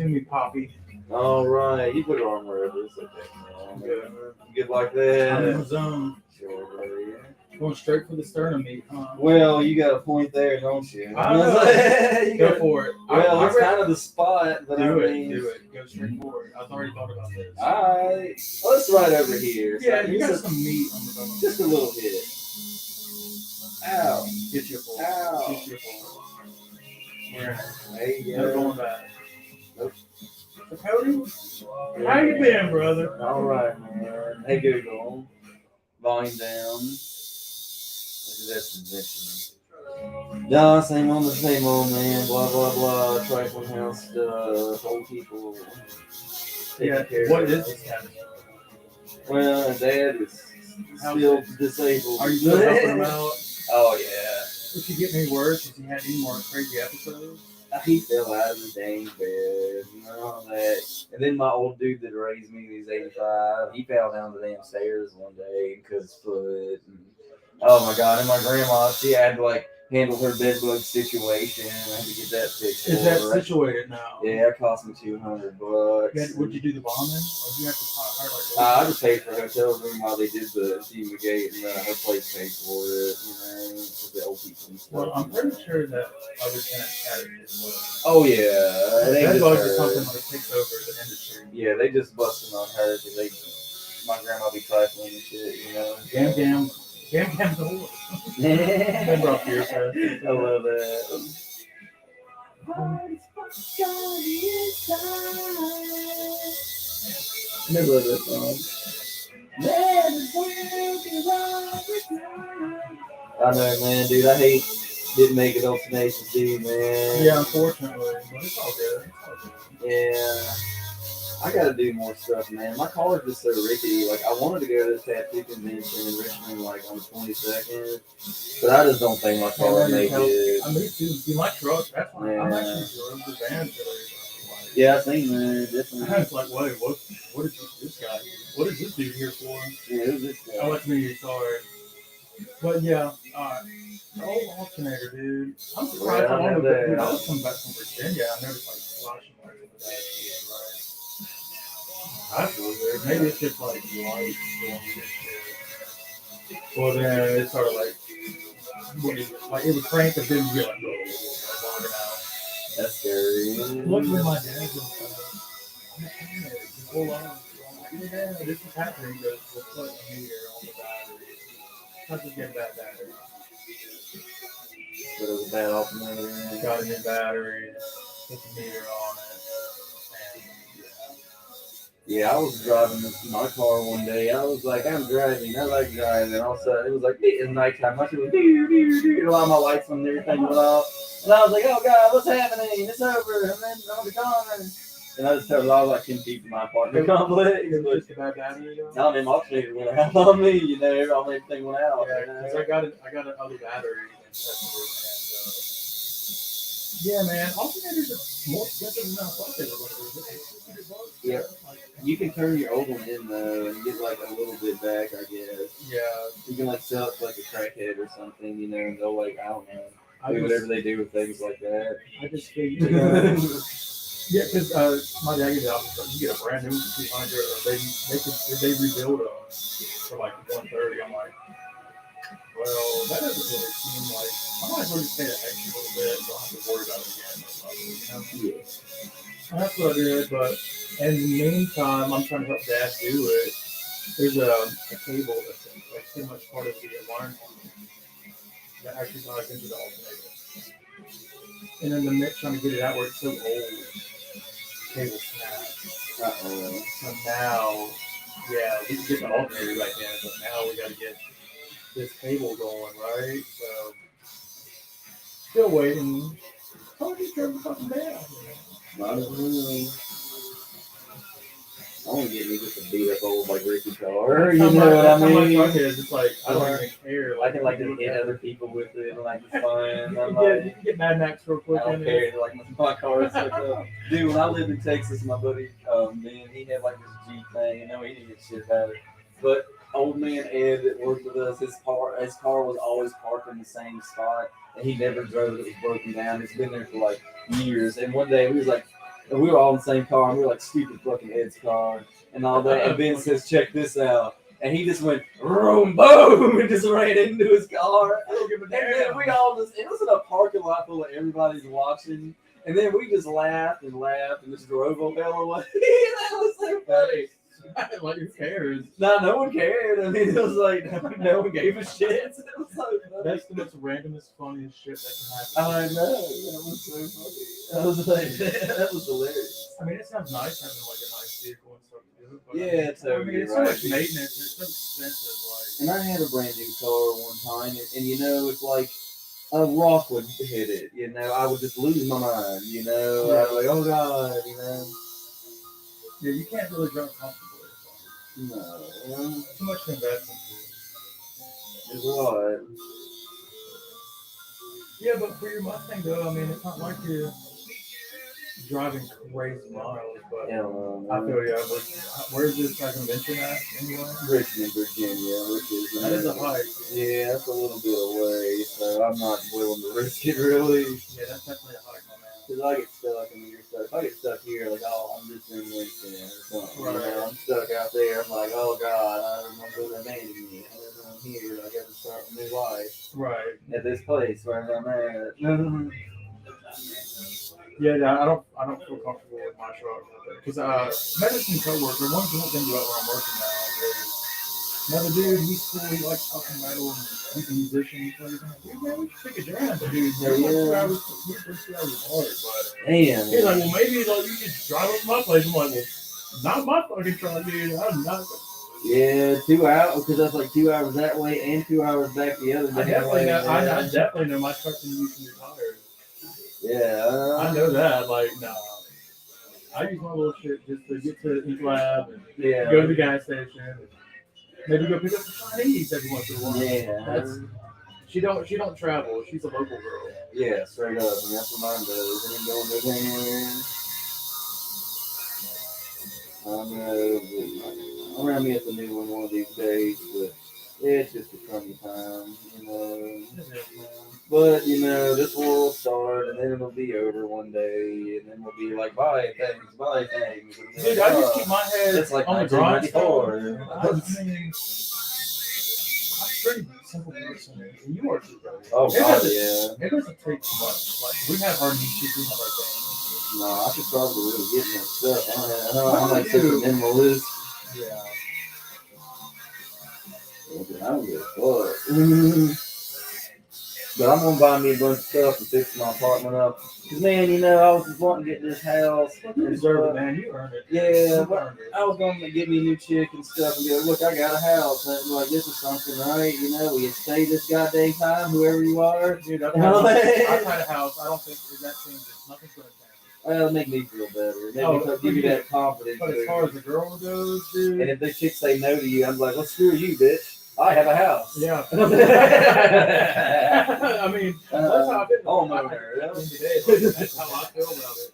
to me, Poppy. All right, you put arm wherever. It's okay, man. Good. Good like I'm in that. the zone. Sure, buddy. Going straight for the sternum meat, huh? Well, you got a point there, don't you? I know. You Go got- for it. Well, it's I kind of the spot, but do I it. mean, Do it. Go straight for it. I've already thought about this. all right, let's right over here. Yeah, So you got just some meat on the bone. just a little hit. Ow! Get your full. Ow. Get your full. We're in it. Hey, No yeah. going back. Nope. So Cody, how you been, brother? All right, man. Hey, Google. Volume down. Look at that submission. No, same old man. Blah blah blah. Trifling house stuff. Old people. Taking Yeah. care What of. is this kind of? Well, Dad is still disabled. Are you still helping him out? Oh yeah. Is he getting any worse? Has he had any more crazy episodes? He fell out of the dang bed and all that. And then my old dude that raised me, he's 85, he fell down the damn stairs one day and cut his foot. And, oh my God. And my grandma, she had to like handle her bed bug situation. I had to get that fixed. Is for that her. situated now? Yeah, it cost me $200. Would you do the bombing? Or do you have to hire like? I just paid for a hotel room while they did the fumigate, and her place paid for it, you know, for the old people and stuff. Well, I'm pretty sure that other tenants had it as well. Oh yeah, they Bed just bugs is her. something like takes over the industry. Yeah, they just busting on her because my grandma be trifling and shit, you know. Gam's the whore. Been rough years, man. I love that. I love that song. I know, man, dude. I hate didn't make it off Tenacious D, man. Yeah, unfortunately, but it's all good. It's all good. Yeah. I gotta do more stuff, man. My car is just so rickety. Like, I wanted to go to the tattoo convention in Richmond, like, on the 22nd, but I just don't think my car will make it. I mean, see my truck. That's fine. I'm Yeah. actually drove the van today. Like, Yeah, I think, man, definitely. I was like, wait, what is this guy? What is this dude here for? Yeah, who's this I guy? like me your car. But yeah, the old alternator, dude. I'm surprised Well, how I long know ago. that. Dude, I was coming back from Virginia. I noticed like flashing lights in the back shit, right? That's really weird. Maybe it's just like lights doing this shit. Well, then it started like, like it would crank and then you'd be like, oh, like logging out. That's scary. Luckily, my dad's in hold on. Yeah, this is happening. We'll put a meter on the battery. Not just get that battery. But it was a bad alternator. Got a new battery. Put the meter on it. Yeah, I was driving my car one day. I was like, I'm driving. I like driving. And all of a sudden, it was like, it's nighttime. My shit was, and all my lights and everything went off. And I was like, oh, God, what's happening? It's over. And then I'm the car. And I just turned it off like 10 feet from my apartment complex. It was just a bad battery, though. No, man, my alternator went out on me. You know, all everything went out. Yeah, you know? 'cause I got another battery and tested it, and yeah, man, alternators are more expensive than I thought they were going to be. $600. Yeah. Like, You can turn your old one in, though, and get like a little bit back, I guess. yeah, You can like sell it to like a crackhead or something, you know, and they'll like, I don't know, I do just, whatever they do with things like that. I just figured. Yeah, because my dad gave the option, you get a brand new 200, or they rebuild them for like 130. I'm like, well, that doesn't really seem like. I might as well just pay an extra little bit and don't have to worry about it again. You know? Yeah. And that's what I did, but in the meantime, I'm trying to help Dad do it. There's a cable that's like pretty much part of the wiring that actually ties into the alternator. And in the mix, trying to get it out where it's so old, cable snapped. Uh-oh. So now, yeah, we can get the alternator back in, but now we got to get this cable going, right? So, still waiting. Oh, just drove the fucking van. Might as well. I want to get me just a beat up old like Ricky car. You know what I mean? My truck is, it's like, I don't even care. I can like just hit other people with it and like it's fun. I'm You like, can get Mad Max real quick. I don't in care. it. Like my car is such a dude. When I lived in Texas, my buddy, man, he had like this Jeep thing. You know, he didn't get shit about it. But old man Ed that worked with us, his car was always parked in the same spot, and he never drove it. It was broken down. It's been there for like years. And one day he was like, And we were all in the same car, and we were like stupid fucking Ed's car and all that. And Ben says, "Check this out." And he just went boom, boom, and just ran into his car. I don't give a And then damn. we all just, it was in a parking lot full of everybody's watching. And then we just laughed and just drove on hell away. That was so funny. Like, who cares? No one cared. I mean, it was like, no one gave a shit. It was so funny. That's the most randomest, funniest shit that can happen. I know. That was so funny. I was like, that was hilarious. I mean, it sounds nice having like a nice vehicle and stuff to do it. But Yeah, I totally mean, it's right. so much maintenance. It's so expensive. And I had a brand new car one time, and you know, it's like a rock would hit it. You know, I would just lose my mind. You know, Yeah. I'd be like, oh god, you know. Yeah, you can't really drive comfortably. No, Too much to invest into. there's a lot. Yeah, but for your Mustang though, I mean, it's not like you're driving crazy miles. But Yeah, I feel yeah. But where's this convention at anyway? Richmond, Virginia, which is That is a hike. Yeah, that's a little bit away, so I'm not willing to risk it really. Yeah, that's definitely a hike, my man. Because I get stuck, I mean, you're stuck. If I get stuck here, like, oh, I'm just in Winston or something. Right. You know, I'm stuck out there. I'm like, oh god, I'm going to abandon me. I'm here. I got to start a new life Right. at this place where I'm at. Yeah, I don't feel comfortable with my truck because medicine coworker, one cool thing about where I'm working now is another dude. He's cool. He likes fucking metal and he's a musician. He plays. Dude, man, we should take a jam, but dude, Yeah. 2 hours, 2 hours hard. But Damn. he's like, well, maybe like you just drive up to my place. I'm like, well, not my fucking truck, dude. I'm not. Yeah, 2 hours, because that's like 2 hours that way and 2 hours back the other I day. definitely know. I Yeah. definitely know my truck can use some new tires. Yeah. I know that. Like, no. I use my little shit just to get to Eat Lab and Yeah. go to the gas station. And maybe go pick up some Chinese every once in a while. Yeah. That's, she don't travel. She's a local girl. Yeah, straight up. I mean, that's what mine does. I ain't going to go anywhere. I'm gonna get the new one of these days, but it's just a crummy time, you know. But you know, this will start, and then it'll be over one day, and then we'll be like, buy things. And Dude, I just keep my head It's like on the grindstone. 1994. I mean, I'm a pretty simple person, and you are too, bro. Oh It god, doesn't- yeah. It doesn't take much. Like we have our niches, we have our things. No, I should probably really get that stuff. I know I'm like such a minimalist. Yeah. I don't give a fuck. But I'm gonna buy me a bunch of stuff and fix my apartment up. Cause man, you know, I was just wanting to get this house. You deserve it, man. You earned it. Yeah, You but earned it. I was gonna get me a new chick and stuff and go, look, I got a house. And like, this is something, right? You know, we stay this goddamn time, whoever you are. Dude, I've You know what I mean? had a house. I don't think that changes. Nothing's gonna change. Well, it'll make me feel better. Maybe Oh, give you that confidence. But as far as the girl goes, dude. And if the chick say no to you, I'm like, well, screw you, bitch. I have a house. Yeah. I mean, that's how I feel. Homeowner. That's how I feel about it.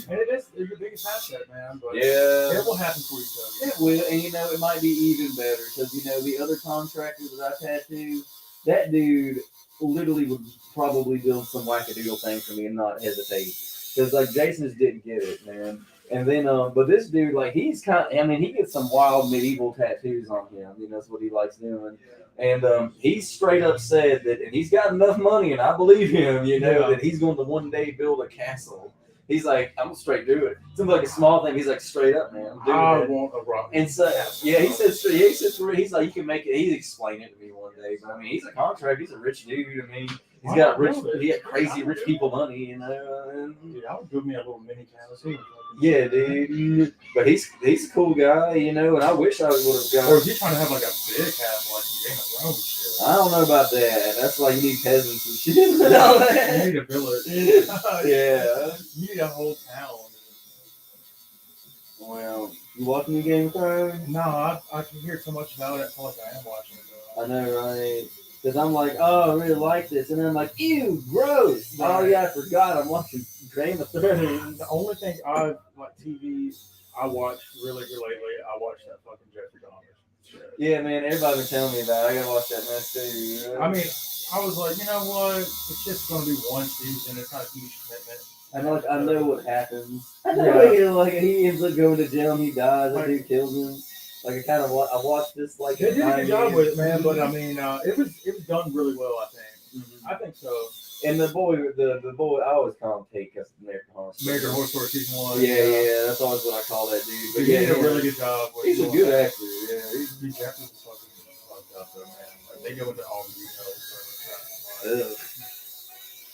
And it's the biggest asset, man. But Yeah. it will happen for each other. It will, and you know, it might be even better because you know the other contractor that I've had to, that dude literally would probably build some wackadoodle thing for me and not hesitate. Because like Jason just didn't get it, man. And then, but this dude, like, he's kind of, I mean, he gets some wild medieval tattoos on him. You know, that's what he likes doing. And he's straight up said that, and he's got enough money, and I believe him, you know, that he's going to one day build a castle. He's like, I'm gonna straight do it. Seems like a small thing. He's like, straight up, man. I'm doing I it. want a rock. And so, yeah, he says, he's like, you can make it. He explained it to me one day, but I mean, he's a contractor. He's a rich dude. I mean, he got crazy rich people money, you know. And, Dude, I would build me a little mini castle. yeah, dude. But he's a cool guy, you know. And I wish I would have Or got. is he trying to have like a big castle, like some Game of Thrones shit? I don't know about that. That's why you need peasants and shit. You need a village. Yeah. You need a whole town. Well, you watching the Game of Thrones? No, I can hear so much about it. I feel like I am watching it though. I know, right? Because I'm like, oh, I really like this. And then I'm like, ew, gross. Right. Oh, yeah, I forgot. I'm watching Game of Thrones. The only thing I like TV I watched really good lately, I watched that fucking Jeffrey Dahmer shit. Yeah, man, everybody been telling me about it. I gotta watch that mess too. I mean, I was like, you know what? It's just gonna be one season. It's not a huge commitment. And like I know what happens. I know Yeah. he ends up going to jail and he dies. That Like- dude kills him. Like I kind of I watched this like. They did a good job 90s. with it, man. But I mean, it was done really well. I think. Mhm. I think so. And the boy, I always call him Tate because American Horror Story. American Horror Story season 1. Yeah, that's always what I call that dude. But But he yeah, did a really good job. With he's a doing good that. actor. Yeah, he's These Jeffries is fucking fucked up, though, man. Like, they go into all the details. ugh.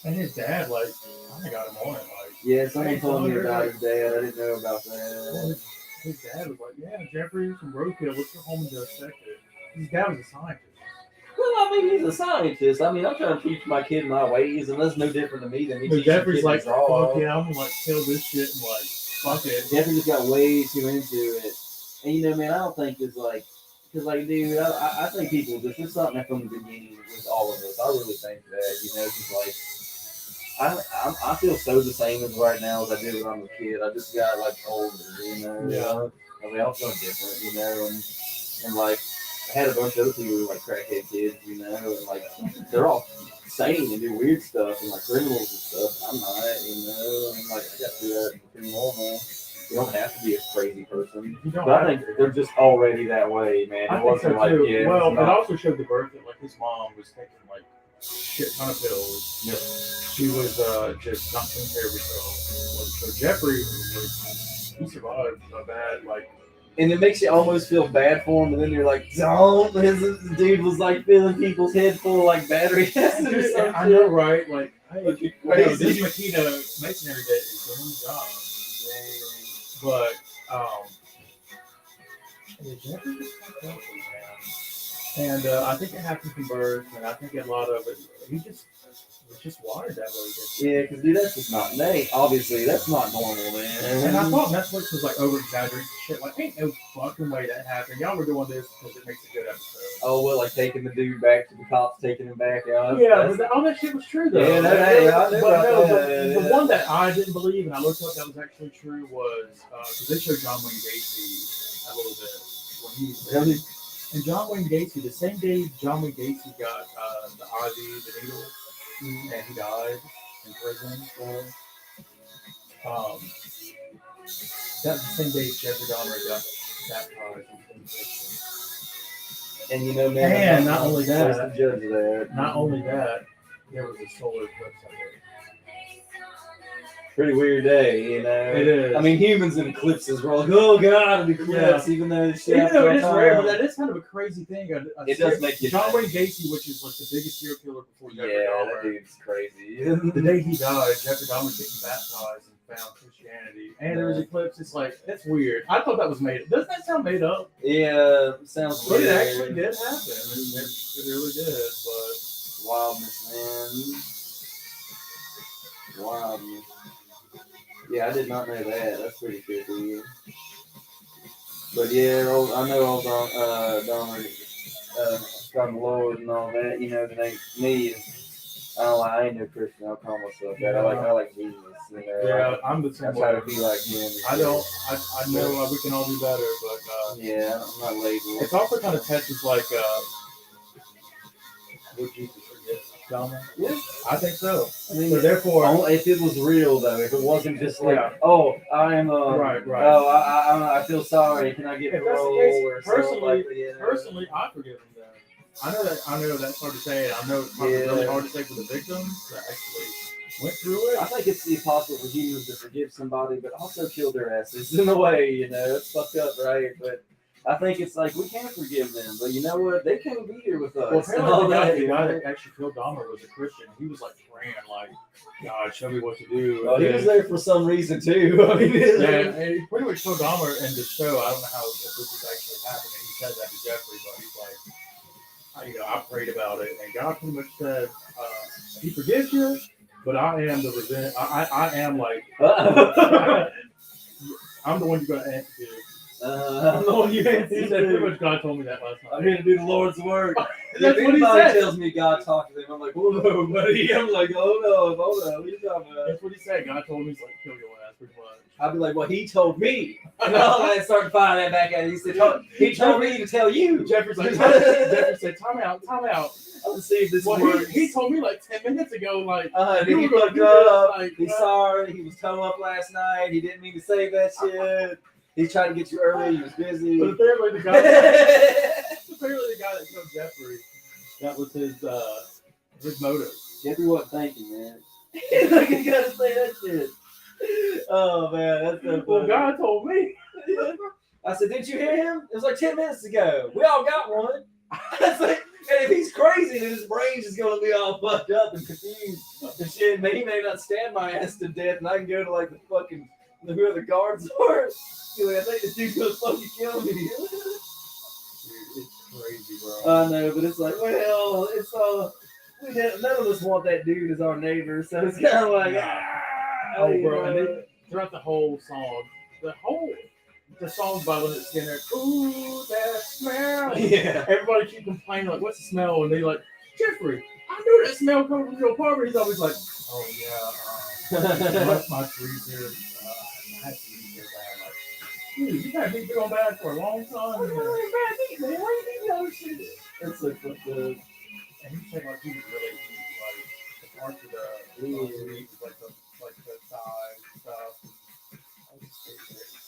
And his dad, like, kind of got him on it. Like, Yeah, someone Hey, told me son, about like- his dad. I didn't know about well, that. his dad was like, yeah, Jeffrey, some roadkill. Let's go home and dissect it. His dad was a scientist. Well, I mean, he's a scientist. I mean, I'm trying to teach my kid my ways, and that's no different to me than me But teaching Jeffrey's kids like, to draw. fuck yeah, I'm gonna like kill this shit and like, fuck it. Jeffrey just got way too into it. And you know, man, I don't think it's like, because like, dude, I think people, this is something from the beginning with all of us. I really think that, you know, just like, I feel so the same as right now as I did when I was a kid. I just got like older, you know. Yeah. And we all feel different, you know, and like I had a bunch of other people who were like crackhead kids, you know, and like they're all sane and do weird stuff and like criminals and stuff. I'm not, you know. I'm like I got to do that pretty normal. You don't have to be a crazy person. You don't But I have think to. they're just already that way, man. I It think wasn't so like too. yeah. Well, it's it not- also showed the birth that like his mom was taking like shit ton of pills. Yep. She was just not taking care of herself. So Jeffrey was he survived a bad like. And it makes you almost feel bad for him, and then you're like, don't. His dude was like filling people's head full of like battery acid or something. I know, right? Like, hey, Looking you know, this crazy. Makita masonry bit is doing the job. But yeah, Jeffrey was fucked up, man. And I think it happened from birth, and I think a lot of it he was just wired that way. Yeah, because dude, that's just not. Obviously, that's not normal, man. And I thought Netflix was like over exaggerating shit. Like, ain't no fucking way that happened. Y'all were doing this because it makes a good episode. Oh, well, like taking the dude back to the cops, taking him back out. Yeah, but all that shit was true though. Yeah, I knew But about no, that, the yeah. one that I didn't believe and I looked up that was actually true was because they showed John Wayne Gacy a little bit when he Really? and John Wayne Gacy the same day John Wayne Gacy got the IV, the needle, and he died in prison. That's the same day Jeffrey Dahmer got baptized in prison. And you know, man, And I'm not only supposed that- to judge that. Not only that, there was a solar eclipse that day. Pretty weird day, you know. It is. I mean, humans in eclipses were like, oh god, an eclipse, even though it's Even though it is rare, but time. that is kind of a crazy thing. It does make you John think. Wayne Gacy, which is like the biggest serial killer before Jeffrey Yeah, that Dahmer. dude's crazy. The day he died, Jeffrey Dahmer getting baptized and found Christianity, and there was an eclipse. It's like that's weird. I thought that was made. Doesn't that sound made up? Yeah, sounds But weird. it actually did happen. It really did. But Wildness, man. Wildness. Yeah, I did not know that. That's pretty trippy. But yeah, I know old Dahmer, from the Lord and all that. You know, that ain't me. I ain't no Christian. I'll call myself that. I like Jesus. You know, yeah, I'm the I same try way. to be like him. I don't. I know we can all do better, but Yeah, I'm not labeled. it's also kind of tests like would Jesus forget Dahmer? Yeah. I think so. I mean, So therefore, only if it was real though, if it wasn't just like, Yeah. oh, I am Right. oh, I feel sorry. Can I get If that's the parole case, or something personally- like that? You know? Personally, I forgive him. Then I know that's hard to say. I know it's probably Yeah. really hard to say for the victims that actually went through I it. think it's impossible for humans to forgive somebody, but also kill their asses in a way. You know, it's fucked up, right? But I think it's like we can forgive them, but you know what? They can't be here with us. Well, and all apparently the guy that. that actually killed Dahmer was a Christian. He was like praying, like, God, show me what to do. Oh, he was there for some reason too. I mean, Yeah, and he pretty much told Dahmer in the show. I don't know how if this is actually happening. He said that to Jeffrey, but he's like, I prayed about it, and God pretty much said, He forgives you, but I am the resent. I am like, I'm the one you're gonna answer to. I'm the one you He answer said pretty to. much God told me that last I'm night. here to do the Lord's work. That's if what he anybody said. tells me God talked to them, I'm like, whoa, buddy. I'm like, hold on, what are you talking about? That's what he said. God told me, he's like, kill your ass, pretty much. I'd be like, well, he told me. And I started firing that back at him. He said, he told me to tell you. Jeffrey said, time out. Let's see if this Well, works. he told me like 10 minutes ago, like, Then you he were gonna fucked do up. this, like, He's sorry. He was toe up last night. He didn't mean to say that shit. He's trying to get you early. He was busy. But apparently the guy that killed Jeffrey, that was his motive. Jeffrey wasn't thinking, man. He's like, you gotta say that shit. Oh man, that's so Well, funny. God told me. I said, didn't you hear him? It was like 10 minutes ago. We all got one. I was like, and if he's crazy, then his brain's just gonna be all fucked up and confused and shit. He may not stand my ass to death, and I can go to like the fucking whoever the guards are. He's like, I think this dude's gonna fucking kill me. Dude, it's crazy, bro. I know, but it's like, well, it's all. None of us want that dude as our neighbor, so it's kind of like, Oh, bro, and they, throughout the whole song, the song's by Lynyrd Skynyrd. Ooh, that smell. yeah. Everybody keep complaining, like, what's the smell? And they like, Jeffrey, I knew that smell coming from your apartment. He's always like, oh yeah, my freezer, my freezer bad. Like, dude, you had me been on bad for a long time. It's like what the. And he said like he was really eat like the parts of the meat, like the thighs and stuff.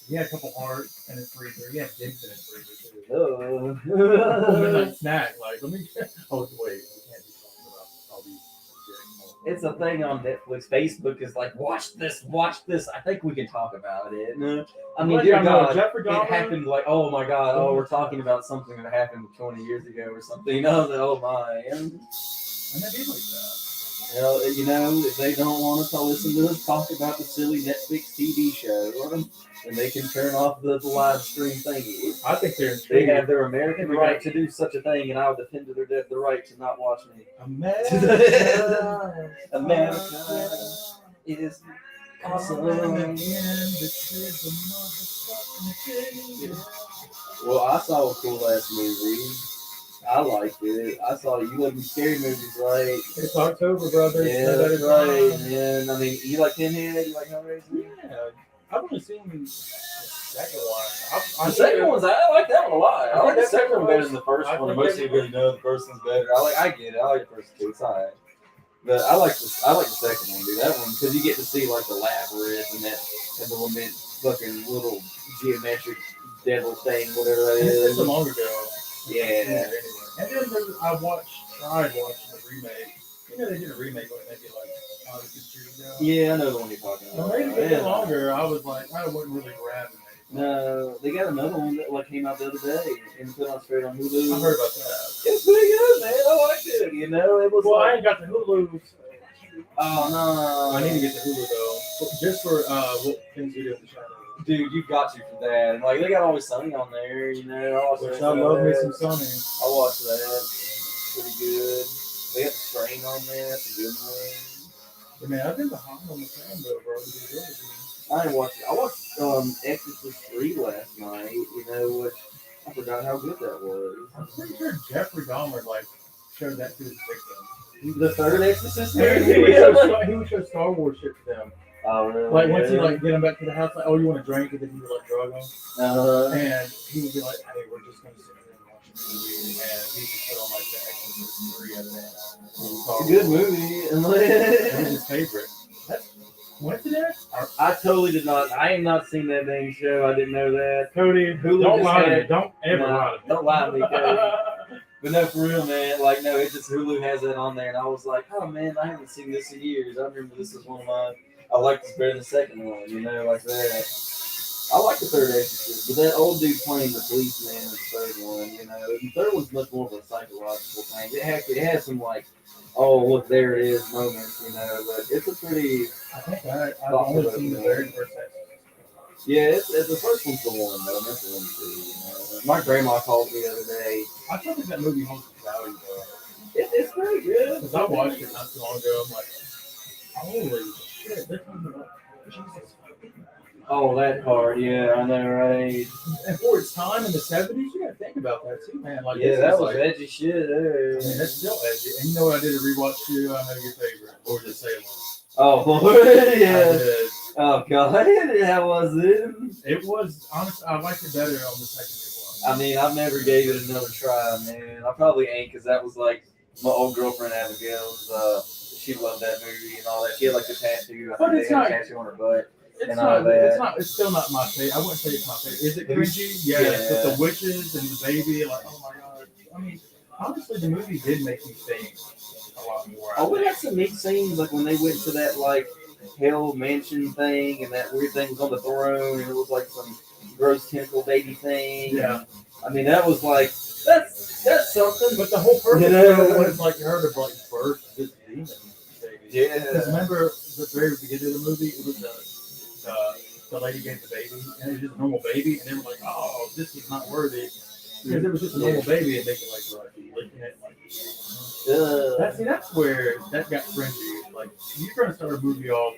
He had a couple hearts in his freezer. He had dicks in his freezer too. Midnight snack, like let me. Oh wait, we can't be talking about all these. It's a thing on Netflix. Facebook is like, watch this. I think we can talk about it. I mean, Well, dear yeah, no, God, Jeffrey it Dahmer. happened like, oh my God, oh, we're talking about something that happened 20 years ago or something. I was like, oh my. And they be like that. Well, you know, if they don't want us to listen to us talk about the silly Netflix TV show, then they can turn off the live stream thingy. I think They have their American right to do such a thing, and I would defend to their death the right to not watch me. America is awesome. Well, I saw a cool ass movie. I liked it. I saw you love me scary movies, right? It's October, brother. Yeah, that's right. And I mean, you like Pinhead? You like Hellraiser? Yeah, I've only seen the second one. The second one's I like that one a lot. I like the second one better than the first I one. And think most people really know the first one's better. I get it. I like the first two. It's alright. But I like the second one, dude. That one because you get to see like the labyrinth and the lament fucking little geometric devil thing, whatever that It's is. so long ago. Yeah. Anyway. And then I tried watching the remake. You know they did a remake like maybe like 6 years ago. Yeah, I know the one you're talking So about. maybe if it been longer, I was like, I wasn't really grabbing it. No, they got another one that like came out the other day and put on straight on Hulu. I heard about that. It's pretty good, man. I liked it. You know, it was Well, I like, ain't got the Hulu. oh no, I need to get the Hulu though, just for what things we do in the shadows. dude, you got you for that. And like they got Always Sunny on there, you know. Which I love me some Sunny. I watched that. Pretty good. They got the Strain on there. That's a good one. But man, I've been behind on the fan though, bro. I didn't watch it. I watched Exorcist 3 last night, you know, which I forgot how good that was. I'm pretty sure Jeffrey Dahmer like showed that to his victims. The third Exorcist He movie? would show Star Wars shit to them. Oh, really? Like once he like get them back to the house, like, oh, you want a drink? And then he would like drug them, and he would be like, hey, we're just gonna sit here and watch a movie, and he would put on like the Exorcist 3 of that. It's a good movie. It was his favorite. That's coincidence? I totally did not. I ain't not seen that dang show. I didn't know that. Cody, Hulu don't just lie to had- me. Don't ever No, lie to me. don't lie to me, Cody. But no, for real, man. Like, no, it just Hulu has that on there, and I was like, oh man, I haven't seen this in years. I remember this was one of my. I like this better than the second one, you know, like that. I like the third Exorcist, but that old dude playing the policeman in the third one, you know, the third one's much more of a psychological thing. It has some like, oh look, there it is moments, you know, but it's a pretty. I think I've only seen the very first Exorcist. Yeah, it's the first one's the one though. That's the one to see. You know? My grandma called me the other day. I still think that movie holds its value though. It's pretty good. Because I watched it not too long ago. I'm like, holy shit, they're talking about Jesus. Oh, that part, yeah, I know, right? And for its time in the 70s, you gotta think about that too, man. Like, Yeah, this that is was like, edgy shit there. I mean, that's still edgy. And you know what I did a rewatch too? I know your favorite. Or just Salem. Oh, I yeah. did. Oh, God. How was it? It was, honestly, I liked it better on the second rewatch. I mean, I've never gave it another try, man. I probably ain't, because that was like, my old girlfriend Abigail was, she loved that movie and all that. She had like the tattoo. I But think it's they had not. a tattoo on her butt. It's And all not. that. It's not. It's still not my favorite. I wouldn't say it's my favorite. Is it Who's- cringy? Yeah. yeah. With the witches and the baby, like, oh my god. I mean, honestly, the movie did make me think a lot more. Oh, we had some neat scenes like when they went to that like hell mansion thing and that weird thing was on the throne and it was like some gross tentacle baby thing. Yeah. I mean that was like that's something. But the whole purpose You know? of it was like her to like birth this demon baby. Yeah. Because remember the very beginning of the movie, it was the lady gave the baby, and it was just a normal baby, and they were like, oh, this is not worthy. Because it was just a normal baby, and they could like licking it. Like, that's where that got cringy. Like, you're trying to start a movie off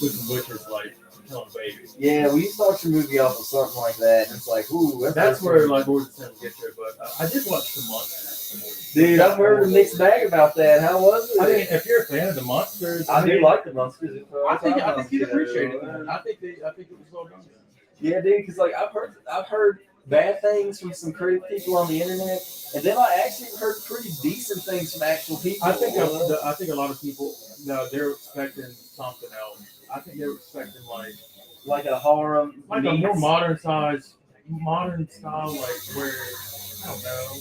with some witches like killing babies. Yeah, we used to watch a movie off of something like that, and it's like, ooh, That's where like Lord of the Rings gets you. But I did watch the monsters. dude, I've heard a mixed bag about that. How was it? I mean, if you're a fan of the monsters, I do like the monsters. I think you'd appreciate it. I think it was well done. Yeah, dude, because like I've heard bad things from some crazy people on the internet, and then I actually heard pretty decent things from actual people. I think a lot of people, no, they're expecting something else. I think they're expecting like a horror, like a more modern style, like where I don't know.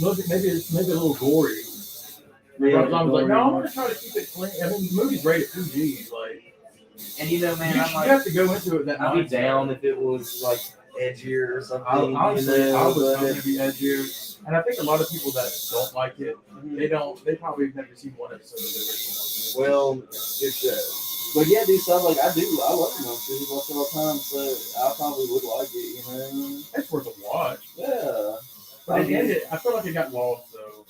Look, maybe it's a little gory. Yeah, But I was like, no, I'm gonna try to keep it clean. I mean, the movie's rated 2G, like. and you know, man, You, I'm you like, have to go into it that I'd be mindset. down if it was like edgier or something. Honestly, you know, I was but- going to be edgier, and I think a lot of people that don't like it, they probably have never seen one episode of the original. Well, it's but yeah, dude, so I love the monsters. Watch it all the time, so I probably would like it, you know. It's worth a watch. Yeah. But it ended. I feel like it got lost though.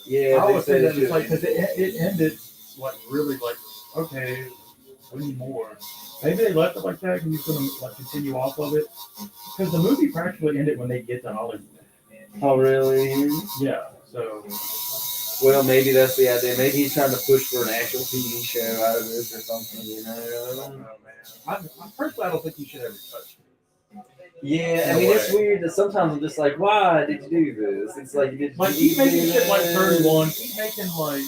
Yeah, I always say that it it's like because it ended like really like okay, we need more. Maybe they left it like that and you're gonna like continue off of it because the movie practically ended when they get to Hollywood. Oh, really? Yeah. So Well, maybe that's the idea. Maybe he's trying to push for an actual TV show out of this or something, you know? I don't know, man. Personally, I don't think you should ever touch it. Yeah, I No mean, it's way. weird that sometimes I'm just like, why did you do this? It's like, Like keep making shit like 31. Keep making like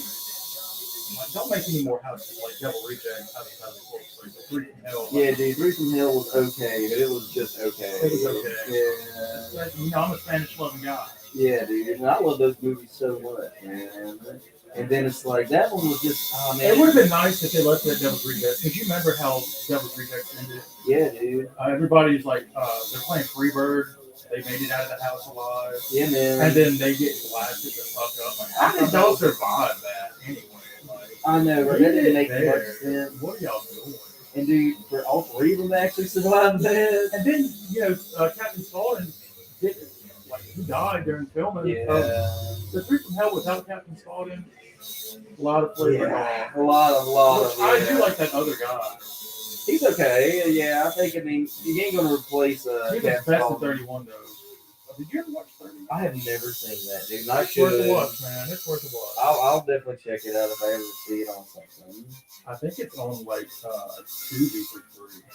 don't make any more houses like Devil Rejects, House of Thousand Corpses, like the Three from Hell. Yeah, dude, Three from Hell was okay, but it was just okay. It was okay. Yeah. Like, you know, I'm a Spanish loving guy. Yeah, dude, and I love those movies so much, man. And then it's like, that one was just, oh, man. It would have been nice if they left that Devil's Rejects. Because you remember how Devil's Rejects ended? Yeah, dude. Everybody's like, they're playing Freebird. They made it out of the house alive. Yeah, man. And then they get blasted the fuck up. Like, how did y'all survive that anyway? Like, I know, right? That didn't make much sense. What are y'all doing? And dude, for all three of them to actually survive that. And then, you know, Captain Spaulding did, like, he died during filming. Yeah. The Three from Hell without Captain Spaulding, a lot of flavor. Yeah. A lot of. I Yeah. do like that other guy. He's okay. Yeah, I mean, you ain't gonna replace He was Captain best in Spaulding. 31 though. Did you ever watch 31? I have never seen that, dude. And I It's worth should. a watch, man. It's worth a watch. I'll definitely check it out if I ever see it on something. I think it's on like Tubi for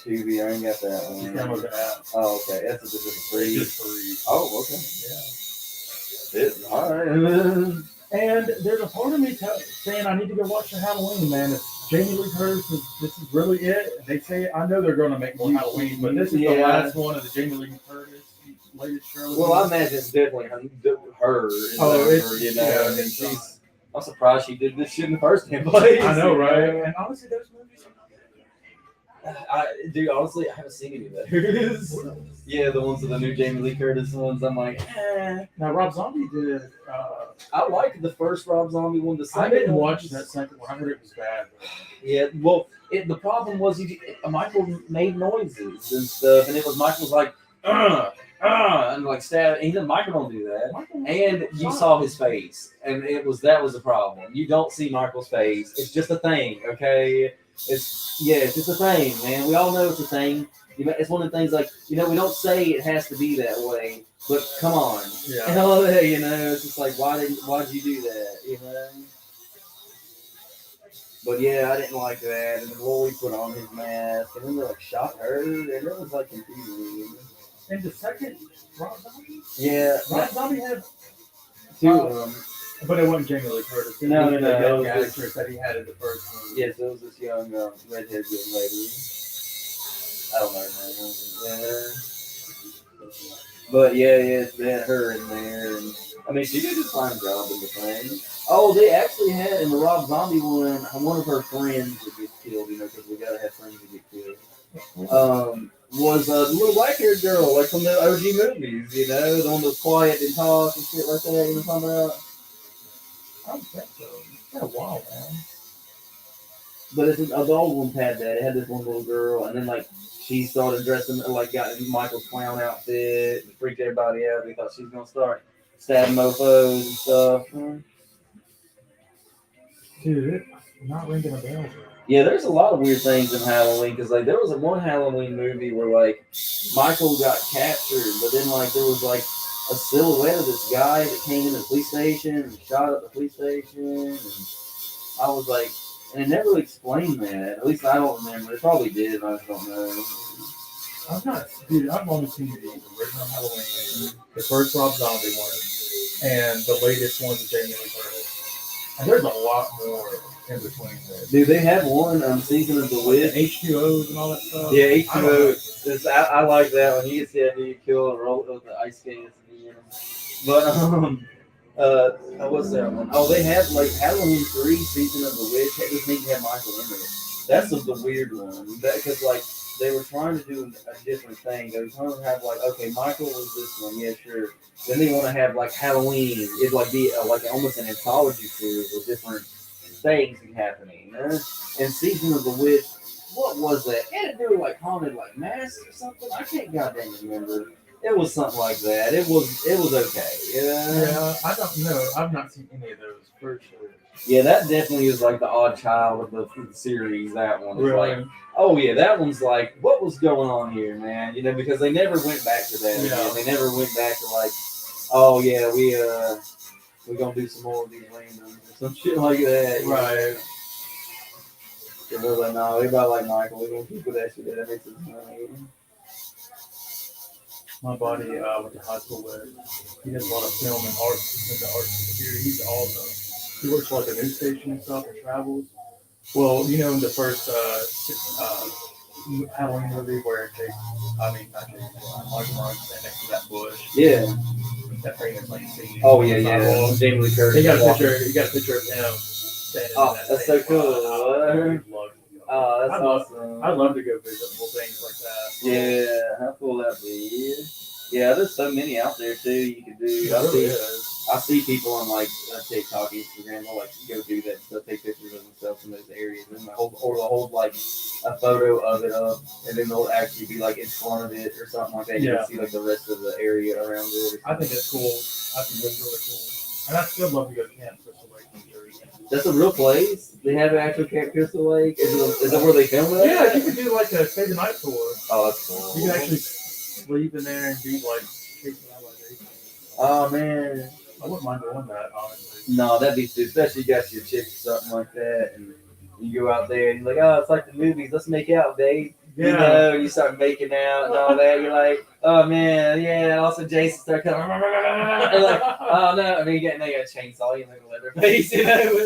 free. Tubi, I ain't got that You one. download the app. Oh, okay. That's just a It's free. just free. Oh, okay. All right. And there's a part of me saying I need to go watch the Halloween, man. If Jamie Lee Curtis, this is really it. They say I know they're going to make more Halloween, but this is the Yeah. last one of the Jamie Lee Curtis latest trilogy. Well, I imagine it's definitely her. Oh, it's- you know. yeah, I mean, it's, I'm surprised she did this shit in the first place. I know, you right? And honestly, those movies. Dude, honestly, I haven't seen any of those. Yeah, the ones with the new Jamie Lee Curtis ones. I'm like, Now Rob Zombie did. I liked the first Rob Zombie one. The I second didn't one watch was- that second one. I heard it was bad. Yeah, well, the problem was Michael made noises and stuff, and it was Michael's like, and like stab. And Michael don't do that. And you saw his face, and that was the problem. You don't see Michael's face. It's just a thing, okay? It's just a thing, man. We all know it's a thing. It's one of the things like, we don't say it has to be that way, but come on. Yeah. And all that, it's just like, why did you do that, But yeah, I didn't like that. And then Lori put on his mask, and then they like shot her, and it was like confusing. And the second Rob Zombie. Yeah, Rob Zombie had two of them. But it wasn't Jamie Lee Curtis. It No, was no, the no, young it was actress that he had in the first movie. Yes, it was this young redhead young lady. I don't know her name. Yeah. But yeah, they had her in there. And, I mean, she did a fine job in the thing. Oh, they actually had in the Rob Zombie one of her friends that gets killed, because we gotta have friends that get killed. Was the little black-haired girl, like from the OG movies, the one that was quiet and talk and shit like that, you know what I'm talking about? I don't think so. It's been a while, man. But it's the old one had that. It had this one little girl, and then like she started dressing like got in Michael's clown outfit, and freaked everybody out. We thought she was gonna start stabbing mofos and stuff. Dude, I'm not ringing a bell. Yeah, there's a lot of weird things in Halloween because like there was one Halloween movie where like Michael got captured, but then like there was like a silhouette of this guy that came in the police station and shot at the police station, and I was like, and it never really explained that. At least I don't remember. It probably did, I just don't know. I've only seen the original Halloween, the first Rob Zombie one, and the latest one with Jamie Lee Curtis. And there's a lot more in between there. Dude, they have one Season of the Witch. H2Os and all that stuff. Yeah, H2O. I like that one. You get to see you kill and roll with the ice skates at the end. But what's that one? Oh, they have like Halloween 3 Season of the Witch. It doesn't even have Michael in it. That's the weird one. Because like they were trying to do a different thing. They were trying to have like, okay, Michael was this one, yeah, sure. Then they want to have like Halloween. It'd like be like almost an anthology series with different things happening. And Season of the Witch, what was that? It had to do with like haunted like masks or something. I can't goddamn remember. It was something like that. It was okay. Yeah, I don't know. I've not seen any of those for sure. Yeah, that definitely is like the odd child of the series. That one is Really? like, oh yeah, that one's like, what was going on here, man? Because they never went back to that. Yeah. They never went back to like, oh yeah, we're gonna do some more of these randoms or some shit like that. Right. Because they're like, no, everybody like Michael. We're gonna keep with that shit. That makes us money. My buddy went to high school with. He does a lot of film and art. He's into art here. He's awesome. He works for like a news station and stuff and travels. Well, in the first Halloween movie where Michael Myers standing next to that bush. Yeah. That famous like scene. Oh yeah. Jamie Lee Curtis. He got a picture of him standing. Oh, in that that's so cool. Oh, that's awesome. I'd love to go visit little things like that. Yeah, how cool that be? Yeah, there's so many out there too. You can do. I see people on like TikTok, Instagram, they'll like go do that stuff, take pictures of themselves in those areas, and they'll hold like a photo of it up, and then they'll actually be like in front of it or something like that. You can see like the rest of the area around it. I think it's cool. I think it's really cool. And I'd still love to go to Camp Crystal Lake, New Jersey. That's a real place. They have an actual Camp Crystal Lake. Is that where they film it? Yeah, you can do like a stay the night tour. Oh, that's cool. You can actually sleep in there and do like oh man, I wouldn't mind doing that, honestly. No, that'd be especially you got your chick or something like that, and you go out there and you're like, oh, it's like the movies. Let's make out, babe. Yeah. You start making out and all that. You're like, oh man, yeah. Also, Jason start coming. And like, oh no. I mean, you got a chainsaw. You look at Leatherface,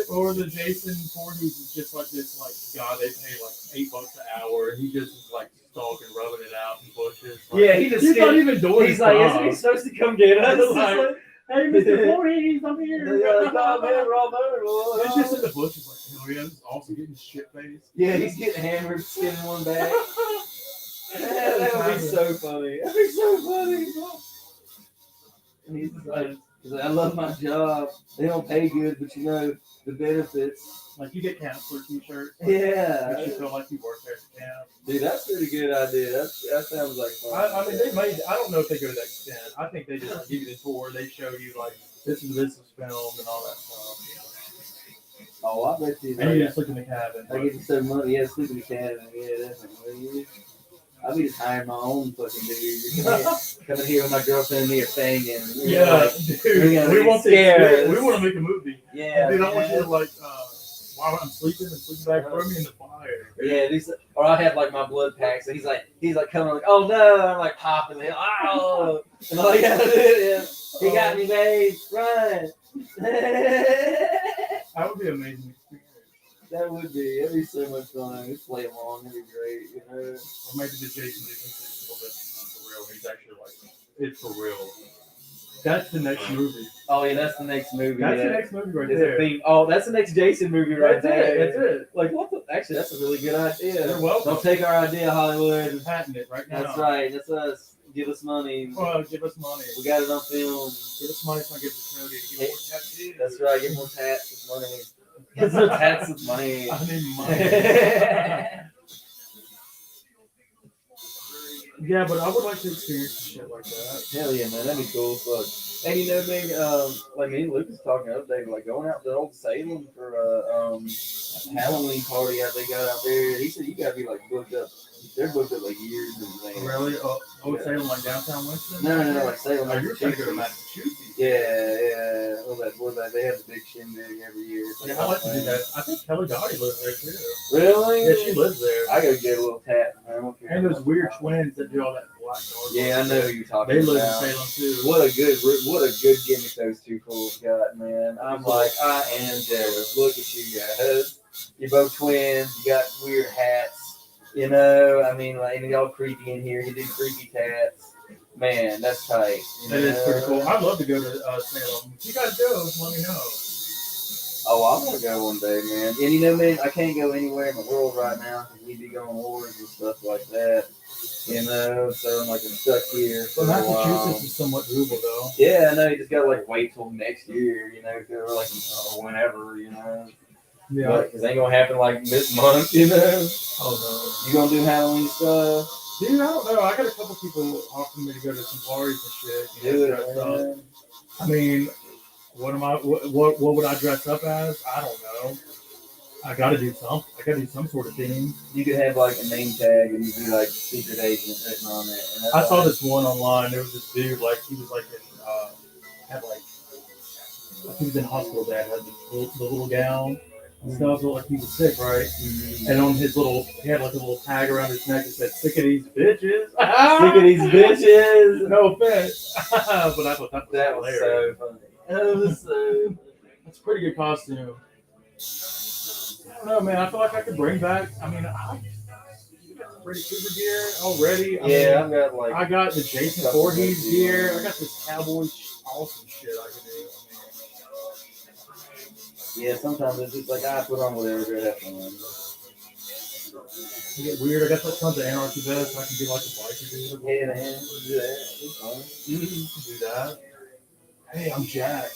Or the Jason Voorhees is just like this, like God, they pay like $8 an hour, and he just is like stalking, rubbing it out in bushes. Like, yeah, he's not even doing. He's like, isn't he supposed to come get us? Like, hey, Mr. Voorhees, I'm here. Yeah, like, oh man, we're all over. He's just in the bushes, like, hell yeah, this is awesome, getting shit faced. Yeah, he's getting hammered, skinning one back. That would be so funny. That'd be so funny. And he's like, I love my job. They don't pay good, but the benefits. Like, you get counselor t-shirts. Yeah. Makes you feel like you work there at camp. Dude, that's a pretty good idea. That sounds like fun. I mean, I don't know if they go to that extent. I think they just give you the tour. They show you, like, this is filmed and all that stuff. Oh, I bet you. And you just sleep in the cabin. I get to save money. Yeah, sleep in the cabin. Yeah, definitely. I'll be just hiring my own fucking dude. Coming here with my girlfriend and me are banging. Yeah, dude. We want to make a movie. Yeah. Dude, I want you to, like, while I'm sleeping and sleeping back, throw me in the fire. Yeah, or I have like my blood pack, so he's like coming like, oh no, I'm like popping it, oh, and all I gotta do is, he got me, babe, run. That would be an amazing experience. That would be. That'd be so much fun. Just play along. That'd be great. You know. Or maybe the Jason Dixon thing's a little bit for real. He's actually like, it's for real. That's the next movie. Oh yeah, that's the next movie. That's yeah. the next movie right It's a there. theme. Oh, that's the next Jason movie right That's there. it. That's it. Like what? The, actually, that's a really good idea. You're welcome. Don't take our idea, Hollywood. We're patenting it right now. That's right. That's us. Give us money. Well, give us money. We got it on film. Give us money so I get the Cody to get more tattoos. That's right. Get more tats with money. Get more tats with money. I need money. Yeah, but I would like to experience shit like that. Hell yeah, man. That'd be cool. Fuck. And you know, man, like me and Luke was talking the other day, like going out to old Salem for a Halloween party out they got out there. He said you gotta be like booked up. They're booked up like years in advance. Really? Oh, Yeah. Salem, like downtown Winston? No, like Salem. Oh, you're trying to go to Massachusetts. Massachusetts. Yeah. What that? They have the big shindig every year. It's Yeah, I like to do that. I think Kelly Doherty lives there too. Really? Yeah, she lives there. I gotta get a little tat. Man. And those weird twins that do all that black dog. Yeah, I know who you're talking They live in about. Salem too. What a good gimmick those two fools got, man. I'm like, I am jealous. Look at you guys. You're both twins. You got weird hats. You know, I mean, like, and y'all creepy in here. You do creepy tats. Man, that's tight. That is pretty cool. I'd love to go to Salem. If you guys go, let me know. Oh, I'm gonna go one day, man. And you know, man, I can't go anywhere in the world right now because we be going wars and stuff like that. You know, so I'm like, I'm stuck here for But a while. Massachusetts is somewhat doable though. Yeah, I know. You just gotta like wait till next year, you know, or like whenever, you know. Yeah. Because ain't gonna happen like this month, you know. Oh You gonna do Halloween stuff? no. Dude, I don't know. I got a couple people offering me to go to some parties and shit. Do dress it, up. man. I mean, what am I? What would I dress up as? I don't know. I got to do something. I got to do some sort of theme. You could have like a name tag and you'd be like secret agent written on it. And that's I saw like- this one online. There was this dude, like he was like in, had like he was in hospital bed, had the little gown and stuff. Looked like he was sick, right? And on his little, he had like a little tag around his neck that said "Sick of these bitches." Sick of these bitches. No offense, but I thought that was That was hilarious. so funny. That was so. That's a pretty good costume. I don't know, man. I feel like I could bring back. I mean, you got the Freddy Krueger gear already. I Yeah, mean, I've got like. I got the Jason Voorhees gear. I got this cowboy awesome shit I can do. Yeah, sometimes it's just like I put on whatever good have fun. You get weird. I got like tons of anarchy vests. I can be like a biker dude. Yeah, man, do that. It's fun. You can do that. Hey, I'm Jack.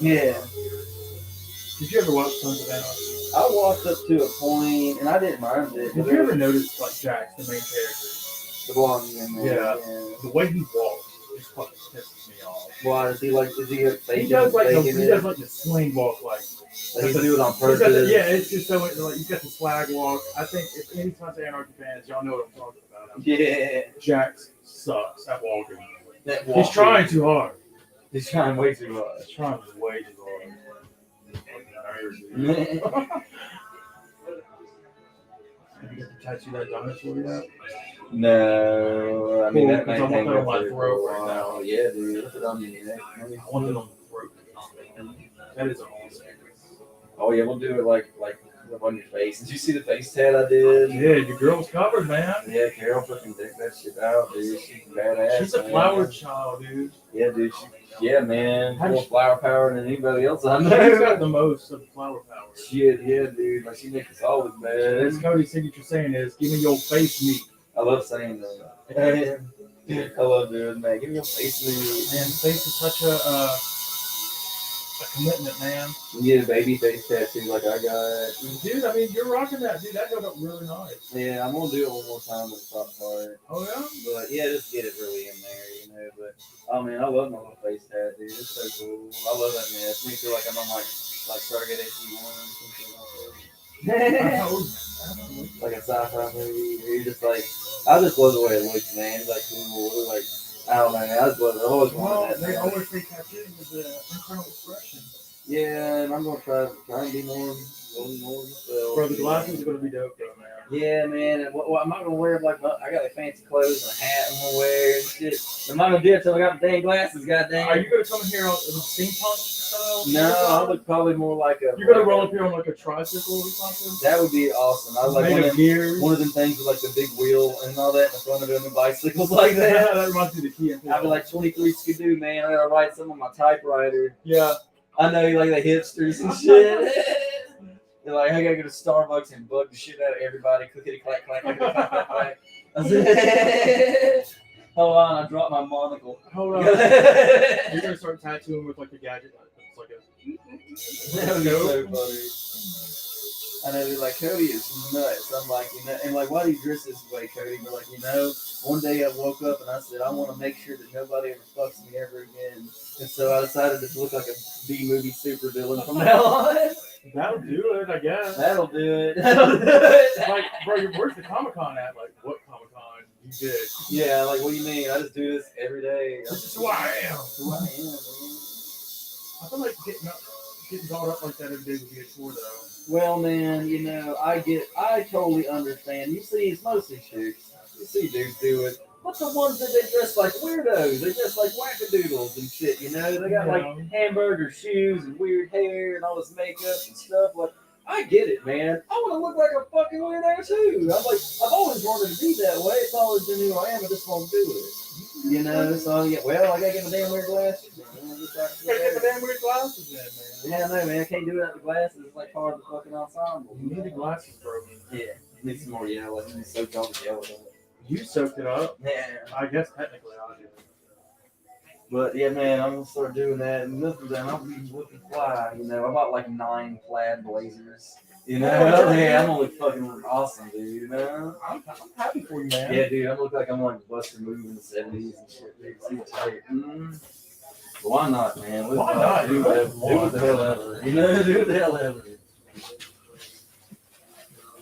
Yeah, Did you ever watch Sons of Anarchy? I walked up to a point and I didn't mind it. Did you ever notice like Jack, the main character, the blonde in there? Yeah. the way he walks just fucking pisses me off. Why is he like? Is he faking? He does like faking he it? does like the sling walk, like Like he do it on he's got the- purpose. yeah, it's just so like he's got the swag walk. I think if any Sons of Anarchy fans, y'all know what I'm talking about. Yeah. Jack sucks at walking. That He's walking. trying too hard. He's trying way too much. He's trying way too hard. No, Have you got to tattoo that dinosaur yet? I mean Cool, that 'cause might I want hang that on up my there throat for a right while. now. Yeah, dude, put it on your neck. I want it on the throat. That is awesome. Oh yeah, we'll do it like on your face. Did you see the face tat I did? Yeah, your girl's covered, man. Yeah, Carol fucking dick that shit out, dude. She's badass. She's a man. flower child, dude. Yeah, dude. Yeah, man. How More does- flower power than anybody else I She's got know. the most of the flower power. Shit, yeah, dude. Like she makes us all look That's bad. Cody's signature saying is, "Give me your face meat." I love saying that. I love doing that. Give me your face meat. Man, face is such a commitment, man. You get a baby face tattoo like I got. Dude, I mean, you're rocking that, dude. That held up really nice. Yeah, I'm gonna do it one more time with the top part. Oh yeah. But yeah, just get it really in there, you know. But oh man, I love my little face tat, dude. It's so cool. I love that mess. Makes me feel like I'm on like Stargate SG-1 or something like that. Like a sci-fi movie. Where you're just like, I just love the way it looks, man. It's like cool. Like I don't know, man. I just love it. I always Well, wanted that. they man. always say tattoos is an internal expression. Yeah, and I'm gonna try and be more myself. Bro, the glasses are gonna be dope though, man. Yeah, man. And what I'm not gonna wear like I got like fancy clothes and a hat I'm gonna wear and shit. I'm not gonna do it till I got the dang glasses. Goddamn. Are you gonna come in here on the steampunk style? No, I look probably more like a. You're gonna roll up here on like a tricycle or something? That would be awesome. I was like Made of gears. one of them things with like the big wheel and all that in the front of them, and bicycles like that. Yeah, that reminds me of the key. I'd be like 23 Skidoo, man. I gotta write some on my typewriter. Yeah. I know you like the hipsters and shit. They're like, I gotta go to Starbucks and bug the shit out of everybody. Clickety clack clack, clickety clack clack clack. I said, hold on, I dropped my monocle. Hold on. You're gonna start tattooing with like a gadget. It's like a. That would be so funny. I know they're like, Cody is nuts. I'm like, and like, why do you dress this way, Cody? But like, one day I woke up and I said, I want to make sure that nobody ever fucks me ever again. And so I decided to look like a B-movie supervillain from now on. That'll do it, I guess. That'll do it. That'll do it. Like, bro, where's the Comic-Con at? Like, what Comic-Con? You did. Yeah, like, what do you mean? I just do this every day. This is who I am. Who I am, man. I feel like getting caught up like that every day would be a chore, though. Well, man, I totally understand. You see, it's mostly chicks. You see dudes do it. But the ones that they dress like weirdos, they dress like wackadoodles and shit, They got like hamburger shoes and weird hair and all this makeup and stuff. Like, I get it, man. I want to look like a fucking weirdo too. I'm like, I've always wanted to be that way. It's always been who I am. I just won't do it. So yeah, well, I gotta get my damn weird glasses. Gotta get the damn weird glasses in, man. Yeah, no, man, I can't do it without the glasses. It's like part of the fucking ensemble. You need the glasses, bro. Yeah, need some more yellow. You soaked all the yellow. You soaked it up. Yeah. I guess technically I did. But yeah, man, I'm gonna start doing that. And this is I'm looking fly. I bought like 9 plaid blazers. Yeah, I'm gonna look fucking awesome, dude. I'm happy for you, man. Yeah, dude, I look like I'm like Buster Move in the '70s and shit. Dude, see what's tight. But why not, man? Why not? Do what the hell ever. Do what the hell ever.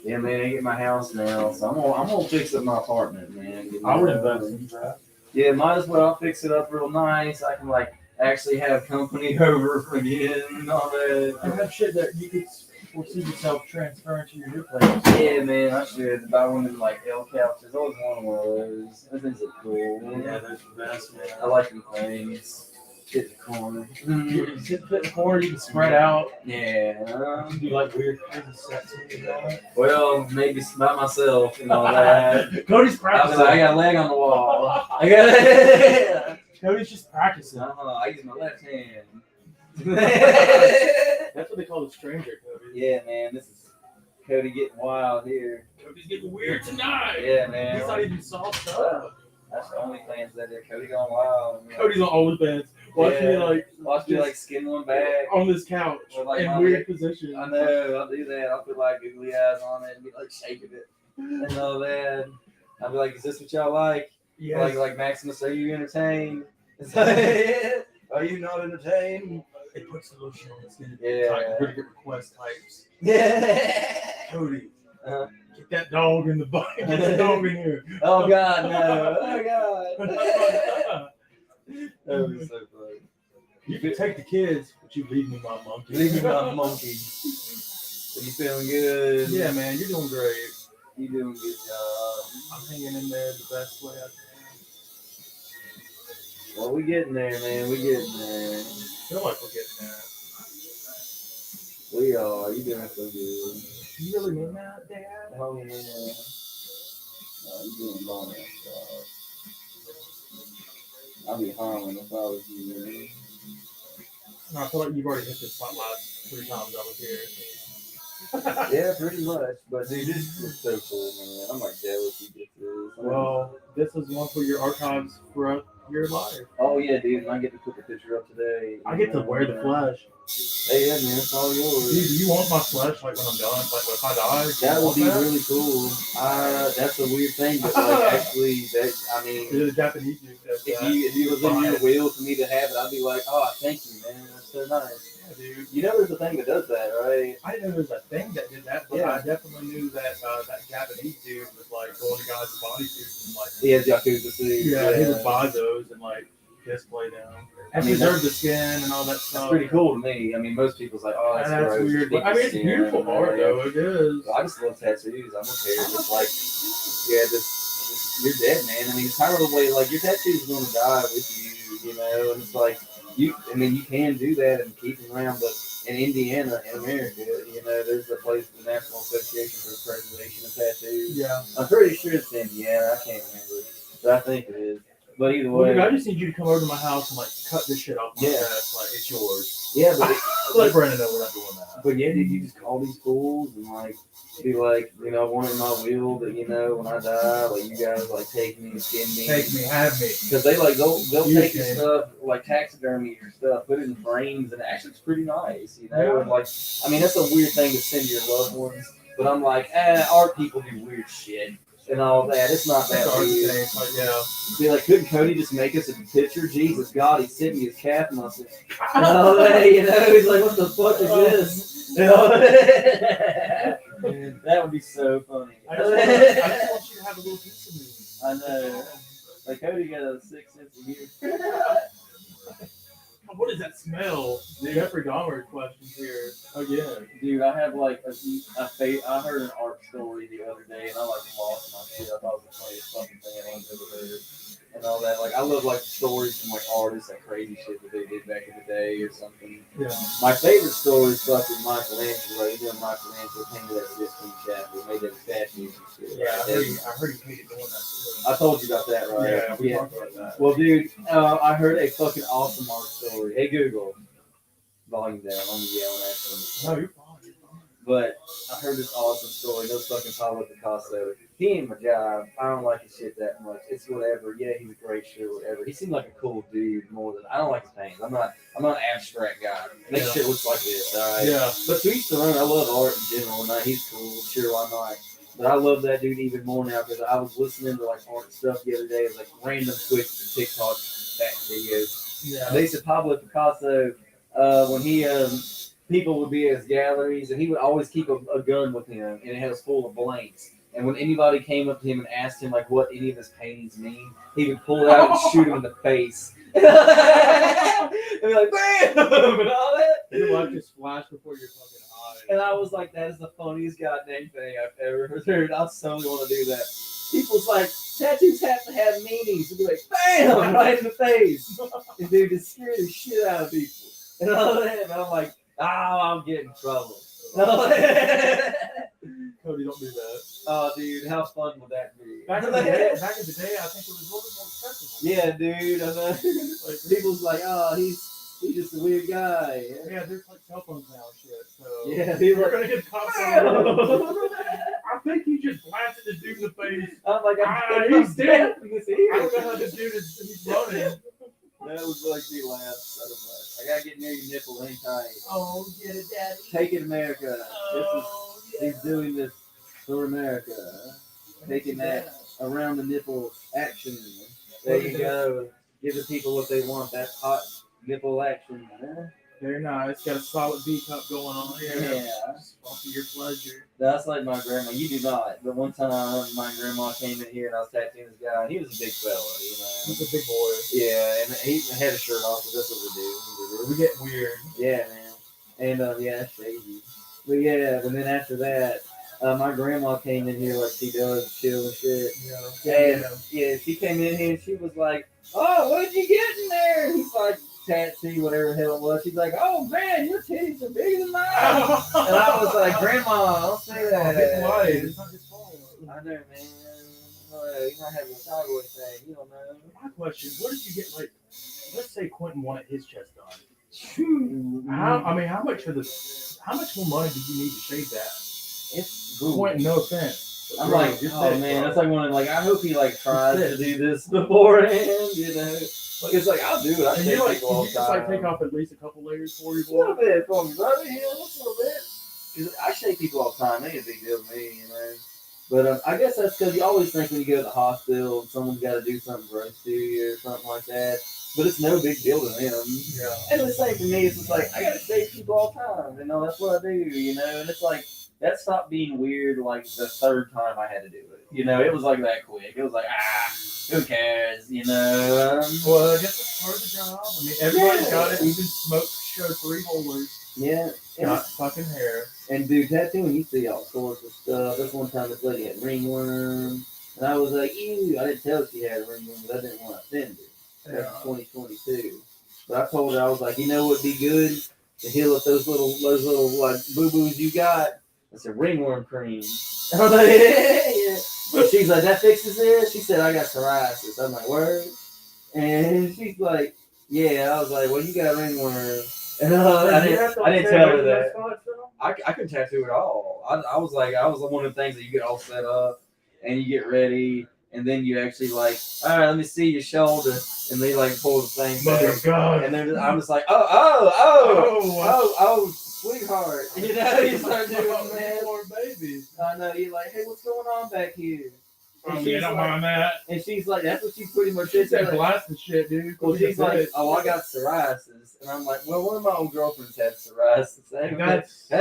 Yeah, man, I get my house now, so I'm gonna fix up my apartment, man. I would invest in that. Yeah, might as well fix it up real nice. I can like actually have company over again and all that. You have shit that you could foresee yourself transferring to your new place. Yeah, man, I should buy one of them like L couches. I always wanted one of those. Those things are cool. Yeah, those are the best, man. I like them things. Sit in the corner. You can sit in the corner, you can spread out. Yeah. You can do like weird crazy sets and that. Well, maybe by myself and all that. Cody's practicing. I got a leg on the wall. I got. Cody's just practicing. I use my left hand. That's what they call the stranger, Cody. Yeah, man, this is Cody getting wild here. Cody's getting weird tonight. Yeah, man. He's not even soft up. That's the only plans that there. Cody going wild. Cody's on OnlyFans. Watch me like skin one back on this couch like in weird positions. I know, I'll do that. I'll put like googly eyes on it and be like shaking it and all that. I'll be like, is this what y'all like? Yes. Like Maximus, are you entertained? Are you not entertained? It puts the lotion on the skin. Yeah. Like, really good request types. Yeah. Cody, get that dog in the butt. Get the dog in here. Oh God, no. Oh God. That would be so funny. You can take the kids, but you leave me my monkey. Leave me my monkey. So you feeling good? Yeah, man, you're doing great. You doing a good job. I'm hanging in there the best way I can. Well, we getting there, man. We getting there. I feel like we're getting there. We are. You doing so good. You really mean that, Dad? Oh yeah. You doing long that stuff. I'd be harming if I was you, man. No, I feel like you've already hit this spot last 3 times I was here. Yeah, pretty much. But dude, this is so cool, man. I'm like jealous you get this. Well, this is one for your archives for your life. Oh yeah, dude, and I get to put the picture up today. I get to wear the flesh. Hey, yeah, man, it's all yours. Dude, do you want my flesh like when I'm done? Like if I die? That would be really cool. That's a weird thing, but like actually, The Japanese dude does that. if you was in your will for me to have it, I'd be like, oh, thank you, man. That's so nice. Yeah, dude. You know, there's a thing that does that, right? I didn't know there was a thing that did that, but Yeah. I definitely knew that that Japanese dude was like going to guys with bodysuits and like. He has Yakuza suits. Yeah, he would buy those and like display down. I And mean, preserve the skin and all that That's stuff. pretty cool to me. I mean, most people's like, oh, that's, And that's gross. weird. But I mean, it's beautiful art, though. It is. I just love tattoos. I don't care. Just like, yeah, just you're dead, man. I mean, it's kind of the way, like, your tattoo's going to die with you, you know, and it's like, you can do that and keep them around, but in Indiana, in America, you know, there's a place, the National Association for the Preservation of Tattoos. Yeah. I'm pretty sure it's Indiana. I can't remember, but I think it is. But either Well, way, dude, I just need you to come over to my house and like cut this shit off my Yeah. chest. Like it's yours. yeah, but Let Brandon know we're not doing that. But yeah, dude, you just call these fools and like be like, you know, I want it in my will that, you know, when I die, like you guys like take me and skin me. Take me, have me. Because they like they'll You take your can. stuff, like taxidermy your stuff, put it in frames, and actually it's pretty nice, you know. Yeah. And like, I mean, that's a weird thing to send your loved ones, but I'm like, art people do weird shit and all that. It's not that That's our weird. thing. Like, yeah. Be like, couldn't Cody just make us a picture? Jesus God, he sent me his calf muscle. And all that, you know, he's like, what the fuck is this? You know? That would be so funny. I just want you to have a little piece of me. I know. Like Cody got a 6 sense of humor. What is that smell? Jeffrey Dahmer questions here again. Dude, I have like I heard an art story the other day, and I like lost my shit. I thought it was the funniest fucking thing I've ever heard, and all that. Like I love like stories from like artists, like crazy shit that they did back in the day or something. Yeah. My favorite story is fucking Michelangelo. You know Michelangelo painted that Sistine Chapel, made them statues and shit. Yeah, I heard he hated doing that too. I told you about that, right? Yeah, we talked about that. Well, dude, I heard a fucking awesome art story. Hey, Google. Volume down. I'm yelling at them. No, you're fine. You're fine. But I heard this awesome story. No fucking Pablo Picasso. He ain't my job. I don't like his shit that much. It's whatever. Yeah, he's a great shit, whatever. He seemed like a cool dude more than I don't like his paintings. I'm not an abstract guy. That Yeah. shit looks like this, alright? Yeah. But to each their own. I love art in general, and he's cool. Sure, why not? But I love that dude even more now because I was listening to like art stuff the other day. It was like random quick TikTok back videos. Yeah. They said Pablo Picasso, when he people would be at his galleries, and he would always keep a gun with him, and it was full of blanks. And when anybody came up to him and asked him like what any of his paintings mean, he would pull it out and shoot him in the face. And be like, bam, and all that. Your life just flashed before your fucking eyes. And I was like, that is the funniest goddamn thing I've ever heard. I so want to do that. People's like, tattoos have to have meanings. To be like, bam, right in the face. And dude, it scared the shit out of people. And all that. And I'm like, I'm getting in trouble. Cody, don't do that. Oh, dude, how fun would that be? Back in the day, I think it was a little bit more accessible. Yeah, dude. I know. Like, People's like, he's just a weird guy. yeah, there's like cell phones now and shit. So Yeah, you're people. gonna get cops on the road. I think he just blasted the dude in the face. I'm like, He's dead. I I don't know how this dude he's running. That would like me laugh so much. I gotta get near your nipple anytime. Oh, get it, daddy. Take it, America. Oh, He's doing this for America. Taking that around the nipple action. There you go. Give the people what they want. That hot nipple action. Huh? Very nice. Got a solid B cup going on here. Yeah. All for your pleasure. That's like my grandma. You do not. But one time my grandma came in here and I was tattooing this guy. And he was a big fella, you know. He's a big boy. Yeah, and he had a shirt off because that's what we do. We get weird. Yeah, man. And yeah, that's crazy. But yeah, and then after that, my grandma came in here like she does, chill and shit. Yeah. And yeah, she came in here and she was like, "Oh, what did you get in there?" And he's like, "Tattoo, whatever the hell it was." She's like, "Oh man, your titties are bigger than mine." And I was like, "Grandma, don't say that." It's light. It's not his fault. I know, man. You might have a thyroid thing. You don't know. My question: what did you get? Like, let's say Quentin wanted his chest done. Mm-hmm. How much more money do you need to shave that? It's cool. Quentin, no offense. I'm Bro, like, you're oh thick, man, bro. that's like one of like I hope he like tries You're to thick. do this beforehand, you know. Like it's like I'll do it. I And shave you like, people all you the just time. like take off at least a couple layers for you, a little boy. bit for me, brother. Yeah, just a little bit. 'Cause I shave people all the time. They ain't a big deal to me, you know. But I guess that's because you always think when you go to the hospital, someone's got to do something gross to you or something like that. But it's no big deal to them. Yeah. And the same for me. It's just like I gotta shave people all the time. You know, that's what I do. You know, and it's like that stopped being weird like the third time I had to do it. You know, it was like that quick. It was like who cares? You know. Well, I guess part of the job. I mean, everybody's Yeah. got it. Even Smoke showed 3 holers. Yeah. Got fucking hair. And dude, tattooing, you see all sorts of stuff. This one time this lady had ringworm. And I was like, ew. I didn't tell her she had ringworm, but I didn't want to offend her. Yeah. That's 2022. But I told her, I was like, you know what'd be good to heal up those little like boo-boos you got? I said, ringworm cream. I was like, yeah. And she's like, that fixes it? She said, I got psoriasis. I'm like, word? And she's like, yeah. I was like, well, you got ringworm. And I didn't tell her that. I could tattoo it all. I was one of the things that you get all set up and you get ready and then you actually like, all right, let me see your shoulder, and they like pull the thing Mother back. of God. And then I'm just like, sweetheart. You know, you start doing that. Poor baby. I know, you're like, hey, what's going on back here? And Yeah, don't mind that. And she's like, that's what she pretty much She said. said blasting shit, dude. Well, she's like, oh, I got psoriasis. And I'm like, well, one of my old girlfriends had psoriasis. That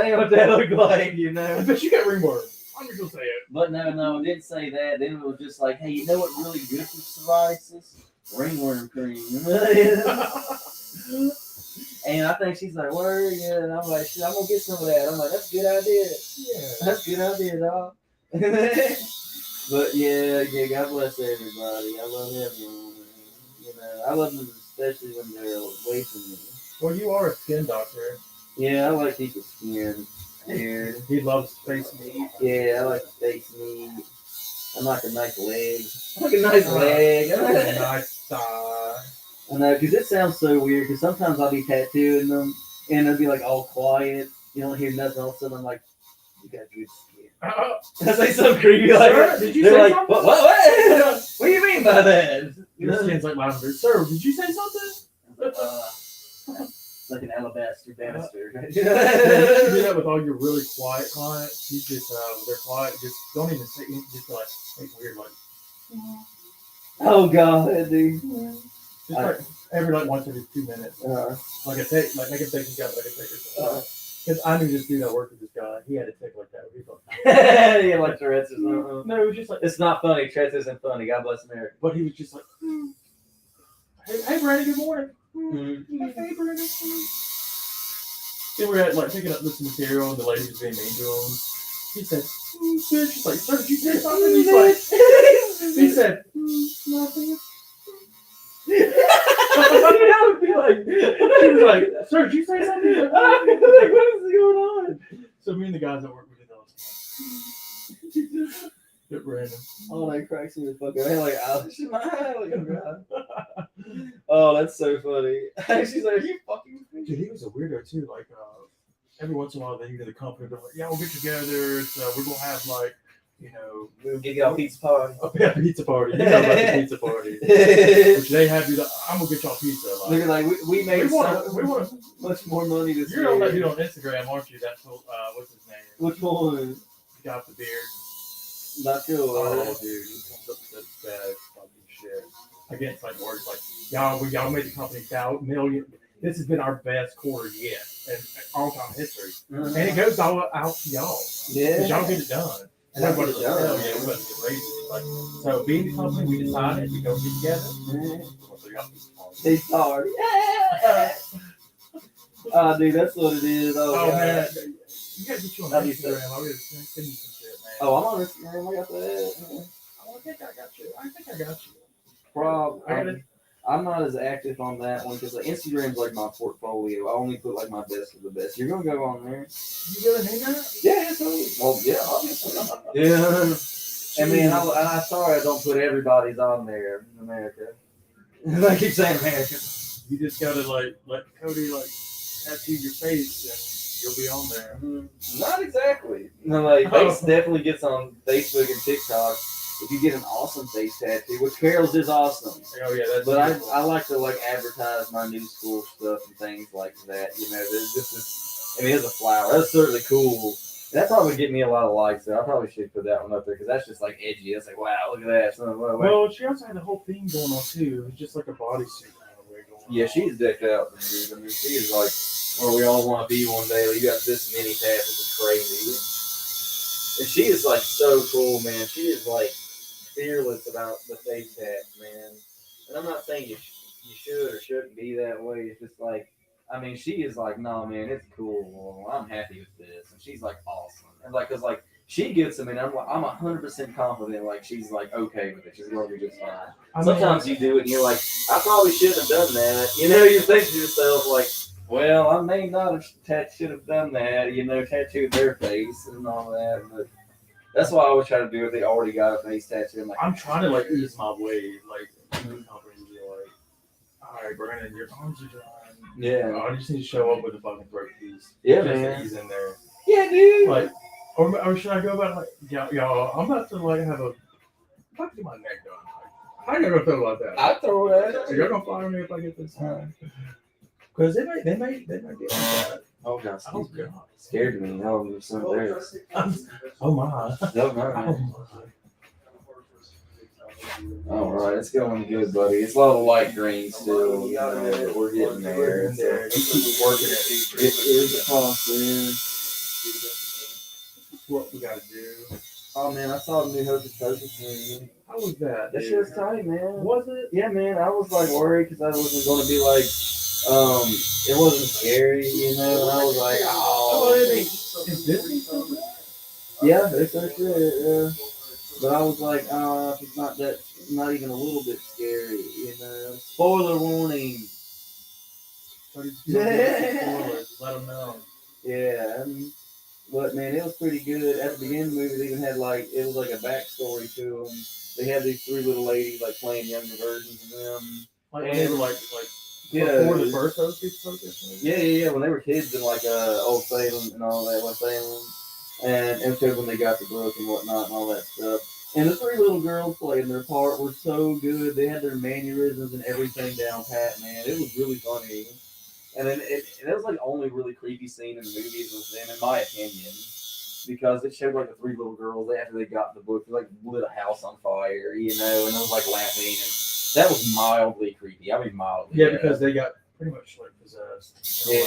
ain't what that look like, you know? But you got ringworm. I'm just gonna say it. But no, it didn't say that. Then it was just like, hey, you know what really good for psoriasis? Ringworm cream. And I think she's like, word, yeah. And I'm like, shit, I'm gonna get some of that. I'm like, that's a good idea. Yeah. That's a good idea, dog. But yeah, God bless everybody. I love everyone. You know, I love them especially when they're away from me. Well, you are a skin doctor. Yeah, I like people's skin. Weird. He loves face meat. Yeah, I like face meat. I like a nice leg. I like a nice leg. I like a nice thigh. I know, because it sounds so weird. Because sometimes I'll be tattooing them, and it'll be like all quiet. You don't hear nothing. All of a sudden, I'm like, "You got good skin." That's like so creepy. Like, Sir, did you they're say like, something? What? What do you mean by that? Your skin's like lavender. Sir, did you say something? Like an alabaster banister. You do that with all your really quiet clients. You just, they're quiet. Just don't even say anything. Just like make weird, like. Oh God, dude. Just like every like once every 2 minutes. Like a take, like make a take. You got like a take or something. Because I knew this dude that worked with this guy. He had a tick like that. He was like, yeah, like Tourette's or something. No, it was just like it's not funny. Tourette's isn't funny. God bless America. But he was just like, hey, Brandon, good morning. Mm-hmm. Hey, Brandon. Then we were like picking up this material, and the lady was being mean to him. He said, sir, she's like, sir, did you say something? He's like, he said, nothing. I would be like, he was like, sir, did you say something? Like, what is going on? So me and the guys that work with it, get random. Oh, that cracks me the fuck up. Like, Alice in my eye. Like, oh, God. Oh, that's so funny. She's like, are you fucking with me? Dude, he was a weirdo too. Like, every once in a while, they hear the company, they're like, yeah, we'll get together. So we're going to have like, you know, we'll get y'all pizza party. A pizza party. You know about the pizza party. Which they have you, I'm going to get y'all pizza. Like, they're like, we made we want much more money this year. You're on that dude on Instagram, aren't you? That's, what's his name? Which one? He got the beard. Not sure. Oh, dude. He comes up with that bad fucking shit. Against like words like, y'all made the company $1 This has been our best quarter yet in all time history. And it goes all out to y'all. Yeah. Because y'all get it done. And everybody's like, hell yeah, we're about to get raises. Like, so being the company, we decided we go get together. So y'all pizza party. Dude, that's what it is. Oh man. You gotta get you on Instagram. I'm gonna send you some shit, man. Oh, I'm on Instagram. I got that. I think I got you. Probably. I'm not as active on that one because like, Instagram's like my portfolio. I only put like my best of the best. You're gonna go on there. You really mean that? Yeah, totally. Well, yeah, obviously. Yeah. I mean, I'm sorry I don't put everybody's on there in America. I keep saying America. You just gotta like let Cody like tattoo your face and you'll be on there. Not exactly. No, like face definitely gets on Facebook and TikTok. If you get an awesome face tattoo, which Carol's is awesome. Oh yeah, that's. But I like to like advertise my new school stuff and things like that. You know, this is. I mean, it's a flower. That's certainly cool. That probably get me a lot of likes. So I probably should put that one up there because that's just like edgy. It's like, wow, look at that. So, well, she also had the whole thing going on too. It's just like a bodysuit kind of way going on. Yeah, she's decked out, dude. I mean, she is like where we all want to be one day. Like, you got this many tattoos. It's crazy. And she is like so cool, man. She is like fearless about the face tats, man. And I'm not saying you should or that way. It's just like, I mean, she is like, no, man, it's cool. I'm happy with this, and she's like, awesome, and like, cause like she gets them, and I'm like, I'm 100% confident, like she's like okay with it. She's gonna be just fine. I mean, Sometimes you do it, and you're like, I probably shouldn't have done that. You know, you think to yourself like, well, I may not have should have done that. You know, tattooed their face and all that, but. That's why I always try to do it. They already got a face tattoo. I'm like, I'm trying to like ease my way, like new companies be like, all right, Brandon, your arms are done. yeah, I just need to show up with a fucking throat piece. Yeah, just man. to ease in there. yeah, dude. Like, or should I go about like, y'all, I'm about to like have a, I'm about to get my neck done. Like, how you gonna feel about that? I throw that. Are y'all gonna fire me if I get this time? Because they might get like that. Oh god, Oh god. scared me. No, I'm so embarrassed. Oh my. No, no. All right, it's going good, buddy. It's a lot of light green still, but we're getting there. So You keep working at these. it is a process. What we gotta do. Oh man, I saw the new Hocus Pocus movie. How was that? That shit was tight, man. Was it? Yeah, man. I was like worried because I wasn't going to be like, it wasn't scary, you know. And I was like, Oh, oh, is Disney something? yeah, it's actually, yeah. But I was like, if it's not that, not even a little bit scary, you know. Spoiler warning. Spoilers. Let them know. Yeah, but man, it was pretty good. At the beginning of the movie, they even had like, it was like a backstory to them. They had these three little ladies like playing younger versions of them. Like when they were like Yeah, before the first Hocus Pocus movie? yeah. When they were kids in like Old Salem and all that, West Salem, and so when they got the book and whatnot and all that stuff. And the three little girls playing their part were so good. They had their mannerisms and everything down pat, man. It was really funny. And then it was like the only really creepy scene in the movies was them, in my opinion, because it showed like the three little girls after they got the book, they like lit a house on fire, you know, and it was like laughing, and that was mildly creepy. I mean, mildly. Yeah, because they got pretty much like possessed. Yeah.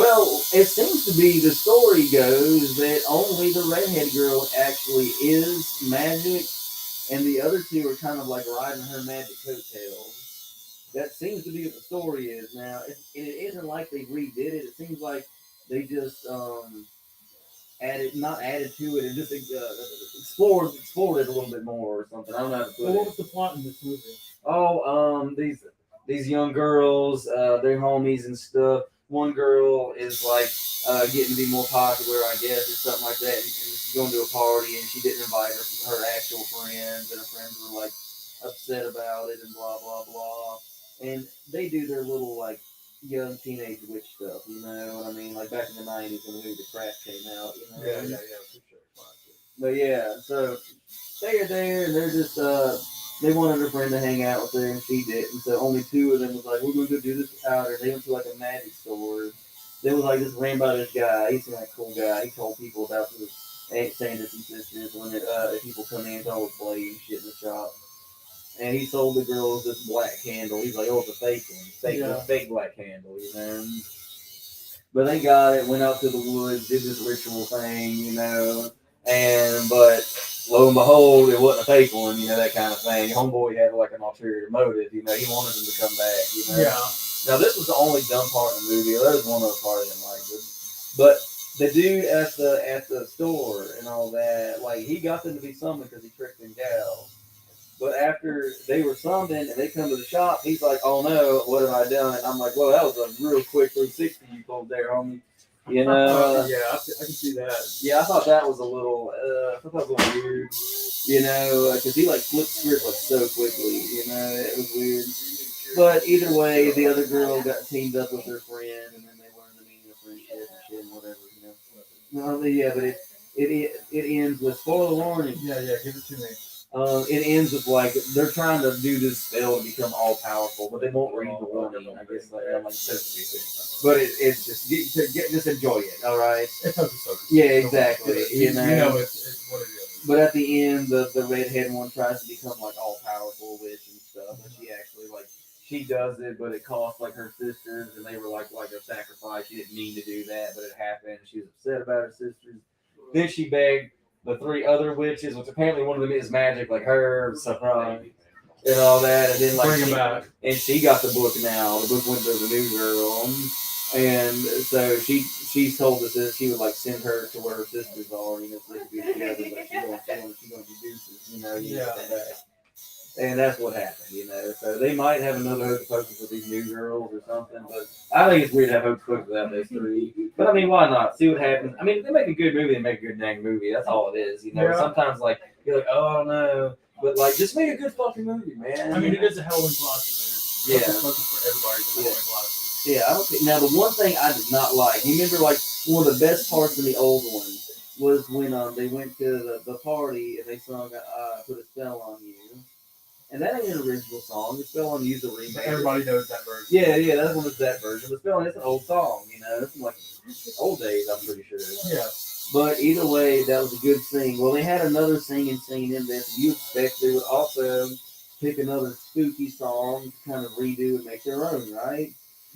Well, it seems to be, the story goes that only the redhead girl actually is magic, and the other two are kind of like riding her magic coattails. That seems to be what the story is now. It isn't like they redid it. It seems like they just not added to it, and just explored it a little bit more or something. I don't know how to put Well, it. what was the plot in this movie? Oh, these young girls, they're homies and stuff. One girl is like getting to be more popular, I guess, or something like that, and she's going to a party, and she didn't invite her actual friends, and her friends were like upset about it, and blah blah blah. And they do their little like young teenage witch stuff, you know what I mean? Like back in the '90s when the movie The Craft came out, you know. Yeah, for sure. But yeah, so they are there, and they're just they wanted her friend to hang out with her, and she didn't. So only two of them was like, we're gonna go do this without her. They went to like a magic store. They was like, just ran by this guy. He seemed like a cool guy. He told people about the Aunt Sanders and sisters when people come in, all play and shit in the shop. And he sold the girls this black candle. He's like, oh, it's a fake one. Fake black candle, you know. But they got it, went out to the woods, did this ritual thing, you know. But lo and behold, it wasn't a fake one, you know, that kind of thing. Homeboy had like an ulterior motive, you know. He wanted them to come back, you know. Yeah. Now, this was the only dumb part in the movie. There was one other part I didn't like. But the dude at the store and all that, like, he got them to be summoned because he tricked them gals. But after they were summoned and they come to the shop, he's like, oh no, what have I done? And I'm like, well, that was a real quick 360 you pulled there, homie. You know? Yeah, I can see that. Yeah, I thought that was a little, weird, you know, because he like flipped script like so quickly, you know, it was weird. But either way, the other girl got teamed up with her friend, and then they learned the meaning of friendship and shit and whatever, you know. No, yeah, but it ends with, spoiler warning. Yeah, give it to me. It ends with like they're trying to do this spell to become all powerful, but they won't read the warning. I guess I'm like so stupid, but it's just just enjoy it. All right. It's Hocus. Yeah, exactly. You know, it's what it is. But at the end, the redhead one tries to become like all powerful witch and stuff, and she actually like she does it, but it costs like her sisters, and they were like a sacrifice. She didn't mean to do that, but it happened. She was upset about her sisters. Then she begged the three other witches, which apparently one of them is magic, like her. Surprise. and all that, and then like Bring him back. and she got the book now. The book went to the new girl, and so she's told us that she would like send her to where her sisters are, you know, so they could be together. But she's going to do deuces, you know, you Yeah. come back. And that's what happened, you know. So they might have another Hocus Pocus with these new girls or something, but I think it's weird to have Hocus Pocus without those three. But I mean, why not? See what happens. I mean, if they make a good movie, they make a good dang movie. That's all it is, you know. Yeah. Sometimes like you're like, oh, I don't know, but like just make a good fucking movie, man. I mean, it is a Halloween classic, dude. Yeah. Hocus Pocus for everybody's a Halloween classic. Yeah, I don't think. Now, the one thing I did not like, you remember, like one of the best parts of the old one was when they went to the party and they sung "Put a Spell on You," and that ain't an original song. The "Spell on You" is a remake. But everybody knows that version. Yeah, that one was that version. The "Spell on You" is an old song, you know. It's from like old days, I'm pretty sure. Yeah. But either way, that was a good scene. Well, they had another singing scene in this. You expect they would also pick another spooky song to kind of redo and make their own, right?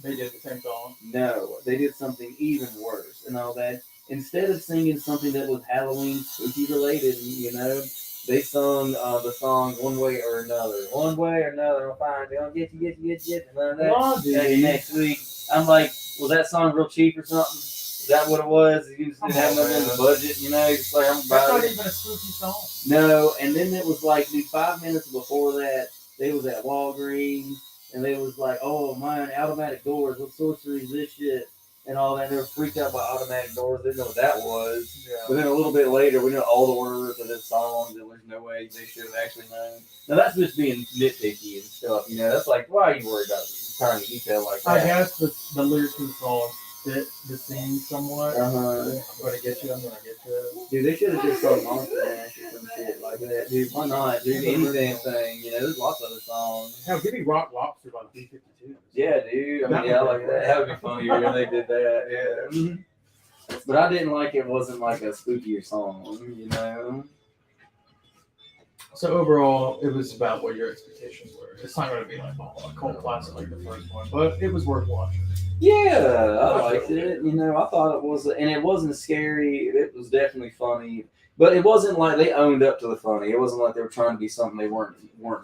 They did the same song. No, they did something even worse and all that. Instead of singing something that was Halloween spooky related, you know, they sung the song "One Way or Another." One way or another, I'll find you. I'll get you. And all that. Blondie. Next week, I'm like, was that song real cheap or something? Is that what it was? You just didn't have nothing in the budget, you know? Just like, I'm That's about not it. even a spooky song. No, and then it was like, dude, 5 minutes before that, they was at Walgreens, and they was like, oh, man, automatic doors, what sorcery is this shit? And all that. They were freaked out by automatic doors. They didn't know what that was. Yeah. But then a little bit later, we knew all the words of this song. There was no way they should have actually known. Now, that's just being nitpicky and stuff, you know? That's like, why are you worried about trying to detail like that? I guess the lyrics of the song fit the scene somewhat. Uh-huh. I'm gonna get you. Dude, they should have just sung Monster Mash or some shit like that. Dude, why not? Dude, any damn thing. You know, there's lots of other songs. Hell, give me Rock Lobster by the B-52s. Yeah, dude. I mean, yeah, I like that. That would be funnier if they did that. Yeah. But I didn't like it. Wasn't like a spookier song, you know. So overall, it was about what your expectations were. It's not gonna be like a cult classic like the first one, but it was worth watching. Yeah, I liked it. You know, I thought it was, and it wasn't scary. It was definitely funny, but it wasn't like they owned up to the funny. It wasn't like they were trying to be something they weren't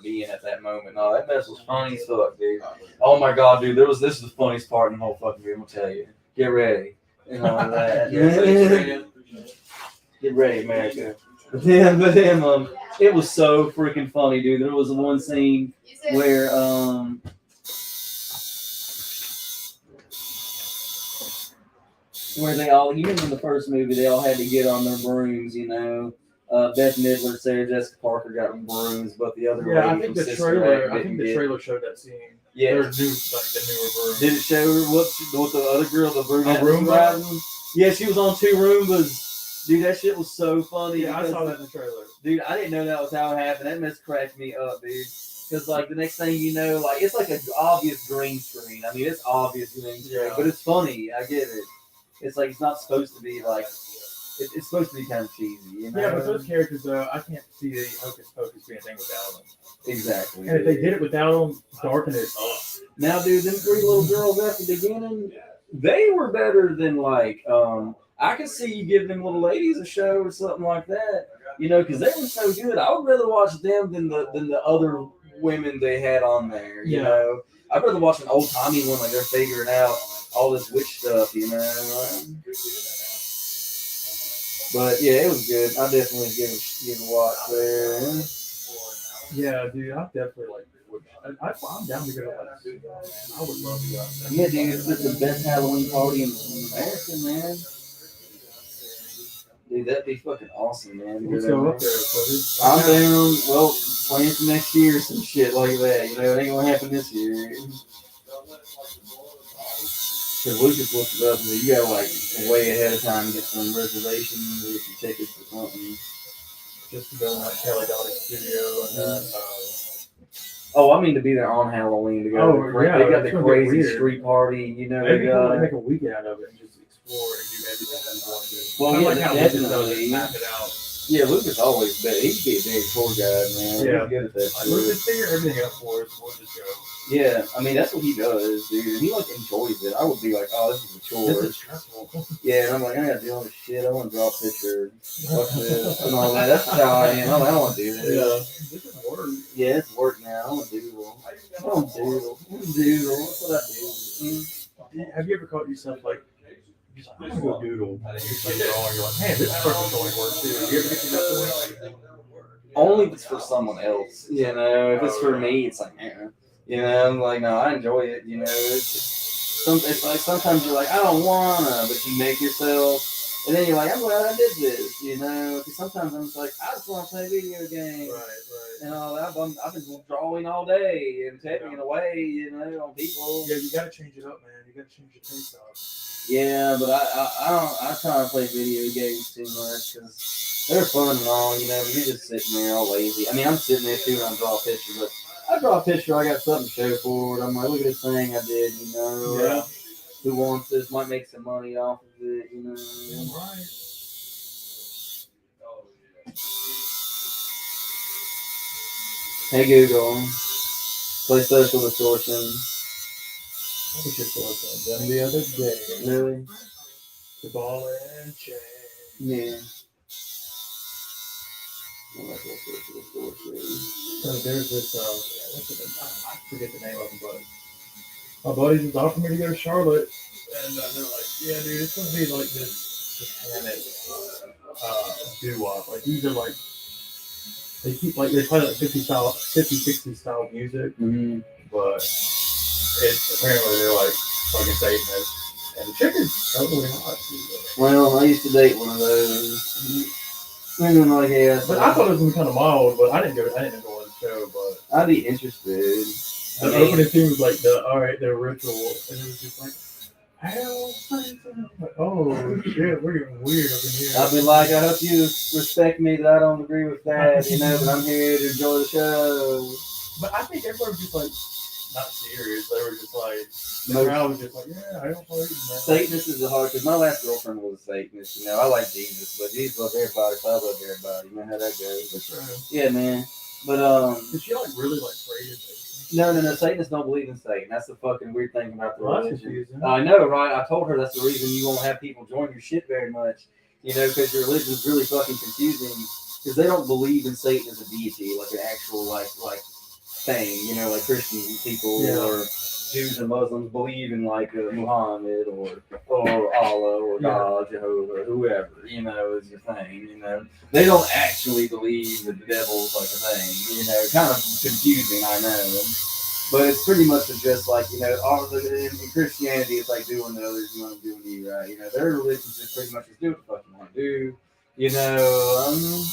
being at that moment. No, that mess was funny as fuck, dude. Oh my god, dude, this is the funniest part in the whole fucking movie. I'm gonna tell you. Get ready and all that. Get ready, America. But then, it was so freaking funny, dude. There was one scene where they all, you remember in the first movie, they all had to get on their brooms, you know. Beth Midler, Sarah Jessica Parker got brooms, but the other Yeah, I lady think from the Sister trailer. Act I think didn't the get. trailer showed that scene. Yeah. There's new, like the newer version. Did it show her what the other girl, the brunette, was Roomba? riding? Yeah, she was on 2 Roombas. Dude, that shit was so funny. Yeah, I because- saw that in the trailer. Dude, I didn't know that was how it happened. That mess cracked me up, dude. Because, like, the next thing you know, like, it's like an obvious green screen. I mean, it's obvious green screen, Yeah. but it's funny. I get it. It's like, it's not supposed to be, like, it's supposed to be kind of cheesy, you know? Yeah, but those characters, though, I can't see the Hocus Pocus being a thing without them. Exactly. And if they did it without them, darken it up. Now, dude, them 3 little girls at the beginning, they were better than, like, I could see you give them little ladies a show or something like that, you know, because they were so good. I would rather watch them than the other women they had on there, you Yeah. know. I'd rather watch an old timey one like they're figuring out all this witch stuff, you know. But yeah, it was good. I definitely give a watch there. Yeah, dude, I definitely like. I'm down to go to like. I would love to go out there. Yeah, dude, it's the best Halloween party in America, man. Dude, that'd be fucking awesome, man. Let's go up there. So I'm down. Well, plan for next year, some shit like that. You know, it ain't gonna happen this year. Because Lucas looked it up, and you gotta like way ahead of time to get some reservations or some tickets or something. just to go in like Kelly Dottie's studio and then. Oh, I mean to be there on Halloween to go. Oh, to the, yeah, they got it's the gonna be crazy weird. street party. You know, Maybe they got. make a weekend out of it and just explore and do everything that you want to do. Well, I yeah, like how Lucas does definitely. it, map it out. Yeah, Lucas always bet. He'd be a big tour guide, man. Yeah. He's good at that Like, shit. we'll just figure everything out for us. We'll just go. Yeah, I mean that's what he does, dude. And he like enjoys it. I would be like, oh, this is a chore. This is stressful. Yeah, and I'm like, I gotta do all this shit. I want to draw pictures, fuck this, and all that. That's how I am. I'm like, I don't want to do this. Yeah. This is work. Yeah, it's work now. I don't doodle. I don't doodle. That's what I do. Have you ever caught yourself like, just I'm gonna go doodle, and you're just like drawing, you're like, man, this person's showing work too. You ever get to that point? Only if it's for someone else, you know. If it's for me, it's like, man, you know. I'm like, no, I enjoy it, you know. It's just it's like sometimes you're like, I don't wanna, but you make yourself, and then you're like, I'm glad I did this, you know. Because sometimes I'm just like, I just want to play video games, Right. and all that. I've been drawing all day and tapping away, you know, on people. Yeah, you gotta change it up, man. You gotta change your taste up. Yeah, but I don't. I try to play video games too much because they're fun and all, you know. But you're just sitting there all lazy. I mean, I'm sitting there too and I draw a picture, but I draw a picture. I got something to show for it. I'm like, look at this thing I did, you know. Yeah. Who wants this? Might make some money off of it, you know. Yeah, right. Hey Google, play social distortion. I was just like done the other day. Really? The ball and chain. Yeah. I like that social distortion. So there's this, what's it? I forget the name of them, but my buddies was offering me to go to Charlotte, and they're like, yeah, dude, it's gonna be like this satanic doo-wop. Like these are like, they keep like they play like 50, 60 style music, Mm-hmm. but it's apparently they're like fucking Satanists, and the chick is totally hot. Well, I used to date one of those. And like, yeah, But I thought it was gonna be kind of mild, but I didn't go to the show, but. I'd be interested. The opening theme was like their ritual, and it was just like, hell, like, oh shit, we're getting weird up in here. I'd be like, I hope you respect me that I don't agree with that, you know, but I'm here to enjoy the show. But I think everyone was just like not serious. They were just like the Most- crowd was just like, yeah, I don't believe in that. Satanist is the hard, because my last girlfriend was a Satanist, you know. I like Jesus, but Jesus loves everybody, so I love everybody. You know how that goes. That's right. Yeah, man. But, Did she like really like praise it? no, Satanists don't believe in Satan. That's the fucking weird thing about the Well, that's religion. confusing. I know, right? I told her that's the reason you won't have people join your shit very much, you know, because your religion is really fucking confusing, because they don't believe in Satan as a deity, like an actual, like thing, you know, like Christian people Yeah. or Jews and Muslims believe in like Muhammad or Allah or God, Jehovah, whoever, you know, is your thing, you know. They don't actually believe that the devil's like a thing, you know. Kind of confusing, I know. But it's pretty much just like, you know, all the, in Christianity, it's like doing the others, you want to do you, right? You know, their religion's just pretty much just do what the fuck you want to do, you know.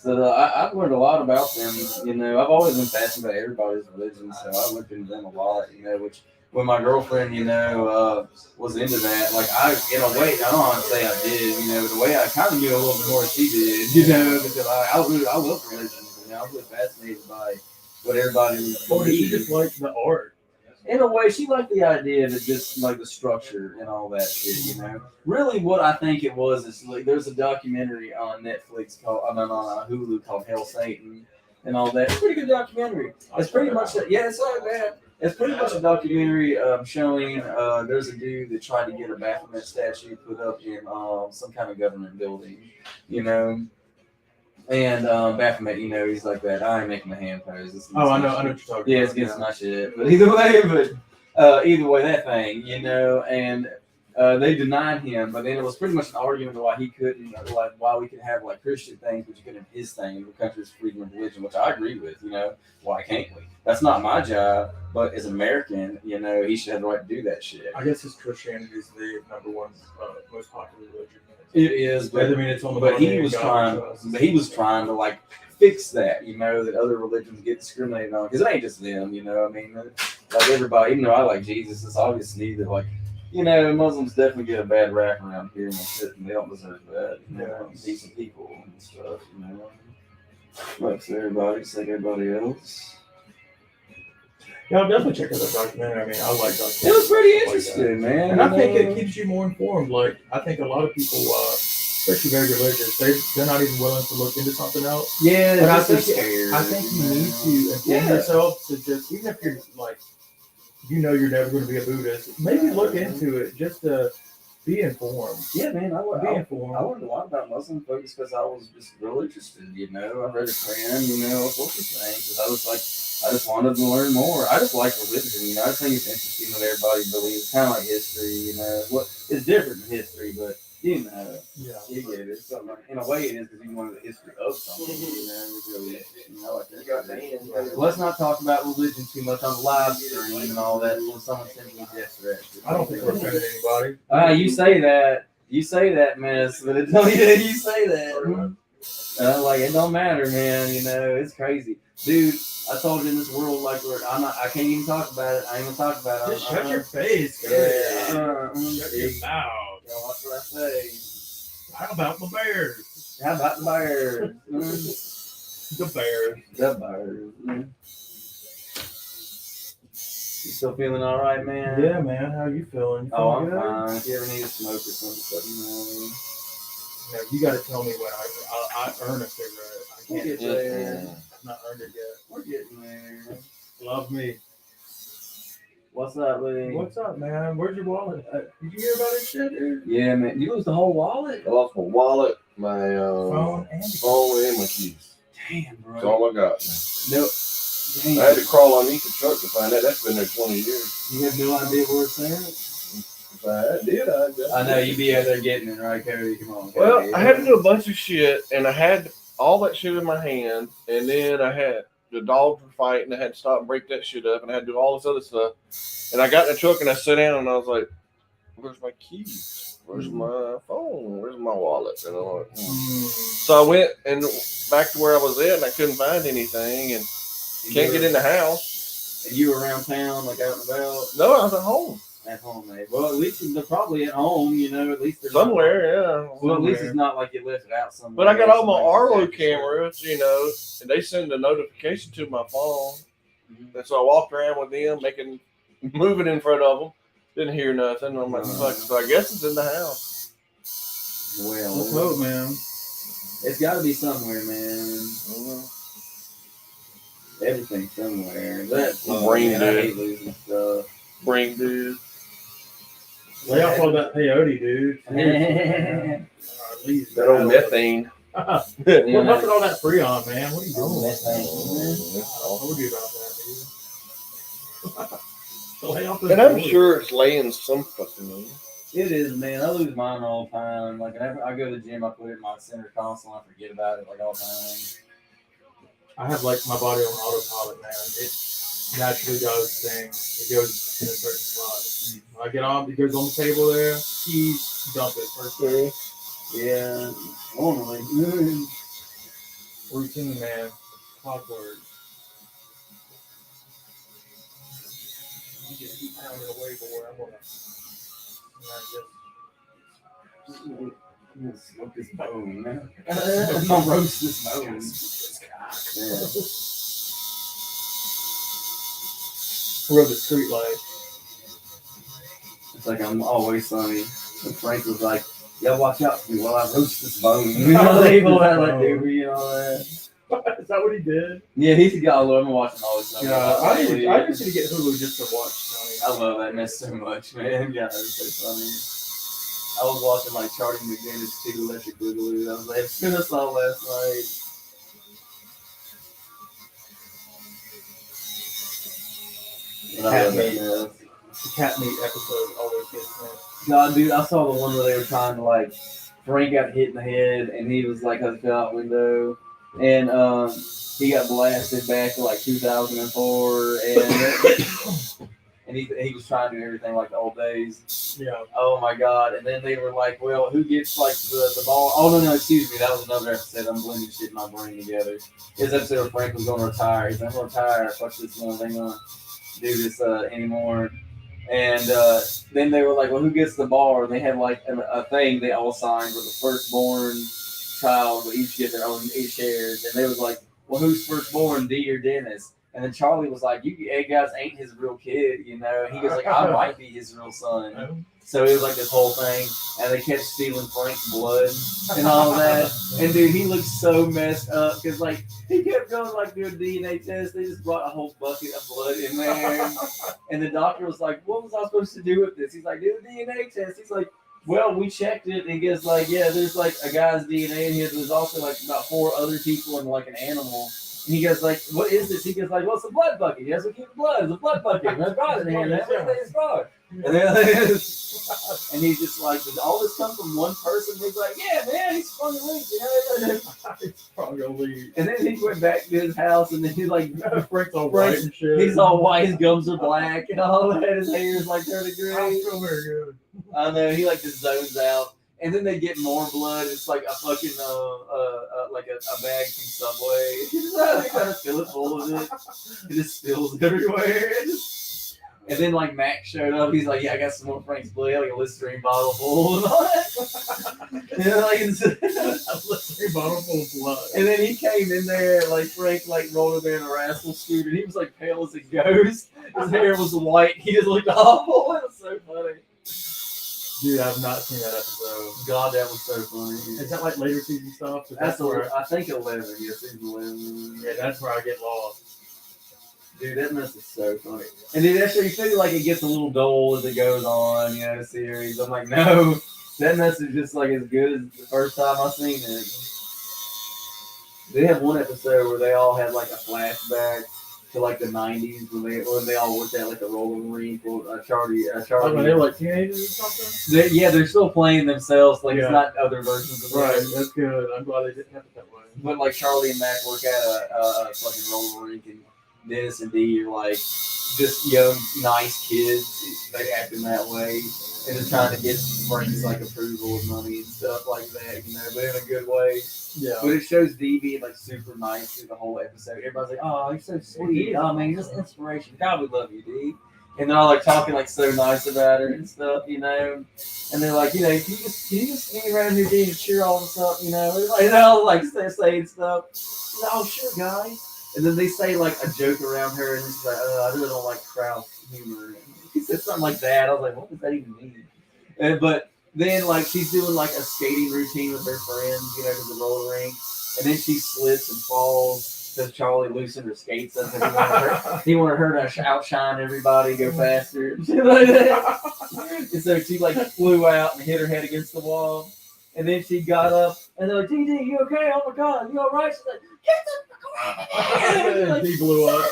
So I've learned a lot about them, you know. I've always been fascinated by everybody's religion, so I looked into them a lot, you know, which when my girlfriend, you know, was into that, like in a way, I don't want to say I did, you know, but the way I kind of knew a little bit more than she did, you know, because I love religions, you know. I was really fascinated by what everybody was Or did she believing. just like the art? In a way, she liked the idea of it, just like the structure and all that shit, you know. Really, what I think it was is like there's a documentary on Netflix called, on Hulu called Hell Satan and all that. It's a pretty good documentary. It's pretty much, it's not bad. It's pretty much a documentary showing there's a dude that tried to get a Baphomet statue put up in some kind of government building, you know. And Baphomet, you know, he's like that. I ain't making the hand pose. Oh, I know what you're talking Yeah, about. it's against my shit. But either way, that thing, you know, and they denied him. But then it was pretty much an argument of why he couldn't, like, why we could have like Christian things, but you couldn't have his thing. The country's freedom of religion, which I agree with. You know, why can't we? That's not my job. But as American, you know, he should have the right to do that shit. I guess Christianity is the number one most popular religion. It is, but I mean, it's on the But he money was and trying. God trust. But he was trying to like fix that, you know, that other religions get discriminated on, because it ain't just them, you know. I mean, like everybody, even though I like Jesus, it's obviously that, like, you know, Muslims definitely get a bad rap around here and shit, and they don't deserve that. You know, decent people and stuff, you know. Like everybody, just like everybody else. Yeah, I'll definitely check out that documentary. I mean, I like documentaries. It was pretty like interesting, that. man. And I think it keeps you more informed. Like, I think a lot of people especially very religious, they're not even willing to look into something else. Yeah, But I they're think scared. I think you need to inform yourself to just, even if you're like, you're never going to be a Buddhist, maybe look into it just to be informed. Yeah, man, I Be learned informed. a lot about Muslim folks because I was just real interested. You know, I read a Quran, all sorts of things. 'Cause I was like, I just wanted to learn more. I just like religion. I just think it's interesting what everybody believes. Kind of like history. What it's different than history, but Yeah. you get it. So, in a way, it is because you want the history of something. It's really interesting. I like that. Let's not talk about religion too much on the live stream and all that. When someone sends me death threats. I don't think we're offending anybody. You say that. You say that, mess, but it don't. You say that. Like it don't matter, man. It's crazy, dude. I told you in this world, like I can't even talk about it. I ain't gonna talk about it. Just shut your face. Yeah. Shut your mouth. Watch what I say. How about the Bears? How about the Bears? The Bears. The Bears. You still feeling all right, man? Yeah, man. How you feeling? You Oh, feeling I'm good? fine. If you ever need a smoke or something, let me know. No, you got to tell me when I earn a cigarette. I We'll can't. get there. I've not earned it yet. We're getting there. Love me. What's up, Lee? What's up, man? Where's your wallet? Did you hear about this shit, dude? Yeah, man. You lose the whole wallet? I lost my wallet, my Phone and phone, and my keys. Damn, bro. That's all I got. No. I had to crawl underneath the truck to find that. That's been there 20 years. You have no idea where it's at? If I did, I know you'd be out there getting it, right, Cody? Come on. Cody. Well, I had to do a bunch of shit, and I had all that shit in my hand, and then I had the dogs were fighting. I had to stop and break that shit up, and I had to do all this other stuff. And I got in the truck, and I sat down, and I was like, "Where's my keys? Where's my phone? Where's my wallet?" And I'm like, So I went and back to where I was at, and I couldn't find anything, and can't get in the house. And you were around town, like out and about? No, I was at home At home, mate. Well, at least they're probably at home, at least they're somewhere. Yeah. Well, at least it's not like you left it out somewhere. But I got all my Somebody's Arlo back, sure. cameras, and they send a notification to my phone. Mhm. And so I walked around with them, moving in front of them. Didn't hear nothing. I'm like, fuck. So I guess it's in the house. Well, let's hope, man. it's got to be somewhere, man. Everything somewhere. That's Brain I dead. hate losing stuff. Bring dude. Lay off all that peyote, dude. At least That old methane. What Yeah. about all that Freon, man? What are you doing? Oh, methane. I told you about that, dude. Lay off the And I'm peyote. sure it's laying some fucking in. It is, man. I lose mine all the time. Like, whenever I go to the gym, I put it in my center console and I forget about it, like, all the time. I have like my body on autopilot, man. It naturally does things. It goes in a certain spot. When I get on, it goes on the table there. Keys, dump it first. Yeah. Normally. Routine, man. Clockwork. You just keep pounding away, boy. I'm gonna. Smoke this bone, man. I'm gonna roast this bone. Yeah. Rub the street light. It's like I'm always sunny. And Frank was like, "Y'all watch out for me while I roast this bone." They will have like do and all that. Is that what he did? Yeah, he's a god. I'm gonna watch him all the time. Yeah, I just need to get Hulu just to watch Johnny. I love that mess so much, man. Yeah, it's so funny. I was watching like Charlie McGinnis 2 Electric Boogaloo. I was like, as soon as I saw last night. And I love that mess. The cat meat episode always gets me. God, dude, I saw the one where they were trying to like Frank got hit in the head and he was like, has a out window, and he got blasted back to like 2004, and he was trying to do everything like the old days. Yeah. Oh my God! And then they were like, well, who gets like the ball? Oh no, excuse me, that was another episode. I'm blending shit in my brain together. His episode where Frank was going to retire. He's like, I'm going to retire. Fuck this one. They ain't gonna do this anymore. And then they were like, well, who gets the ball? And they had like a thing they all signed with the firstborn child. But each get their own, each shares. And they was like, well, who's firstborn, D or Dennis? And then Charlie was like, "You guys ain't his real kid, you know." And he goes like, "I might be his real son." So it was like this whole thing, and they kept stealing Frank's blood and all that. And dude, he looked so messed up because like he kept going like doing DNA tests. They just brought a whole bucket of blood in there, and the doctor was like, "What was I supposed to do with this?" He's like, "Do the DNA test." He's like, "Well, we checked it." And he goes like, "Yeah, there's like a guy's DNA in here. There's also like about 4 other people and like an animal." And he goes like, "What is this?" He goes like, "Well, it's a blood bucket. Yes, we keep the blood. It's a blood bucket. And I've got it in here. And everything is fine." And then and he's just like, "Did all this come from one person?" He's like, "Yeah, man, he's sprung a leak, you know." It's probably. And then he went back to his house, and then he's like, Frank's all white and shit. he's all white, his gums are black, and all that. His hair is like turning I gray. feel very good. I know, he like just zones out. And then they get more blood. It's like a fucking like a bag from Subway. They kind of fill it full of it. It just spills everywhere. And then like Max showed up. He's like, "Yeah, I got some more Frank's blood, like a Listerine bottle full and all that." You know, like it's A Listerine bottle full of blood. And then he came in there, like Frank, like rolled in there in a rascal scooter. He was like pale as a ghost. His hair was white. He just looked awful. It was so funny. Dude, I've not seen that episode. God, that was so funny. Is that like later season stuff? 'Cause That's where, I think 11. Yeah, season 11. yeah, that's where I get lost. Dude, that mess is so funny. And dude, actually, you feel like it gets a little dull as it goes on, you know, the series. I'm like, no, that mess is just like as good as the first time I seen it. They have one episode where they all had like a flashback to like the 90s when they all worked at like a rolling rink for Charlie. Like when they were like teenagers or something? They're still playing themselves. Like Yeah. it's not other versions of them. Right, that's good. I'm glad they didn't have it that way. But like Charlie and Mac work at a fucking roller rink, and Dennis and Dee are like just young, nice kids. They acting that way, and just trying to get Frank's like approval of money and stuff like that, you know, but in a good way. Yeah. But it shows Dee being like super nice through the whole episode. Everybody's like, "Oh, you're so sweet. Oh man, you're just inspiration. God, we love you, Dee." And they're all like talking like so nice about her and stuff, you know. And they're like, "You know, can you just hang around here, Dee, and cheer all this up, you know?" And they're all like saying stuff. She's like, "Oh, sure, guys." And then they say like a joke around her, and she's like, "I really don't like crowd humor." He said something like that. I was like, "What does that even mean?" But then like she's doing like a skating routine with her friends, you know, to the roller rink, and then she slips and falls because Charlie loosened her skates up. He wanted her to outshine everybody, go faster, and shit like that. And so she like flew out and hit her head against the wall, and then she got up, and they're like, "Dee, you okay? Oh my God, you all right?" She's like, "Get the fuck away!" And he blew up.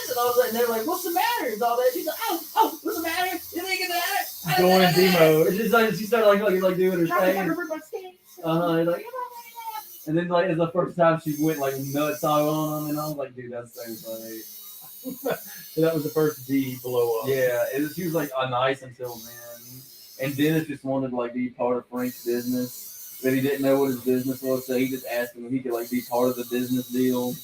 And I was like, and they're like, "What's the matter?" And all that. She's like, "Oh, what's the matter? You think it's that?" Going in D-mode. And she's like, she started like doing her thing. Like, and then like it's the first time she went like nuts all on him, and I was like, "Dude, that's so funny." So that was the first D blow up. Yeah, she was like nice until then, and Dennis just wanted to like be part of Frank's business, but he didn't know what his business was, so he just asked him if he could like be part of the business deal,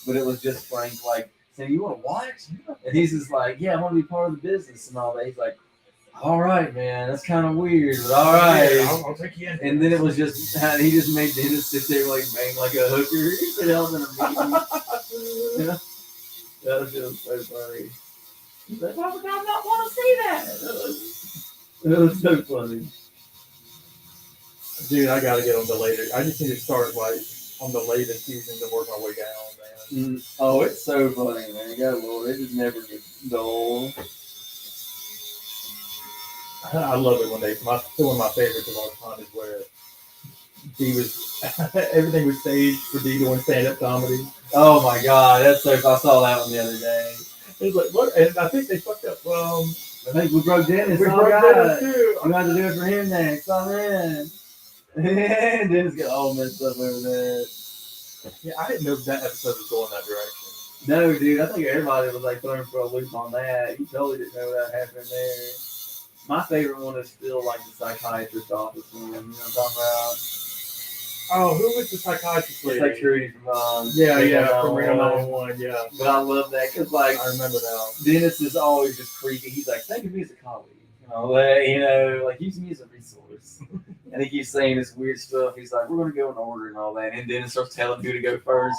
but it was just Frank like saying, "You want to watch?" And he's just like, "Yeah, I want to be part of the business and all that." He's like, "All right, man, that's kind of weird, but all right." Yeah, I'll take you in. And then it was just he just made Dennis sit there like bang like a hooker. He said that was in a meeting. That was just so funny. He's like, "Why would I not want to see that?" It was so funny. Dude, I gotta get on the later. I just need to start like on the latest season to work my way down, man. Oh, it's so funny, man. God Lord, it just never gets dull. I love it when one of my favorites of all time is where Dee was everything was staged for Dee doing stand-up comedy. Oh my God, that's so. I saw that one the other day. It's like what? And I think they fucked up. I think we broke Dennis. We Oh, broke God. Dennis too. I'm going to do it for him next. I'm in. And Dennis got all messed up over that. Yeah, I didn't know that episode was going that direction. No, dude, I think everybody was like thrown for a loop on that. You totally didn't know that happened there. My favorite one is still like the psychiatrist office one. You know what I'm talking about? Oh, who was the psychiatrist It's lady? like Trudy from from Reno 911, yeah. But I love that because like I remember now. Dennis is always just creepy. He's like, think of me as a colleague. Like use me as a resource. And he keeps saying this weird stuff. He's like, we're gonna go in order and all that. And Dennis starts telling who to go first.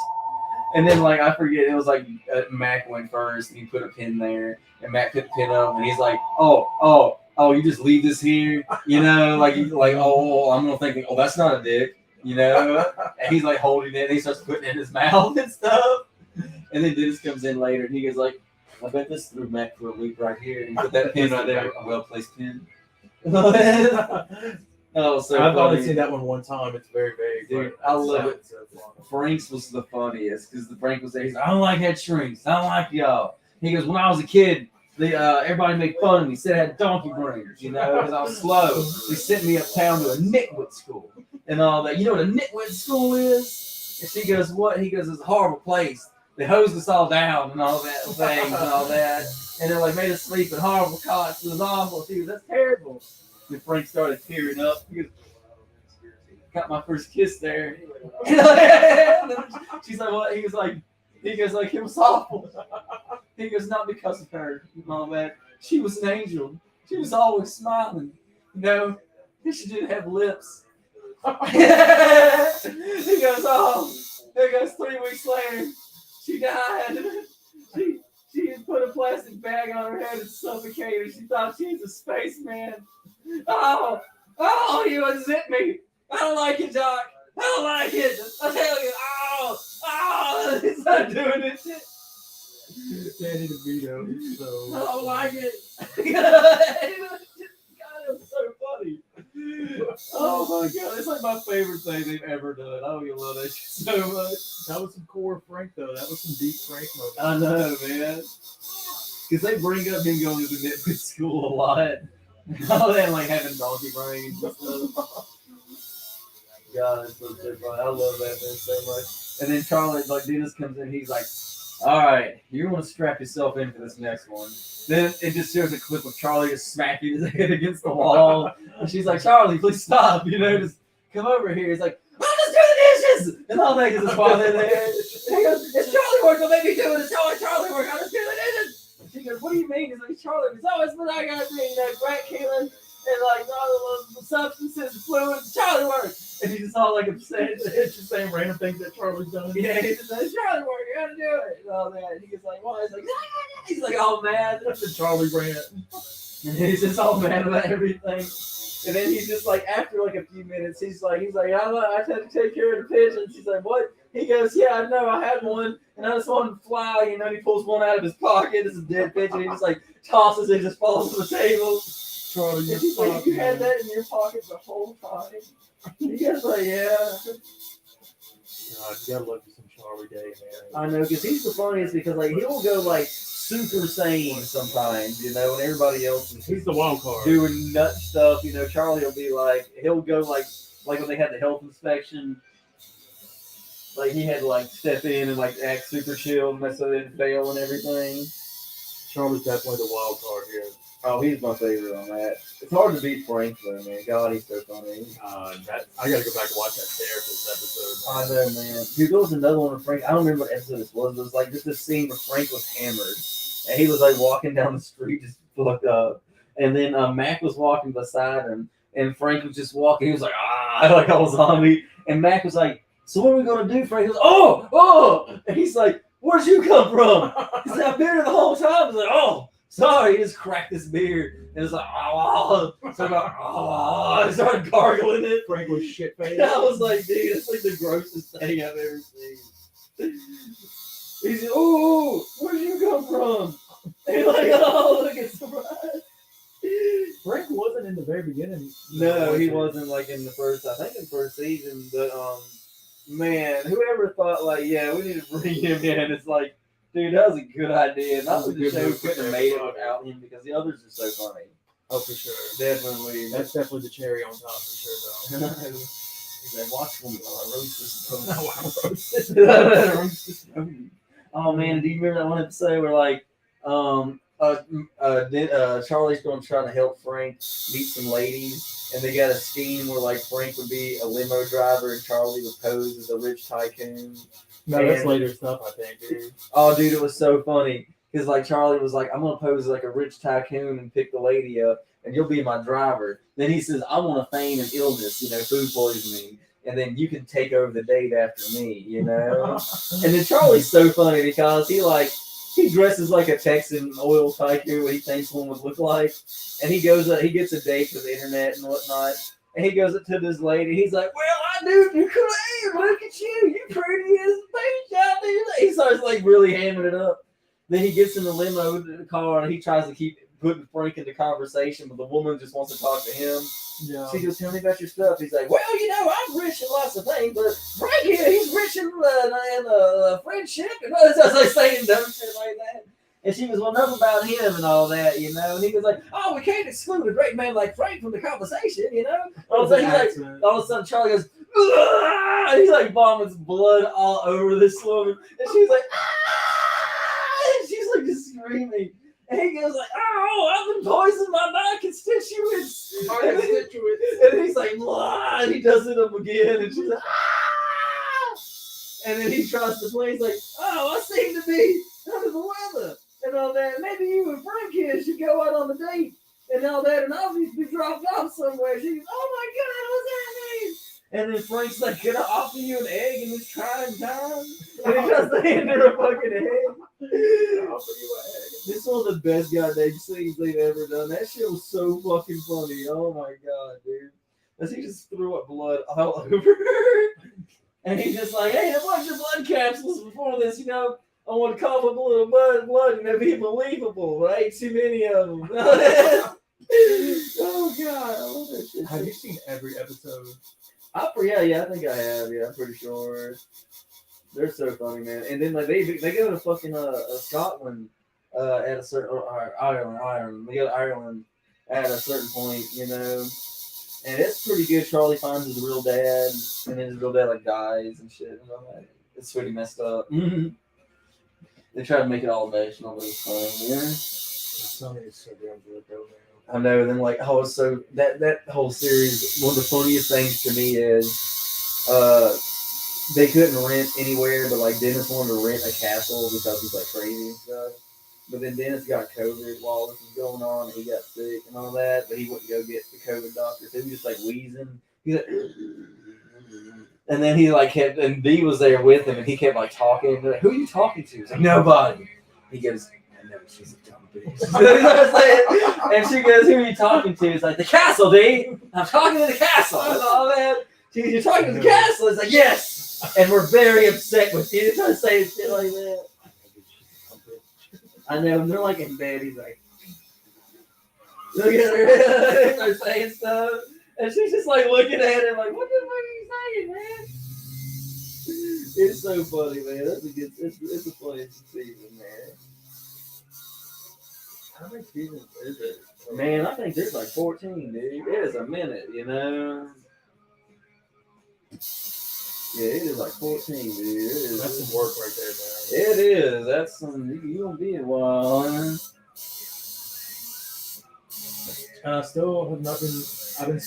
And then like I forget, it was like Mac went first, and he put a pin there, and Mac put the pin up, and he's like, oh, you just leave this here, you know, like he's like, oh, I'm gonna think, oh, that's not a dick, you know, and he's like holding it, and he starts putting it in his mouth and stuff, and then Dennis comes in later, and he goes like, I bet this threw Mac for a loop right here, and he put that pin right there, a well placed pin. Oh, so I've only funny. seen that one time. It's very vague. Dude, but I love it. it. Frank's was the funniest because the Frank was there. He's like, I don't like head shrinks. I don't like y'all. He goes, when I was a kid, everybody made fun of me. Said I had donkey brainers, you know, because I was slow. They sent me uptown to a nitwit school and all that. You know what a nitwit school is? And she goes, what? He goes, it's a horrible place. They hosed us all down and all that things and all that. And they like made us sleep in horrible cots. It was awful. She goes, that's terrible. And Frank started tearing up. He goes, got my first kiss there. She's like, what? He goes like, it was awful. He goes, not because of her and all that. She was an angel. She was always smiling. You know, she didn't have lips. He goes, oh, there goes 3 weeks later. She died. She had put a plastic bag on her head and suffocated. She thought she was a spaceman. Oh, you unzip me. I don't like it, Doc. I don't like it. I tell you, it's not doing it. Danny DeVito. So I don't like it. God, it was so funny. Oh my God, it's like my favorite thing they've ever done. Oh, you love that shit so much. that was some core Frank though. That was some deep Frank moment. I know, man. Because they bring up him going to the nitwit school a lot. Oh, they like having donkey brains and stuff. God, it's so funny. I love that man so much. And then Charlie, like Dennis comes in, he's like, all right, you're going to strap yourself in for this next one. Then it just shows a clip of Charlie just smacking his head against the wall. And she's like, Charlie, please stop. You know, just come over here. He's like, I'll just do the dishes. And all that because his father there. And he goes, it's Charlie work. Don't make me do it. It's always Charlie work. I'll just do the dishes. She goes, what do you mean? He's like, Charlie, it's always what I got to do. You know, rat killing and like all the substances, fluids, Charlie work. And he's just all like upset. It's just saying random things that Charlie's done. Yeah, he's just like, Charlie work, you gotta do it. And all that. And he gets like, what? He's like all mad. That's the Charlie rant. And he's just all mad about everything. And then he's just like, after like a few minutes, he's like, I had to take care of the pigeons. He's like, what? He goes, yeah, I know, I had one, and I just wanted to fly, you know, and he pulls one out of his pocket. It's a dead pigeon. He just like tosses it, just falls to the table. Charlie, And she's like, you had that in your pocket the whole time? He goes like, yeah. God, you gotta look for some Charlie Day, man. I know, because he's the funniest because like he'll go like super sane sometimes, you know, and everybody else is He's the wild card. doing nut stuff. You know, Charlie will be like, he'll go like when they had the health inspection, like he had to like step in and like act super chill and so they didn't fail and everything. Charlie's definitely the wild card here. Oh, he's my favorite on that. It's hard to beat Frank though, man. God, he's so funny. I gotta go back and watch that therapist episode. I know, man. Dude, there was another one with Frank. I don't remember what episode this was. It was like just this scene where Frank was hammered. And he was like walking down the street just fucked up. And then Mac was walking beside him. And Frank was just walking. He was like, like all zombie. And Mac was like, so what are we going to do, Frank? He goes, oh. And he's like, where'd you come from? He's like, I've been here the whole time. He's like, oh, sorry. He just cracked his beard. And it's like, oh. So I'm like, I started gargling it. Frank was shit faced. And I was like, dude, that's like the grossest thing I've ever seen. He's like, oh, where'd you come from? And like, oh, look at surprise. Frank wasn't in the very beginning. No, he wasn't like in the first season, but man, whoever thought like, yeah, we need to bring him in, it's like, dude, that was a good idea. Not that the show couldn't have made it without him because the others are so funny. Oh, for sure. Definitely. That's definitely the cherry on top, for sure, though. He's like, watch me while I roast this pony. No, I roast it. Roast this pony. Oh man, do you remember that one episode where like Charlie's going to try to help Frank meet some ladies, and they got a scheme where like Frank would be a limo driver and Charlie would pose as a rich tycoon. No, that's later stuff, I think, dude. Oh, dude, it was so funny because like Charlie was like, "I'm gonna pose as like a rich tycoon and pick the lady up, and you'll be my driver." Then he says, "I want to feign an illness, you know, food poisoning." and then you can take over the date after me, you know? And then Charlie's so funny because he dresses like a Texan oil tycoon, what he thinks one would look like. And he gets a date to the internet and whatnot. And he goes up to this lady. He's like, "Well, I do declare, look at you. You pretty as bitch out there." He starts like really hamming it up. Then he gets in the limo to the car and he tries to keep putting Frank into conversation, but the woman just wants to talk to him. Yeah. She goes, "Tell me about your stuff." He's like, "Well, I'm rich in lots of things, but Frank here, he's rich in friendship." And I was like saying dumb shit like that. And she was, "Well, enough about him and all that, you know." And he was like, "Oh, we can't exclude a great man like Frank from the conversation, you know." All of a sudden, Charlie goes, "Ah!" And he's like vomits blood all over this woman. And she's like, "Ah!" And she's like just screaming. And he goes like, "Oh, I've been poisoning my constituents." And he's like, "Blah," and he does it up again. And she's like, "Ah!" And then he tries to play. He's like, "Oh, I seem to be under the weather and all that. Maybe you and Frank here should go out on a date and all that. And I'll be dropped off somewhere." She goes, "Oh my God, what's that mean?" And then Frank's like, "Can I offer you an egg in this trying time?" And he tries to hand her a fucking egg. This is one of the best goddamn scenes they've ever done. That shit was so fucking funny. Oh my God, dude. As he just threw up blood all over her. And he's just like, "Hey, a bunch of blood capsules before this, you know. I want to cough up a little blood and be believable, but I ate too many of them." Oh God, I love that shit. Have you seen every episode? Yeah, I think I have. Yeah, I'm pretty sure. They're so funny, man. And then like they go to fucking Scotland at a certain or Ireland. They go to Ireland at a certain point, you know. And it's pretty good. Charlie finds his real dad, and then his real dad like dies and shit. And all that. It's pretty messed up. They try to make it all emotional, but it's funny. Yeah. Some of it's so damn good, though, man. I know. Then like, oh, so that whole series. One of the funniest things to me is, they couldn't rent anywhere, but like Dennis wanted to rent a castle because he's like crazy and stuff. But then Dennis got COVID while this was going on, and he got sick and all that. But he wouldn't go get the COVID doctor, so he was just like wheezing. He's like, and then he like kept, and Dee was there with him, and he kept like talking. Like, "Who are you talking to?" He's like, "Nobody." He goes, "I know she's a dumb bitch." And she goes, "Who are you talking to?" He's like, "The castle, Dee. I'm talking to the castle." And all that. You're talking to the castle. It's like, "Yes, and we're very upset with you." Trying to say shit like that. I know, and they're like in bed. He's like, look at her. They're saying stuff, and she's just like looking at him, like, "What the fuck are you saying, man?" It's so funny, man. That's a good. It's a funny season, man. How many seasons is it? Man, I think there's like 14, dude. It is a minute, you know. Yeah, it is like 14, dude. It is. That's some work right there, man. It is. That's some. You gonna be a while, huh? Still have not been. I've been.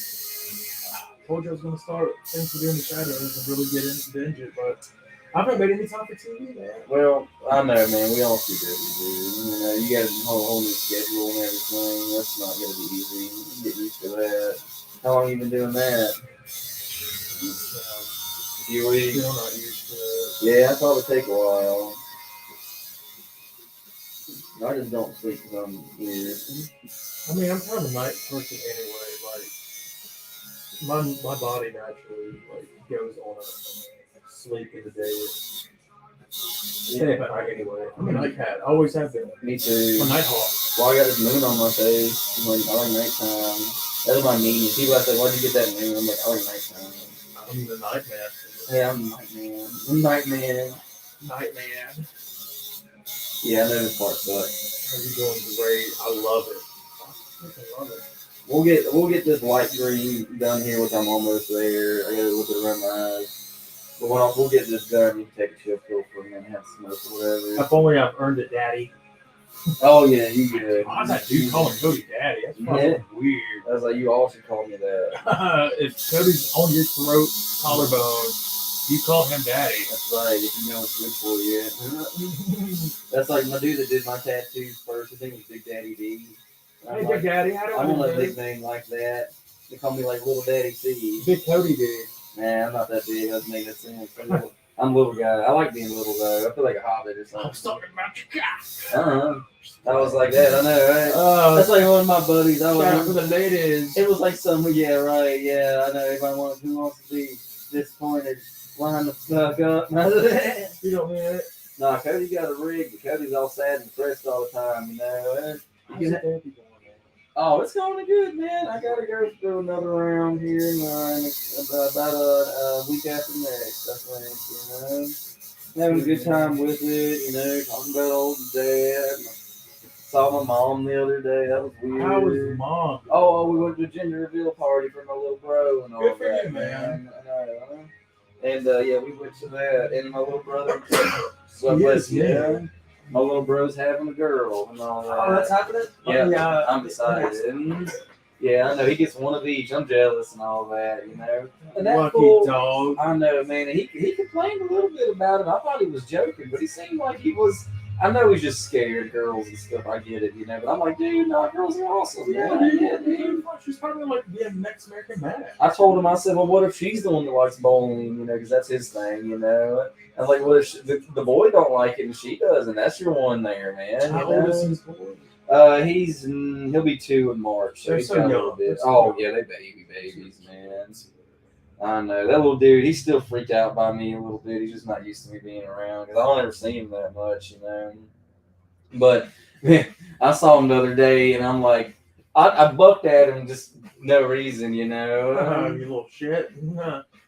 Told you I was going to start Things to Do in the Shadows and really get into binge it, but I haven't made any time for TV, man. Well, I know, man. We all too busy, dude. You know, you got a whole new schedule and everything. That's not gonna be easy. You get used to that. How long you been doing that? A few weeks. Still not used to it. Yeah, that probably take a while. I just don't sleep because I'm weird. I mean, I'm kind of a night person anyway. Like, my body naturally like goes on a sleep in the day. Stay up at night anyway. I'm a night cat. I always have been. Me too. I'm a night hawk. Well, I got this moon on my face. I like nighttime. That's my meaning. People are like, "Why'd you get that moon?" I'm like, "I like nighttime." I'm the night man. Yeah, I'm a night man. I'm a night man. Night man. Yeah, I know this part sucks. How you doing great? I love it. I freaking love it. We'll get this light green done here, which I'm almost there. I gotta look it around my eyes. But we'll get this done. You can take a chill pill for me and have smoke or whatever. If only I've earned it, Daddy. Oh yeah, you good. Why does that dude call him Cody Daddy? That's fucking weird. I was like, you all should call me that. If Cody's on your throat, collarbone, you call him Daddy. That's right. If you know it's good for you. That's like my dude that did my tattoos first. His name was Big Daddy D. Hey, Big Daddy, how do I want a you big name like that. They call me like Little Daddy C. Big Cody did. Man, I'm not that big. That made sense. I'm a little guy. I like being little though. I feel like a hobbit or I'm something. talking about your cat. I was like that. I know, right? That's like one of my buddies. I Shout out to was. the ladies. It was like some. Yeah, right. Yeah, I know. Everybody wants who wants to be disappointed, line the fuck up. You don't mean it. Nah, Cody got a rig, but Cody's all sad and depressed all the time. You know. How's the therapy going, man? Oh, it's going good, man. I gotta go through another round here in about a week after next, I think, you know. Having a good time with it, you know, talking about old dad. Saw my mom the other day. That was weird. How was your mom? Oh, we went to a gender reveal party for my little bro and all Good for that. you, man. I know. And yeah, we went to that. And my little brother, Yes, yeah. My little bro's having a girl and all that. Oh, that's happening? Yeah, Yeah. I'm excited. And, yeah, I know he gets one of each. I'm jealous and all that, you know. And that Lucky fool, dog. I know, man. And he complained a little bit about it. I thought he was joking, but he seemed like he was. I know he's just scared of girls and stuff. I get it, you know. But I'm like, dude, no, girls are awesome. Yeah, Man. dude. She's probably like the next American man. I told him, I said, well, what if she's the one that likes bowling, you know, because that's his thing, you know. I was like, what if the boy don't like it and she does, and that's your one there, man. How you old know? is his boy? He'll be 2 in March. So They're he's so got a young. little bit. They're so Oh young. yeah, they babies, man. I know that little dude. He's still freaked out by me a little bit. He's just not used to me being around because I don't ever see him that much, you know. But man, I saw him the other day, and I'm like, I bucked at him just no reason, you know. You little shit.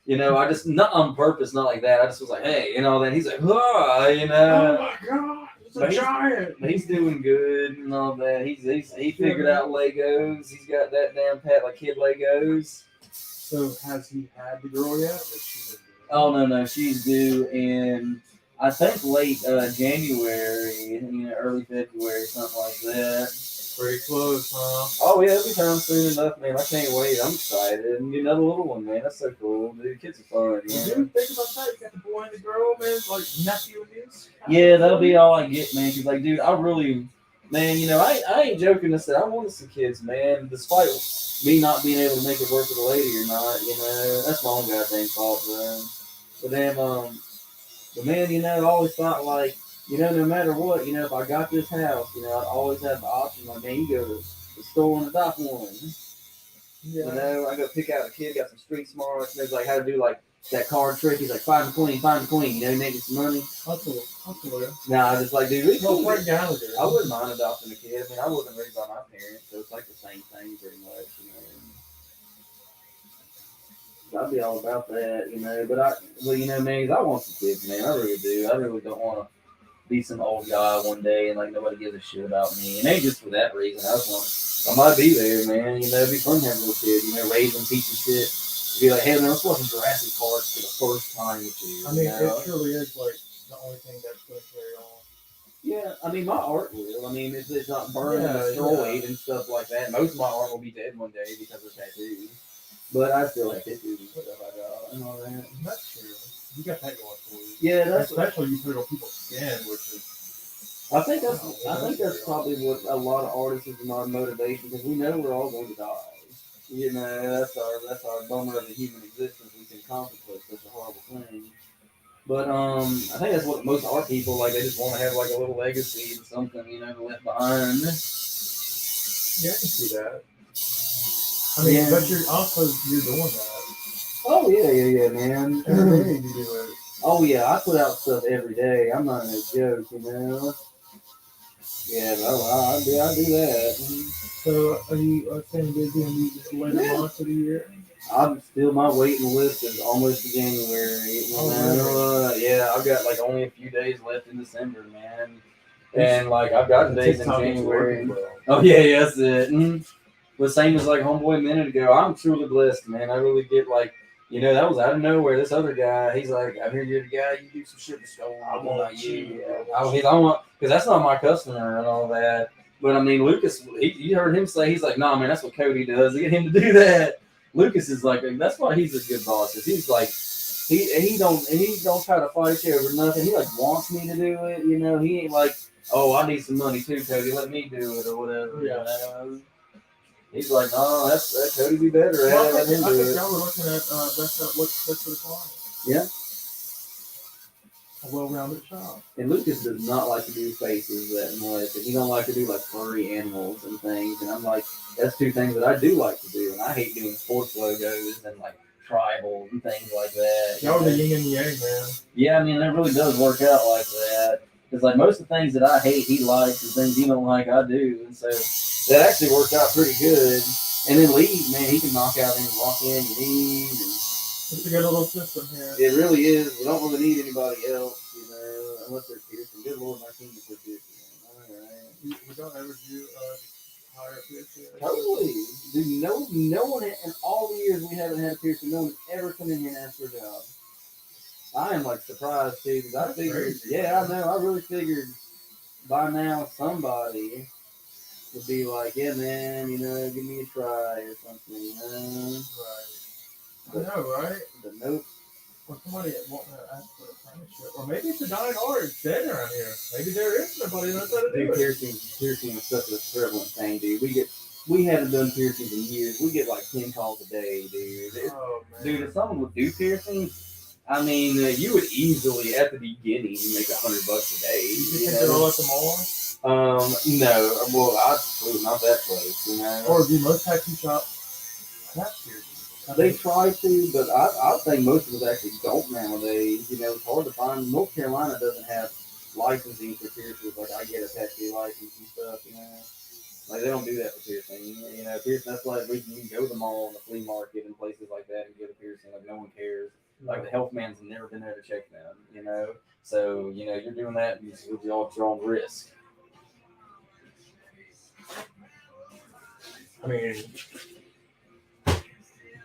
You know, I just not on purpose, not like that. I just was like, hey, you know. Then he's like, you Oh know. my god, it's a But giant. He's doing good and all that. He figured out Legos. He's got that damn pet like kid Legos. So has he had the girl yet? Or she been doing it? Oh no, she's due in I think late January, you know, early February, something like that. Pretty close, huh? Oh yeah, every time soon enough, man. I can't wait. I'm excited. And another little one, man. That's so cool, dude. Kids are fun, You man. do think about that? You got the boy and the girl, man. Like nephew and niece. Yeah, that'll be all I get, man. Cause like, dude, I really, man, you know, I ain't joking. I said I wanted some kids, man. Despite me not being able to make it work with a lady or not, you know, that's my own goddamn fault, bro. But damn, but man, you know, I always thought like, you know, no matter what, you know, if I got this house, you know, I'd always have the option. Like, man, you go to the store and adopt one. Yeah. You know, I go pick out a kid, got some street smarts, knows like how to do like that card trick. He's like, find the queen, you know, making some money. Hustle. Nah, I just like, dude, it's Well, cool. Frank Gallagher. I wouldn't mind adopting a kid. I mean, I wasn't raised by my parents, so it's like the same thing pretty much, you know. I'd be all about that, you know. But you know, man, 'cause I want some kids, man. I really do. I really don't want to be some old guy one day and like nobody gives a shit about me. And ain't just for that reason. I might be there, man. You know, it'd be fun to have a little kid. You know, raise them, teach them shit. Be like, hey, man, let's watch Jurassic Park for the first time with you. I mean, you know? it truly is like the only thing that's going to carry on. Yeah, I mean, my art will. I mean, it's not burned and Yeah, destroyed and stuff like that. Most of my art will be dead one day because of tattoos. But I still have tattoos and stuff I got and all that. That's true. You got that going for you. Yeah, that's. Especially you put it on people's skin, which is. I think that's probably what a lot of artists is my motivation because we know we're all going to die. You know, that's our bummer of the human existence. We can contemplate such a horrible thing. But I think that's what most art people like. They just want to have like a little legacy or something, you know, left behind. Yeah, I can see that. I mean, Yeah. but you're doing that. Oh yeah, man. Every day you do it. Oh yeah, I put out stuff every day. I'm not no joke, you know. Yeah, but I do that. So are you staying busy in these later months of the year? I'm still my waiting list is almost January. You know? Yeah, I've got like only a few days left in December, man. And like I've gotten days in TikTok is January. working well. Oh yeah, that's it. But same as like homeboy a minute ago, I'm truly blessed, man. I really get like, you know, that was out of nowhere. This other guy, he's like, I hear you're the guy. You do some shit to store. I want you. I want because that's not my customer and all that. But I mean, Lucas, you heard him say he's like, nah, man, that's what Cody does. Get him to do that. Lucas is like, that's why he's a good boss. Cause he's like, he don't try to fight you over nothing. He like wants me to do it. You know, he ain't like, oh, I need some money too, Cody. Let me do it or whatever. Yeah. You know? He's like, no, that Cody be better at Well, it. Let him I do think it. y'all were looking at what's best for the client. Yeah. A well-rounded shop. And Lucas does not like to do faces that much, and he don't like to do like furry animals and things. And I'm like, that's two things that I do like to do, and I hate doing sports logos and like tribal and things like that. Y'all were the yin and yang, man. Yeah, I mean, it really does work out like that. It's like most of the things that I hate, he likes, and things he don't like, I do. And so that actually worked out pretty good. And then Lee, man, he can knock out and walk in you need. And It's a good little system here. it really is. We don't really need anybody else, you know, unless they're Pearson. Good Lord, my team is for Pearson. All right. We don't ever do hire Pearson. Totally. Dude, no one in all the years we haven't had a Pearson, no one has ever come in here and asked for a job. I am like surprised too, because I figured, crazy. yeah, I know, I really figured by now somebody would be like, yeah, man, you know, give me a try or something, you know. Right. I know, right? But nope. Or somebody wanting to ask for a apprenticeship. Or maybe it's a dying art. It's dead around here. Maybe there is nobody that knows how to do Dude, it. piercing is such a prevalent thing, dude. We haven't done piercings in years. We get like 10 calls a day, dude. Oh, man. Dude, if someone would do piercings, I mean, you would easily at the beginning make $100 a day. You think they're all at the mall? No, well, not that place, you know. Or do most tattoo shops have piercings? They try to, but I think most of us actually don't nowadays. You know, it's hard to find. North Carolina doesn't have licensing for piercings. Like I get a tattoo license and stuff, you know. Like they don't do that for piercing. You know, piercing, that's like you can go to the mall and the flea market and places like that and get a piercing. Like no one cares. Like the health man's never been there to check them, you know. So, you know, you're doing that with your own risk. I mean,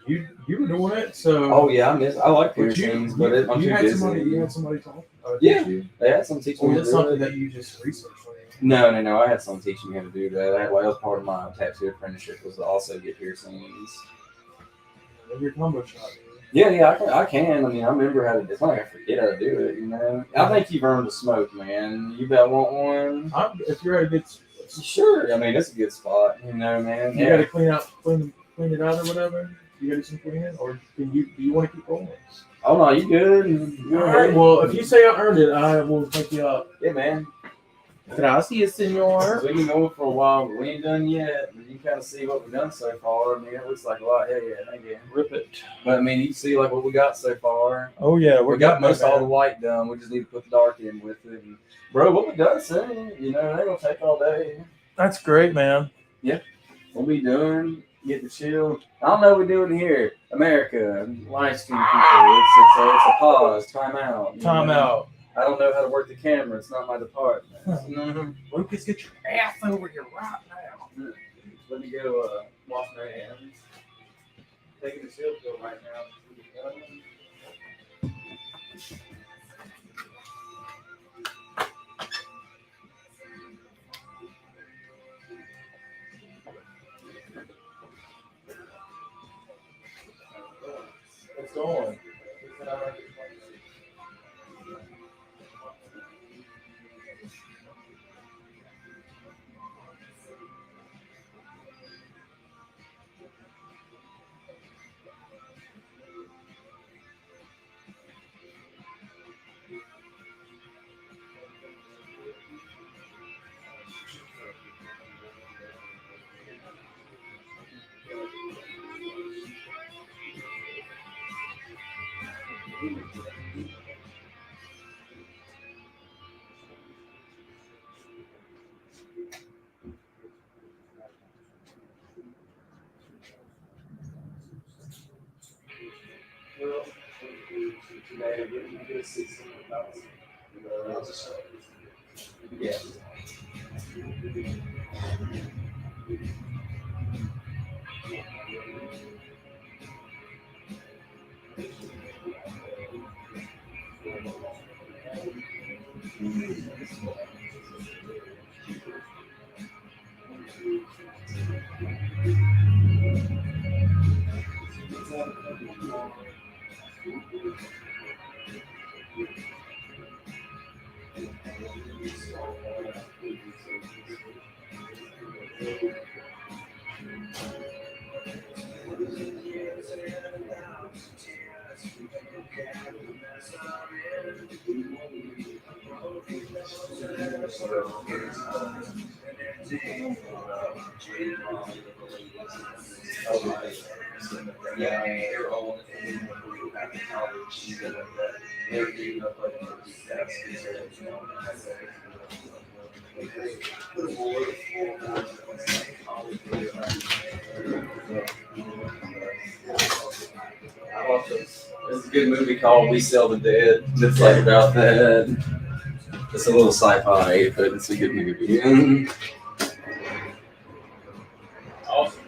you were doing it, so. Oh yeah, I like But piercings, but I'm you too had busy. you had somebody talk. Yeah. Teach you? They had some teaching Or me was to it do something it. that you just researched? No. I had someone teaching me how to do that. That was part of my tattoo apprenticeship was to also get piercings. Maybe your combo shot. Yeah, I can. I mean, I remember how to. It's not like I forget how to do it, you know. I think you've earned a smoke, man. You bet want one. If you're at a good, Sure. I mean, it's a good spot, you know, man. you got to clean it out or whatever. You got to do some cleaning, or do you want to keep rolling? Oh no, you good? All right. Well, if you say I earned it, I will take you up. Yeah, man. Gracias, senor. We've been going for a while, but we ain't done yet. You can kind of see what we've done so far. I mean, it looks like a lot. Hell yeah, thank you. Rip it. But I mean, you can see like what we got so far. Oh yeah, We got most all the light done. We just need to put the dark in with it. And, bro, what we done soon, you know, they gonna take all day. That's great, man. We'll be doing, get to chill. I don't know what we're doing here. America, live stream people. It's a pause, time out. Time out. I don't know how to work the camera. It's not my department. Lucas, get your ass over here right now. Let me go wash my hands. Taking the chill pill right now. It's going. Yeah. I watched this. There's a good movie called We Sell the Dead. It's like about that. It's a little sci-fi, but it's a good movie. Awesome.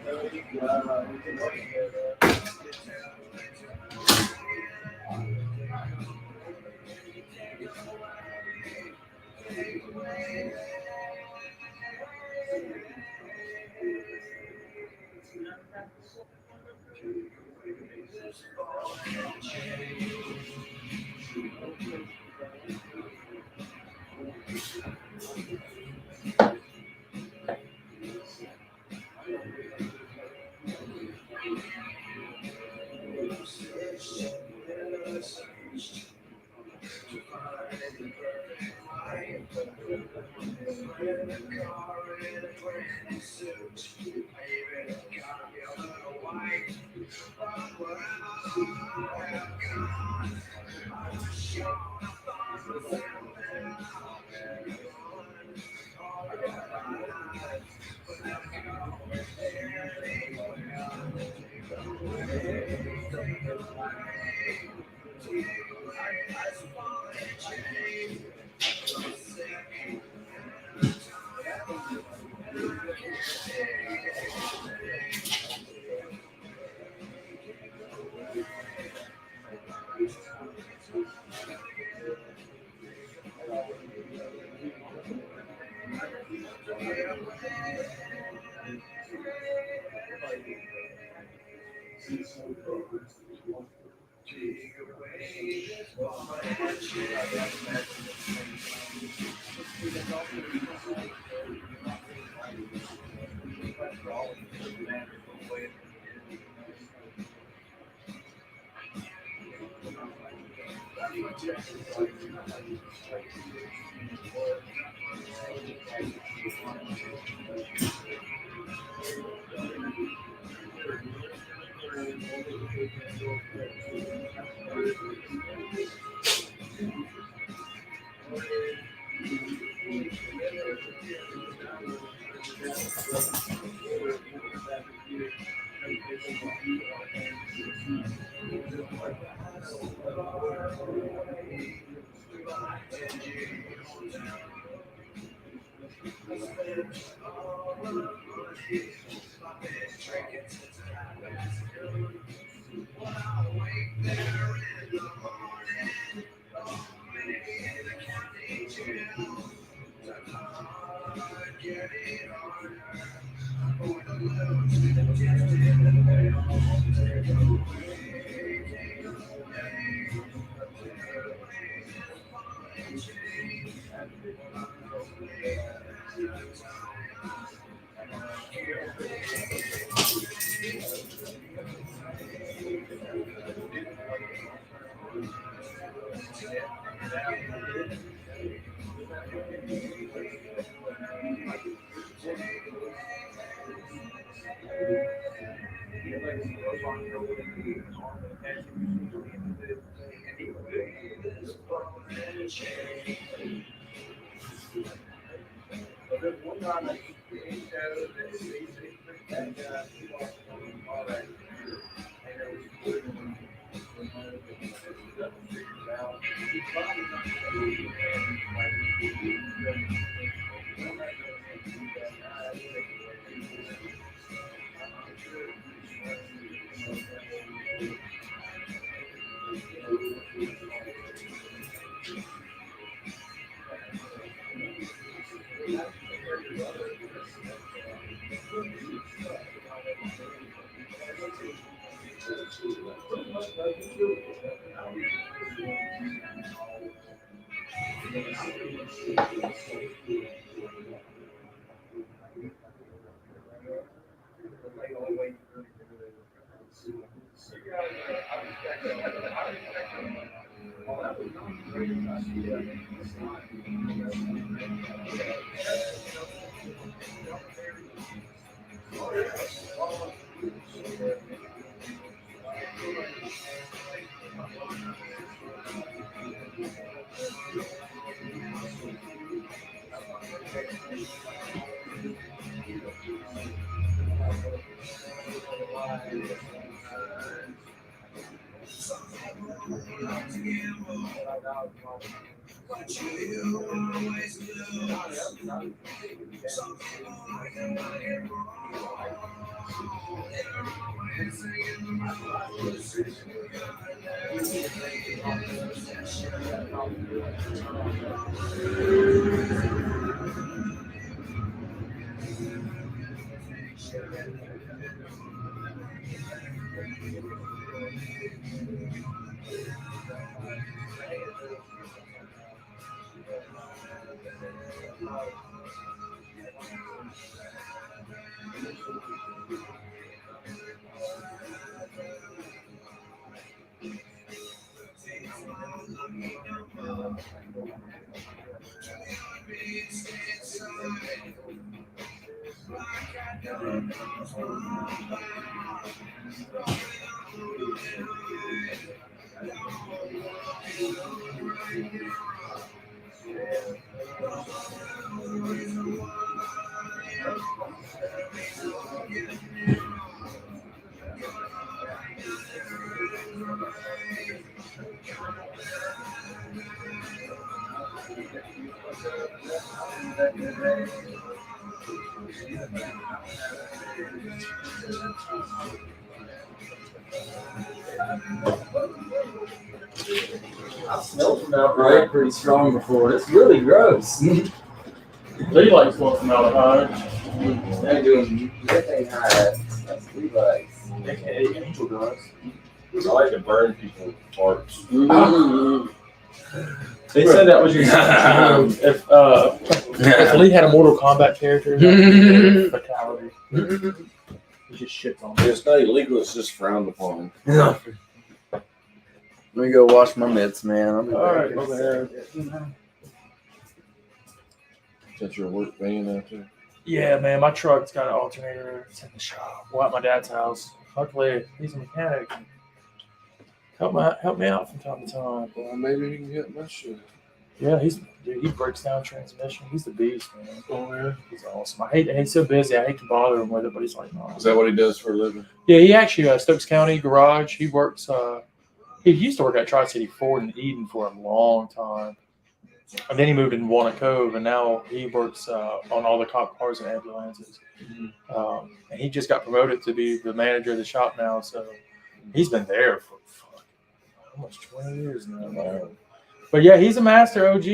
I smelled formaldehyde pretty strong before. It's really gross. Levi's want formaldehyde. They're doing methane hide. That's Levi's. Angel does. I like to burn people's parts. They said that was your if Lee had a Mortal Kombat character, that would be a fatality. He just shits on it. It's not illegal. It's just frowned upon. Let me go wash my mitts, man. I'll be All back. right, go ahead. Is that your work van out there? Yeah, man, my truck's got an alternator. It's in the shop. Well, at my dad's house. Luckily, he's a mechanic. Help me out from time to time. Well, maybe you can get my shit. Yeah, he breaks down transmission. He's the beast, man. Oh yeah. He's awesome. And he's so busy. I hate to bother him with it, but he's like, no. Is that what he does for a living? Yeah, he actually Stokes County Garage. He works. He used to work at Tri-City Ford in Eden for a long time, and then he moved in Walnut Cove, and now he works on all the cop cars and ambulances. And he just got promoted to be the manager of the shop now. So he's been there for almost 20 years now. Wow. But yeah, he's a master OG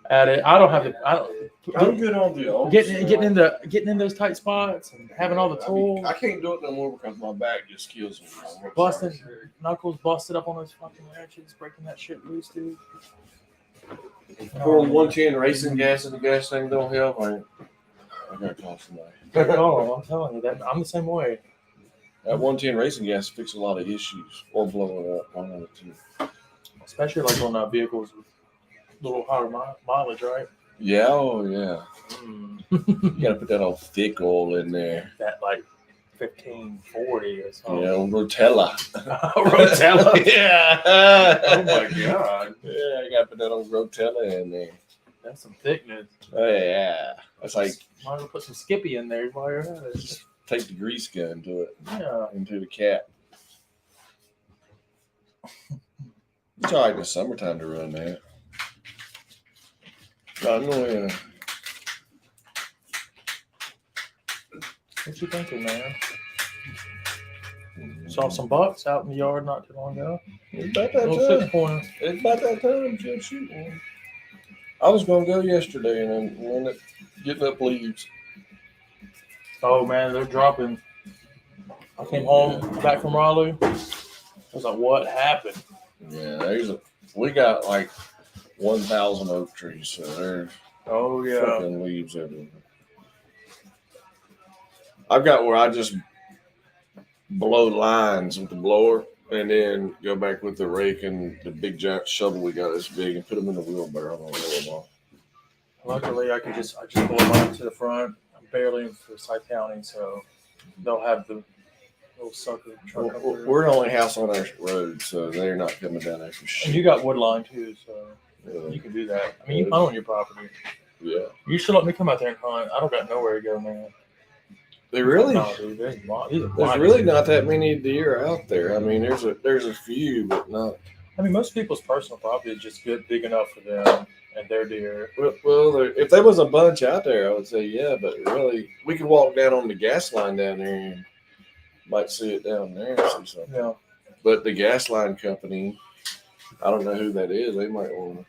at it. I don't have the. I'm good on the old Getting in those tight spots and having all the tools. I can't do it no more because my back just kills me. Busted knuckles busted up on those fucking ratchets, breaking that shit loose, dude. Pouring 110 racing gas in the gas tank don't help. I gotta call somebody. Oh, I'm telling you that I'm the same way. That 110 racing gas fixes a lot of issues or blow it up. I know it too. Especially like on vehicles with a little higher mileage, right? Yeah, oh yeah. You gotta put that old thick oil in there. That like 1540 or something. Yeah, Rotella. Rotella. Yeah. Oh my god. Yeah, I gotta put that old Rotella in there. That's some thickness. Oh yeah. That's like Might as well put some Skippy in there while you're at it. take the grease gun to it Yeah. into the cap. It's all right in the summertime to run that. I'm going What you thinking, man? Saw some bucks out in the yard not too long ago. It's about Little that time. 6 pointer. It's about that time to shoot one. I was going to go yesterday and then ended up getting up leaves. Oh man, they're dropping. I came home back from Raleigh. I was like, what happened? Yeah, we got like 1,000 oak trees, so there's Oh fucking leaves everywhere. I've got where I just blow lines with the blower and then go back with the rake and the big giant shovel we got this big and put them in the wheelbarrow and roll them off. Luckily, I just pull them up to the front. I'm barely in Forsyth County, so they'll have the little sucker truck up there. We're the only house on our road, so they're not coming down there for And shit. you got wood line too, so Yeah. you can do that. I mean, you can hunt on your property. Yeah. You should let me come out there and hunt. I don't got nowhere to go, man. They really. No, dude, There's really not that many deer out there. I mean, there's a few, but not. I mean, most people's personal property is just good, big enough for them and their deer. Well, if there was a bunch out there, I would say yeah. But really, we could walk down on the gas line down there and might see it down there and see something. Yeah. But the gas line company, I don't know who that is. They might want to.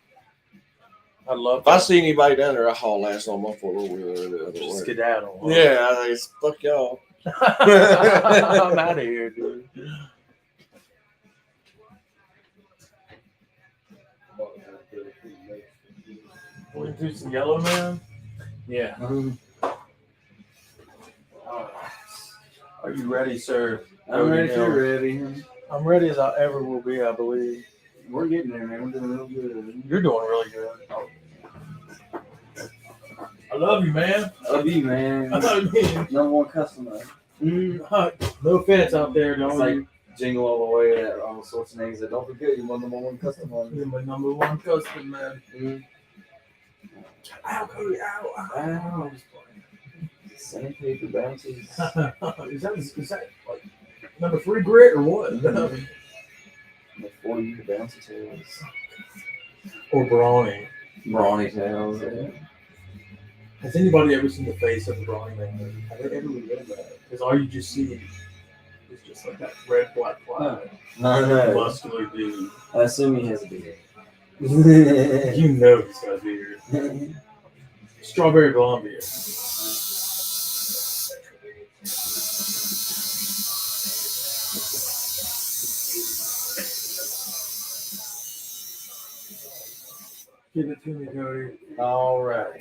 I'd love If I to see anybody down there, I haul ass on my four-wheeler the other just way. skedaddle. Huh? Yeah, I think fuck y'all. I'm out of here, dude. We can do some yellow, man. Yeah. Are you ready, sir? I'm ready if you're ready. I'm ready as I ever will be, I believe. We're getting there, man. We're doing real good. You're doing really good. I love you, man. Love you, man. I thought you mean, Number one customer. no offense out there, It's don't like you? Jingle All the Way at Arnold Schwarzenegger said, don't forget you're number one customer. You're my number one customer, man. Mm. Ow, Cody, ow, ow. Wow. Sandpaper bounces. Is that like number 3 grit or what? The 40 bouncy tails. Or brawny. Brawny tails. Yeah. Has anybody ever seen the face of a brawny man? Have they ever read that? Because all you just see is just like that red, black flag. No. Muscular dude. I assume he has a beard. You know he's got a beard. Strawberry blonde beard. Give it to me, Cody. All right.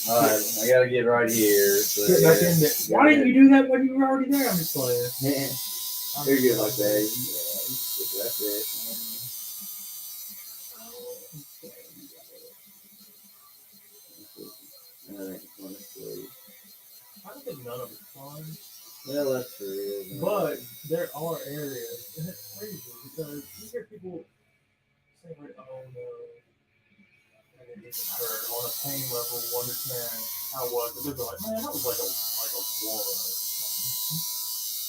I gotta get right here. So, Get back in there. Why didn't you do that when you were already there? I'm just playing. Yeah. You're good like that. Yeah, that's it. Alright, honestly. I don't think none of it's fun, Well, that's true. but there are areas, and it's crazy because you hear people say like, "Oh no," and it isn't hurt on a pain level 1 to 10. How was it? They're like, "Man, that was like a 1."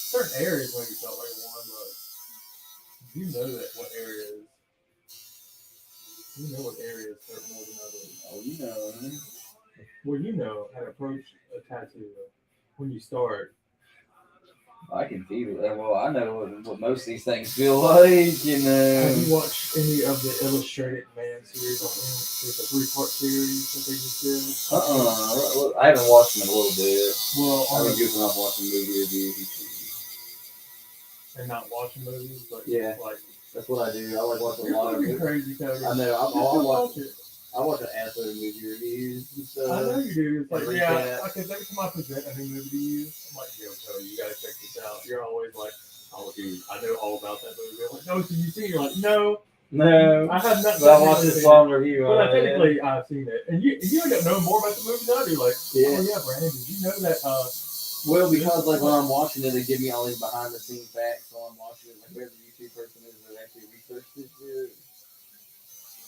Certain areas maybe felt like a 1, but you know that what areas. You know what areas hurt more than others. Oh, you know, man. Well, you know how to approach a tattoo when you start. I can feel it. Well, I know what most of these things feel like, you know. Have you watched any of the Illustrated Man series? There's a 3-part series that they just did. I haven't watched them in a little bit. Well, I've on been the, goofing off watching movie reviews. and not watching movies, but Yeah. like That's what I do. I like watching you're a lot of fucking movies. crazy, Cody. I know. Just I go watch. watch it. I watch an assload of movie reviews and stuff. I know you do. It's like, Every yeah, cat. because every time I present a new movie to you, I'm like, yo, Cody, you gotta check this out. You're always like, oh, dude, I know all about that movie. I'm like, no, did you see it? You're like, no, No. I have not. But I watched this long review Well, on it. technically, I've seen it, and you end up knowing more about the movie than I do. Like, Yeah. oh yeah, Brandon, did you know that? Well, because like when I'm watching it, they give me all these behind the scenes facts while I'm watching it. Like whoever the YouTube person is that actually researched this shit.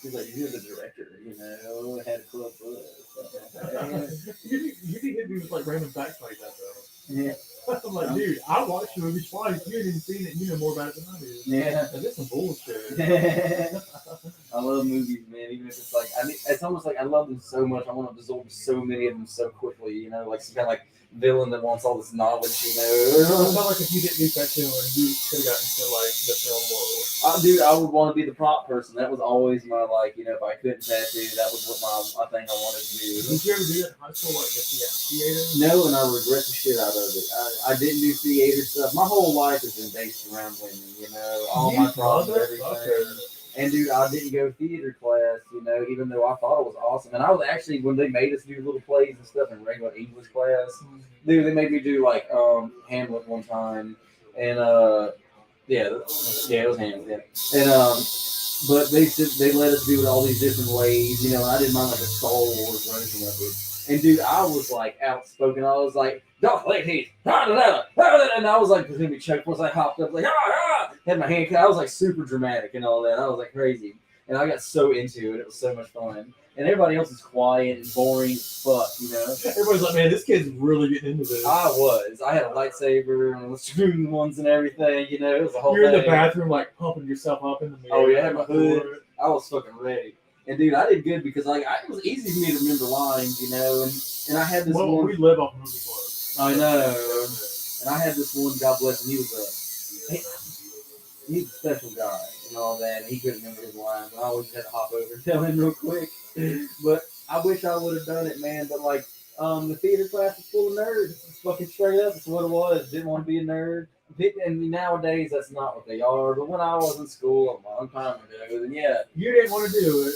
He's like, you're the director, you know, had a club for us. you did hit me with like random facts like that though. Yeah. I'm like, dude, I watched the movie twice. You didn't see it, and you know more about it than I do. Yeah. And this is some bullshit. I love movies, man. Even if it's like, it's almost like I love them so much. I want to absorb so many of them so quickly. You know, like some kind of like villain that wants all this knowledge. You I know, felt like if you didn't do tattooing, you could have gotten to like the film world. dude, I would want to be the prop person. That was always my like. You know, if I couldn't tattoo, that was what my thing I wanted to do. Did you ever do that in high school, like the theater? No, and I regret the shit out of it. I didn't do theater stuff. My whole life has been based around women. You know, all my problems, everything. And dude, I didn't go theater class, you know, even though I thought it was awesome. And I was actually, when they made us do little plays and stuff in regular English class, dude, they made me do like Hamlet one time, and Yeah, it was him. Yeah, and but they let us do it all these different ways. You know, I did mine like a Star Wars version of it. And dude, I was like outspoken. I was like, "Don't play these," and I was like, "There's gonna be choke points." I hopped up like, had my hand cut. I was like super dramatic and all that. I was like crazy, and I got so into it. It was so much fun. And everybody else is quiet and boring as fuck, you know. Everybody's like, man, this kid's really getting into this. I was. I had a lightsaber and was shooting ones and everything, you know. It was a whole You're in the thing. bathroom, like pumping yourself up in the mirror. Oh yeah, I had my hood. I was fucking ready. And dude, I did good because like it was easy for me to remember lines, you know. And I had this Well, one. we live off movie quotes. I know. And I had this one. God bless him. He was a special guy and all that. And he couldn't remember his lines. I always had to hop over and tell him real quick. But I wish I would have done it, man. But like, the theater class was full of nerds. It's fucking straight up. It's what it was. Didn't want to be a nerd. And nowadays, that's not what they are. But when I was in school a long time ago, then yeah, You didn't want to do it.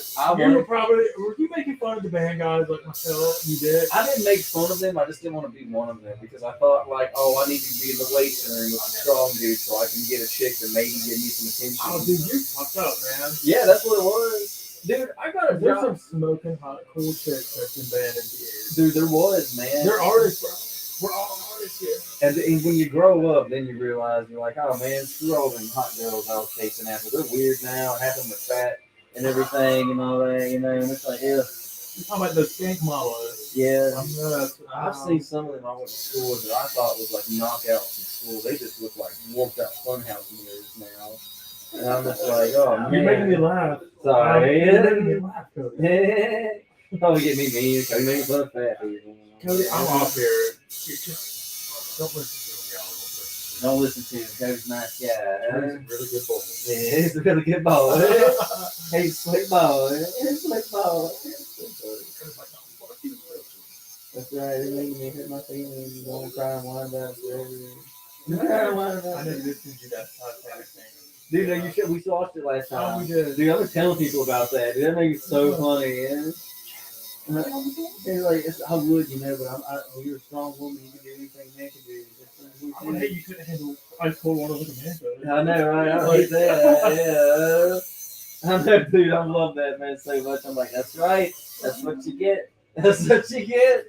Were you making fun of the band guys like myself? You did. I didn't make fun of them. I just didn't want to be one of them because I thought like, oh, I need to be in the weight center with a strong dude so I can get a chick to maybe give me some attention. Oh, dude, you're fucked up, man. Yeah, that's what it was. Dude, I got a There's job. some smoking hot, cool chicks that's in band and theater. Dude, there was, man. They're artists, bro. We're all artists here. And when you grow up, then you realize you're like, oh man, screw all them hot girls I was chasing after. They're weird now, half of them are fat and everything and all that, you know. And it's like, yeah, You're talking about those skank mamas. yeah. I've I've seen some of them I went to school with that I thought was like knockouts in school. They just look like warped out funhouse mirrors now. And I'm just like, oh man. You're making me laugh. Sorry. You're making me laugh, Cody. Probably get me mean. Cody making fun of fat people. Cody, I'm off here. You just don't listen to him, y'all. Don't listen to him. Cody's a nice guy. Cody's a really good boy. Yeah, he's a really good boy. He's a slick boy. He's a slick boy. That's right. They're making me hurt my feelings. Don't cry and whine about it forever. Cry and whine about I it. didn't listen to that Titanic thing. Dude, no, you should. We watched it last Oh, time. we did. Dude, I've been telling people about that. Dude, that makes it so funny. Yeah. It's like I would, you know, but you're a strong woman. You can do anything man can do. I would hate you couldn't handle ice cold water with a man, Cody. I know, right? I hate that. Yeah. I know, dude. I love that man so much. I'm like, that's right. That's what you get. That's what you get.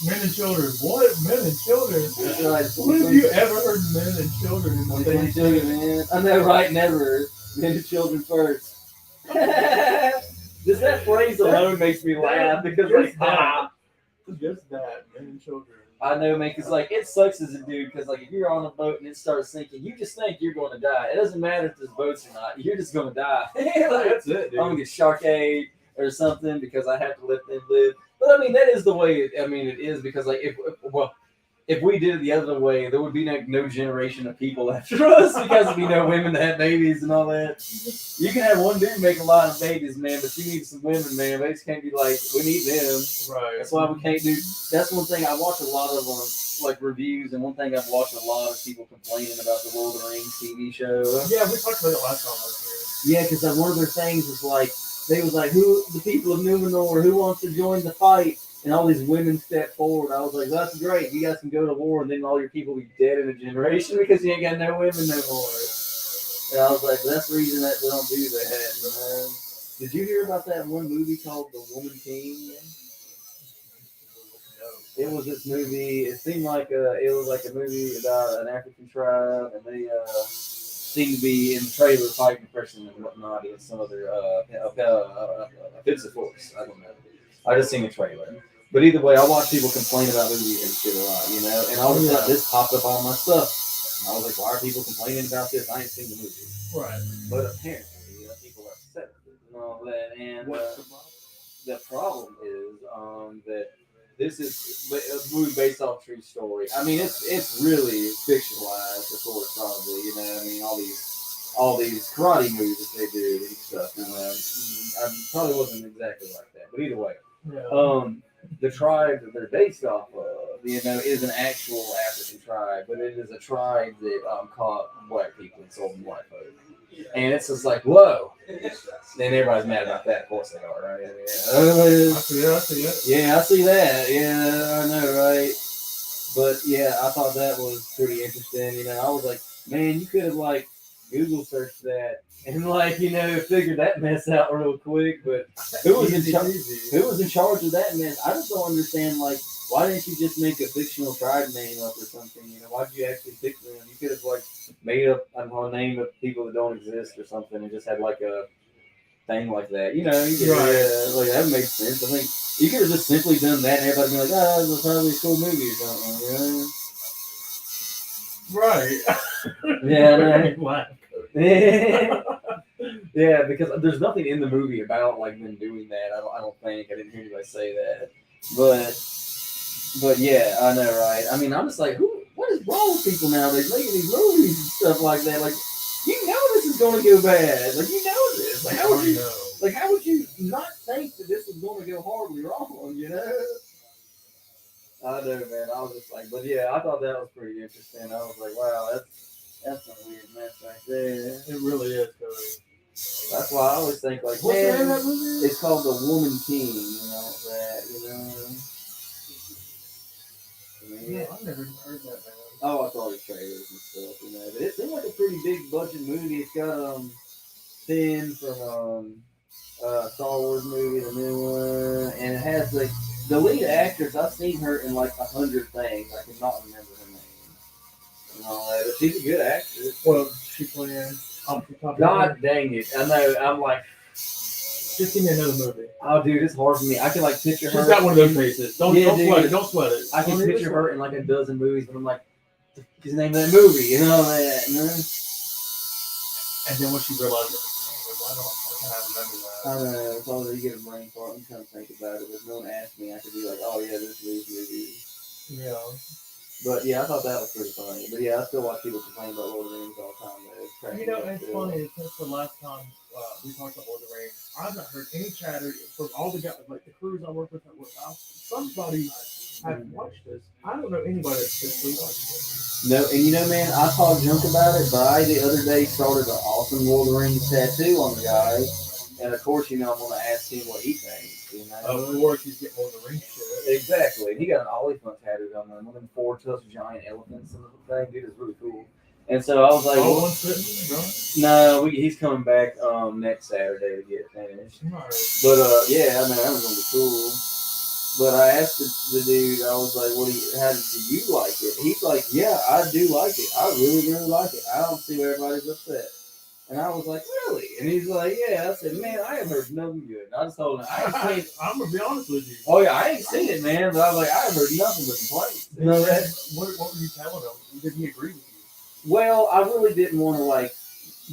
Men and children. What? Men and children? That's right. When have you ever heard men and children in the Men same and children, man. I know, right? Never. Men and children first. Just that phrase alone makes me laugh because, like, Just that, men and children. I know, man, because, like, it sucks as a dude because, like, if you're on a boat and it starts sinking, you just think you're going to die. It doesn't matter if there's boats or not. You're just going to die. Like, That's it, dude. I'm going to get shark aid or something because I have to let them live. But, I mean, that is the way, it is because, like, if we did it the other way, there would be no generation of people after us because there'd be no women that have babies and all that. You can have one dude make a lot of babies, man, but you need some women, man. They just can't be like, we need them. Right. That's why we can't do. That's one thing I watch a lot of like reviews, and one thing I've watched a lot of people complaining about the Lord of the Rings TV show. Yeah, we talked about it last time I was here. Yeah, because one of their things was like they was like, who the people of Numenor, who wants to join the fight? And all these women step forward. I was like, that's great. You guys can go to war, and then all your people will be dead in a generation because you ain't got no women no more. And I was like, that's the reason that we don't do that, you know? Did you hear about that one movie called The Woman King? It was this movie. It seemed like it was like a movie about an African tribe, and they seemed to be in the trailer fighting a person and whatnot against some other offensive force. I don't know. I just seen the trailer. But either way, I watch people complain about movies and shit a lot, you know. And all of a sudden, this popped up on my stuff. And I was like, why are people complaining about this? I ain't seen the movie. Right. But apparently, people are upset with it and all that. And What's the problem? the problem is that this is a movie based off a true story. I mean, it's really fictionalized, of course, probably. You know, I mean, all these karate movies that they do and stuff. You know, I probably wasn't exactly like that, but either way, Yeah. the tribe that they're based off of, you know, is an actual African tribe, but it is a tribe that caught black people and sold them white folk. And it's just like, whoa. Then everybody's mad about that. Of course they are, right? I see it. Yeah, I see that. Yeah, I know, right? But yeah, I thought that was pretty interesting. You know, I was like, man, you could have like Google searched that and like figured that mess out real quick. But who was in charge? Who was in charge of that mess? I just don't understand. Like, why didn't you just make a fictional tribe name up or something? Why did you actually pick them? You could have like made up a name of people that don't exist or something, and just had like a thing like that. Like that makes sense. I think you could have just simply done that, and everybody would be like, "Oh, it's probably a cool movie or something." Right. Yeah, Right. yeah, because there's nothing in the movie about like them doing that. I don't think I didn't hear anybody say that, but yeah, I know, right? I mean, I'm just like, what is wrong with people nowadays making these movies and stuff like that? Like, this is going to go bad. Like, this. Like, how would you not think that this is going to go horribly wrong? I know, man. I was just like, but yeah, I thought that was pretty interesting. I was like, wow, that's some weird mess right there. It really is, Cody. That's why I always think like, What's the man, name of that movie? it's called The Woman King. Yeah, I've never even heard that, man. Oh, I saw the trailers and stuff, But it seemed like a pretty big budget movie. It's got Finn from Star Wars movie, the new one, and it has like the lead actress. I've seen her in like 100 things. I cannot remember her name and all that, but she's a good actress. Well, she playing off the top of God dang it! I know. I'm like, just give me another movie. oh, dude, it's hard for me. I can like picture her. She's got one of those faces. Don't Yeah, sweat it. dude. Don't sweat it. I can Don't even picture sweat her it. in like a dozen movies, but I'm like, what's the name of that movie? That. And then when she realized it, why can't I remember that? I don't know. It's all that you get a brain fart. I'm trying to think about it. If no one asked me, I could be like, oh yeah, this movie. Yeah. But yeah, I thought that was pretty funny. But yeah, I still watch people complain about Lord of the Rings all the time. Though. It's crazy. It's funny. Since the last time we talked about Lord of the Rings, I've not heard any chatter from all the guys, like the crews I work with. Somebody had watched this. I don't know anybody that's really watched it. No, and man, I talked junk about it, but I the other day started an awesome Lord of the Rings tattoo on the guy. And of course, I'm going to ask him what he thinks. Of course, he's getting Lord of the Rings shit. Exactly. He got an oliphant tattooed on him. One of them 4-toed giant elephants and the thing. Dude, it's really cool. And so I was like, oh, one's sitting, right? No, he's coming back next Saturday to get finished. Right. But yeah, I mean, that was gonna be cool. But I asked the dude, I was like, how do you like it? He's like, yeah, I do like it. I really, really like it. I don't see why everybody's upset. And I was like, really? And he's like, yeah. I said, man, I haven't heard nothing good. And I just told him, I'm gonna be honest with you. Oh yeah, I ain't seen it, man. But I was like, I haven't heard nothing but complaints. What were you telling him? Did he agree with you? Well, I really didn't want to like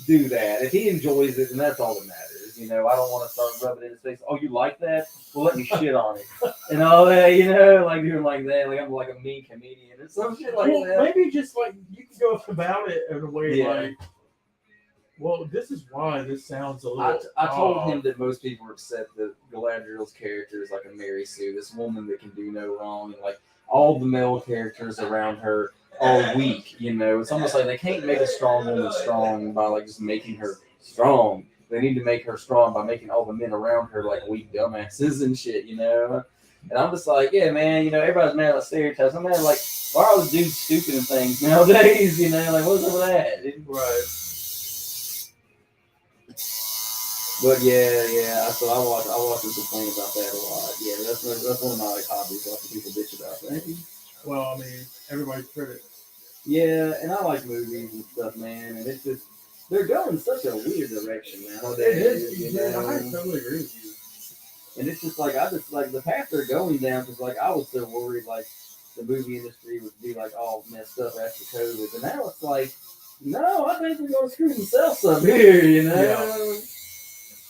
do that. If he enjoys it, then that's all that matters. I don't want to start rubbing it in his face. Oh, you like that? Well, let me shit on it and all that. Like doing like that. Like I'm like a mean comedian or some shit like that. Maybe just like you can go about it in a way like, well, this is why this sounds a little. I told him that most people accept that Galadriel's character is like a Mary Sue, this woman that can do no wrong, and like all the male characters around her are weak. It's almost like they can't make a strong woman strong by like just making her strong. They need to make her strong by making all the men around her like weak dumbasses and shit. And I'm just like, yeah, man. Everybody's mad at stereotypes. I'm mad like, why are those dudes stupid and things nowadays? Like what's up with that? Right. But yeah. So I watch them complain about that a lot. Yeah, that's one of my like hobbies. Watching people bitch about that. Well, I mean, everybody's critic. Yeah, and I like movies and stuff, man. And it's just they're going such a weird direction now. It is. I totally agree with you. And it's just like I just like the path they're going down because like I was so worried like the movie industry would be like all messed up after COVID, but now it's like no, I think they're gonna screw themselves up here. Yeah.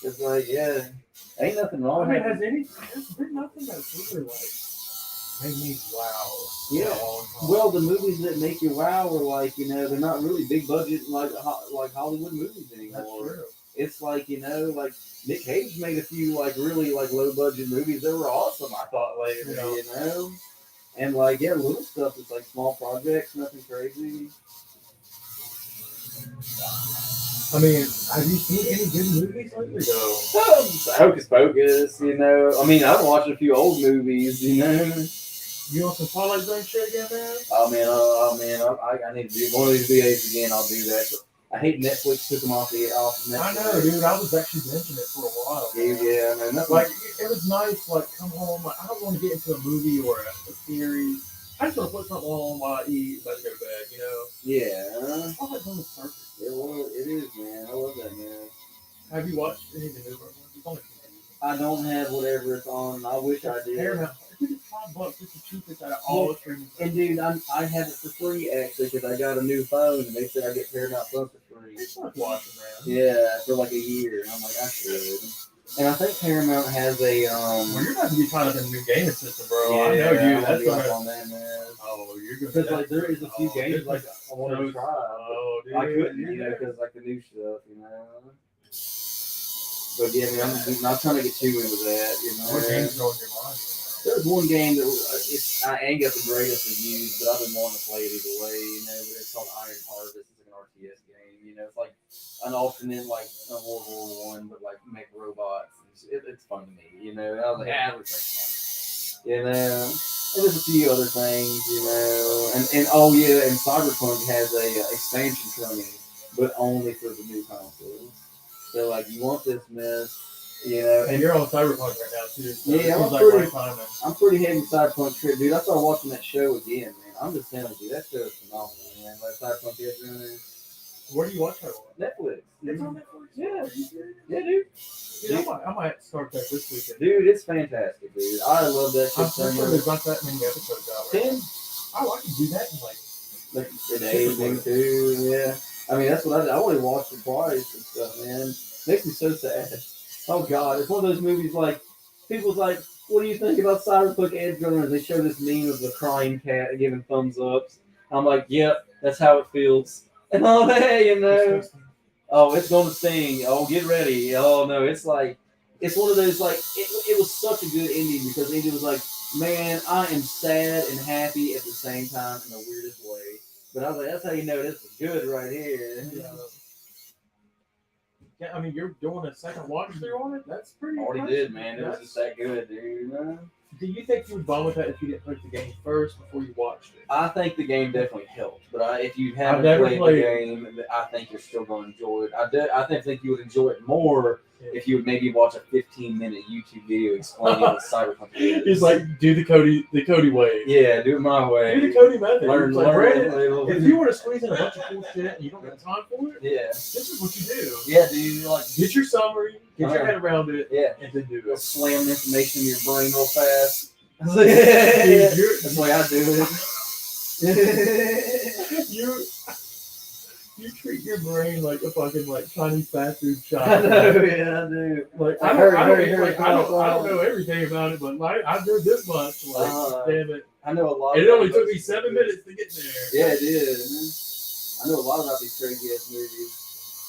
It's like ain't nothing wrong. I mean, there's been nothing that's really like made me wow. Yeah. Well, the movies that make you wow are like they're not really big budget like Hollywood movies anymore. That's true. It's like like Nick Cage made a few like really like low budget movies that were awesome. I thought lately, and like little stuff. It's like small projects, nothing crazy. I mean, have you seen any good movies lately? Hocus Pocus, I mean, I've watched a few old movies, You want some Twilight Zone shit again, man? Oh man, I need to do one of these VAs again. I'll do that. I hate Netflix took them off Netflix. I know, dude. I was actually binging it for a while. Yeah, man. That's Like, it was nice, like, come home. Like, I don't want to get into a movie or a series. I just want to put something on while I eat, about to go to bed, you know? yeah. Twilight Zone is perfect. It is, man. I love that, man. Have you watched any of the newer ones? It's only I don't have whatever it's on. I wish I did. Paramount. I think it's $5. It's the cheapest out of all the streaming. And dude, I have it for free actually because I got a new phone and they said I get Paramount Plus for free. It's worth watching, man. Yeah, for like a year. And I'm like, I should. And I think Paramount has a Well, you're about to be tied up in the new gaming system, bro. yeah, I know you. I'm That's be up what on that, man. Oh, you're gonna. Because like there is a few games like I want to those- try. Oh, dude. I couldn't, you know, because like the new stuff, you know. But yeah, man, I'm not trying to get too into that, you know. What games are on your mind? There's one game that I ain't got the greatest reviews, but I've been wanting to play it either way, you know. But it's called Iron Harvest. It's like an RTS game, you know. It's like an alternate like a World War I, but like make robots. It's fun to me, you know. I was like, it looks like fun, you know. And there's a few other things, you know. And oh yeah, and Cyberpunk has a expansion coming, but only for the new consoles. So like, you want this mess, you know. And you're on Cyberpunk right now too. So Yeah, it I'm seems like pretty- right timing. I'm pretty heavy Cyberpunk trip, dude. I started watching that show again, man. I'm just telling you, that show is phenomenal, man. Like Cyberpunk is Where do you watch that one? Netflix. It's on Netflix. Yeah. Are you serious? Yeah, dude. Dude, I might start that this weekend. Dude, it's fantastic, dude. I love that shit I'm so pretty sure much. there's not that many episodes out right 10, now. I can do that in like. like an evening too, yeah. I mean, that's what I did. I only watched it twice and stuff, man. Makes me so sad. Oh God, it's one of those movies like people's like, what do you think about Cyberpunk Edge Runners? They show this meme of the crying cat giving thumbs ups. I'm like, yep, that's how it feels. And all that, you know. Oh, it's gonna sting. Oh, get ready. Oh no, it's like it's one of those like it was such a good ending because it was like, man, I am sad and happy at the same time in the weirdest way. But I was like, that's how you know this is good right here. Yeah, I mean, you're doing a second watch through on it. That's pretty. Already impressive. did, man. It was just that good, dude. Do you think you would bond with that if you didn't play the game first before you watched it? I think the game definitely helped, but if you I've haven't never played played the game, I think you're still going to enjoy it. I think you would enjoy it more if you would maybe watch a 15-minute YouTube video explaining what Cyberpunk is. He's like, do the Cody way. yeah, do it my way. Do the Cody method. Learn, It's like, Brandon, learn. if you want to squeeze in a bunch of cool shit and you don't have time for it, Yeah, this is what you do. yeah, dude. Like, Get your summary, get your head around it, yeah, and then do you'll it. slam information in your brain real fast. Dude, That's the way I do it. you treat your brain like a fucking like Chinese fast food shop. I know, yeah, I do. Like I I heard- don't heard know everything about it, but like I know this much. Like, damn it! I know a lot. And it only about took me those 7 movies. minutes to get there. Yeah, it did. I know a lot about these crazy ass movies.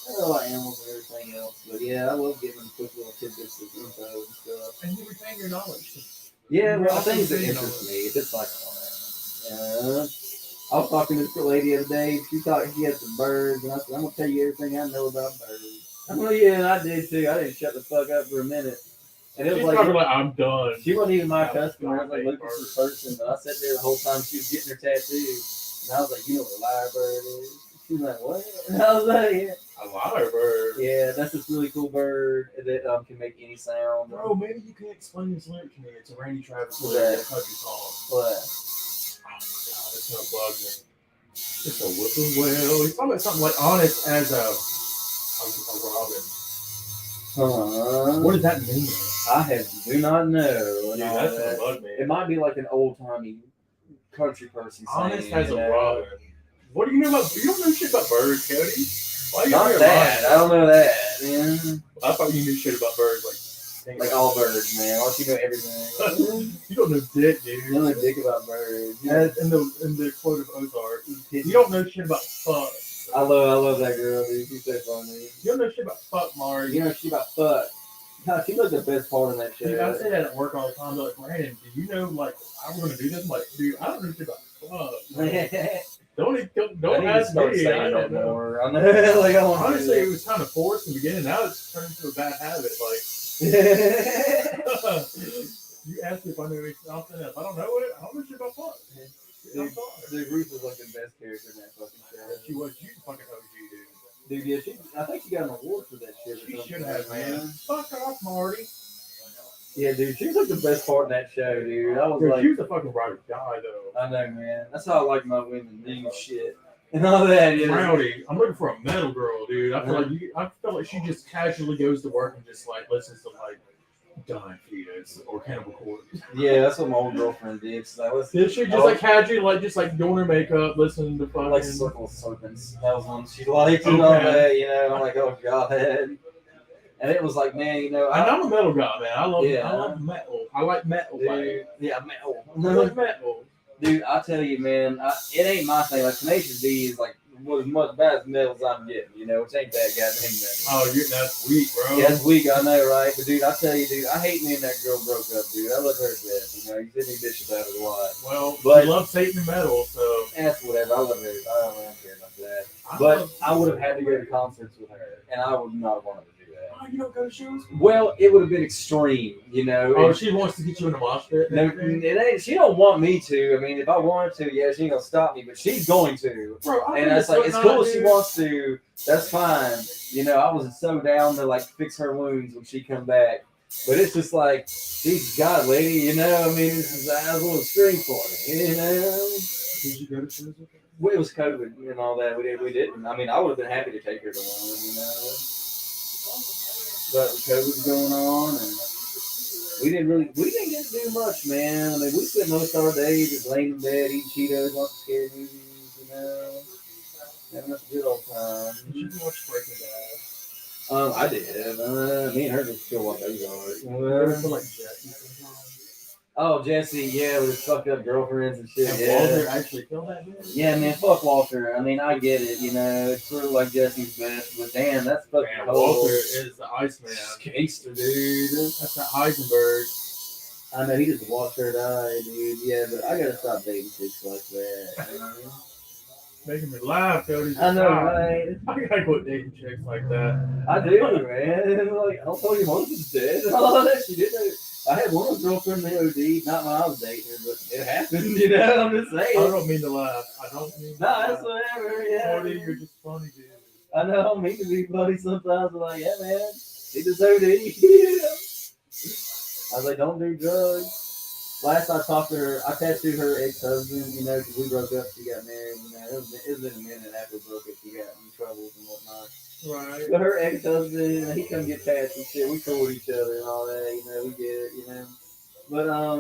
I know about animals and everything else, but yeah, I love getting them quick little tidbits of info and stuff. And you retain your knowledge. Yeah, You're well, also things that reading interest all me. If it's like, I was talking to this lady the other day. She thought she had some birds, and I said, I'm gonna tell you everything I know about birds. I'm like, yeah, and I did too. I didn't shut the fuck up for a minute. And it was She's like, probably like, I'm done. she wasn't even my Yeah, customer. I was like fake looking for a person, but I sat there the whole time she was getting her tattoo, and I was like, you know what a lyrebird is? She was like, what? And I was like, yeah. A lyrebird. Yeah, that's this really cool bird that can make any sound. Bro, maybe you can explain this lyric to me. It's a Randy Travis lyric, Yeah. a country song. But Oh my god, it's gonna bug me. It's a whippoorwill. He's talking about something like honest as a robin. What does that mean? do not know. Dude, that's gonna bug me. It might be like an old timey country person saying. Honest as you a know. robin. What do you know about? You don't know shit about birds, Cody. Why you Not here that. I lying? don't know that. Man. I thought you knew shit about birds, Like all birds, man. Why don't you know everything? You don't know dick, dude. You don't know dick about birds. You As in the quote of Ozark, you don't know shit about fuck. I love that girl, dude. She's so funny. You don't know shit about fuck, Mari. You know she about fuck. God, she was the best part of that show. Dude, I say that at work all the time. They're like, Brandon, do you know like how we're gonna do this? I'm like, dude, I don't know shit about fuck. Like, don't I need to ask start me. saying I don't that know. more. I know. Like, I want Honestly, it was kind of forced in the beginning. Now it's turned into a bad habit. Like, You asked me if I knew something. If I don't know it, I don't know shit about fuck. I'm sorry. Dude, Ruth was like the best character in that fucking show. She was you fucking OG, dude. Dude, yeah, I think she got an award for that shit. She should have, man. Fuck off, Marty. Yeah, dude, she was like the best part in that show, dude. I was Dude, like, she was a fucking ride or die, though. I know, man. That's how I like my women doing shit and all that. You know? Rowdy, I'm looking for a metal girl, dude. I feel like she just casually goes to work and just like listens to like Dying Fetus or Cannibal Corpse. Yeah, that's what my old girlfriend did. So I was Did she just like casually like just like doing her makeup, listening to fucking like Circle of Serpents. That was one she liked and all that. You know, I'm like, oh god. And it was like, man, you know, I'm a metal guy, man. I love metal. I like metal, dude. Yeah, metal. I like metal. Dude, I tell you, man, it ain't my thing. Like Tenacious D is like as much bad as metal as I'm getting, you know, which ain't that goddamn metal. Oh, that's weak, bro. Yeah, that's weak, I know, right? But dude, I tell you, dude, I hate me and that girl broke up, dude. I love her to death, you know. You send me bitch about it a lot. Well, but she loves Satan and metal, so that's whatever. I love her. I don't really care about that. But I would have had to go to concerts with her, and I would not have wanted to do that. Oh, you don't go to shows? Well, it would have been extreme, you know. Oh, she wants to get you in a mosh pit? No, it ain't. She don't want me to. I mean, if I wanted to, yeah, she ain't gonna stop me. But she's going to. Bro, And that's like, it's cool if she wants to. That's fine. You know, I was so down to like fix her wounds when she come back. But it's just like, Jesus God, lady, you know. I mean, this is a little extreme for me, you know. Did you go to shows with her? Well, it was COVID and all that. We didn't. I mean, I would have been happy to take her to one, you know. But COVID was going on, and we didn't get to do much, man. I mean, we spent most of our days just laying in bed, eating Cheetos, watching scary movies, you know, having us a good old time. Did you watch Breaking Bad? I did. Me and her just still watch Ozark. You ever feel like Jesse sometimes? Oh, Jesse, yeah, with his fucked up girlfriends and shit. And Yeah. Walter actually killed that bitch? Yeah, man, fuck Walter. I mean, I get it, you know, it's sort of like Jesse's best, but damn, that's fucking Man, cold. Walter is the Iceman. Gangster, dude. That's the Heisenberg. I know he just watched her die, dude. Yeah, but I gotta stop dating chicks like that. You know? Making me laugh, Cody. I know, right? I gotta quit dating chicks like that. I do, man. Like, I'll tell you, mom was dead and all that. She did know. I had one of girlfriend in the OD, not when I was dating her, but it happened, you know. I'm just saying. I don't mean to laugh. I don't mean to Nah, laugh. it's whatever, yeah. Cody, you're just funny, dude. I know, I don't mean to be funny sometimes. I'm like, yeah, man, he just OD. I was like, don't do drugs. Last I talked to her, I tattooed her ex-husband, you know, because we broke up, she got married, you know. It was been a minute after we broke up, she got in troubles and whatnot. Right. But her ex-husband, he come get tats and shit. We cool with each other and all that, you know. We get it, you know. But I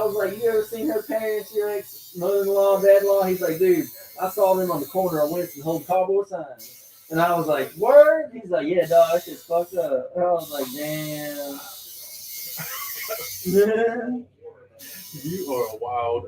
was like, you ever seen her parents, your ex mother-in-law, dad-in-law? He's like, dude, I saw them on the corner of Winston holding cardboard signs. And I was like, word? He's like, yeah, dog, that shit's fucked up. And I was like, damn. You are a wild.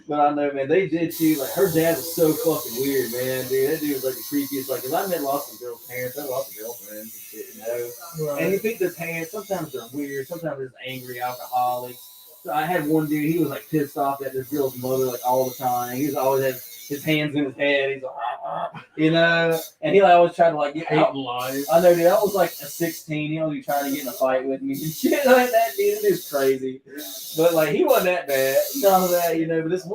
But I know, man, they did too. Like, her dad was so fucking weird, man, dude. That dude was like the creepiest. Like, cause I met lots of girls' parents, I had lots of girlfriends and shit, you know. Right. And you think their parents, sometimes they're weird, sometimes they're angry alcoholics. So I had one dude, he was like pissed off at this girl's mother like all the time. He was always had his hands in his head. He's like, you know, and he like always tried to like get out. Hating life. I know, dude. I was like a 16. He was trying to get in a fight with me and shit like that. Dude, it was crazy. But like, he wasn't that bad. None of that, you know. But this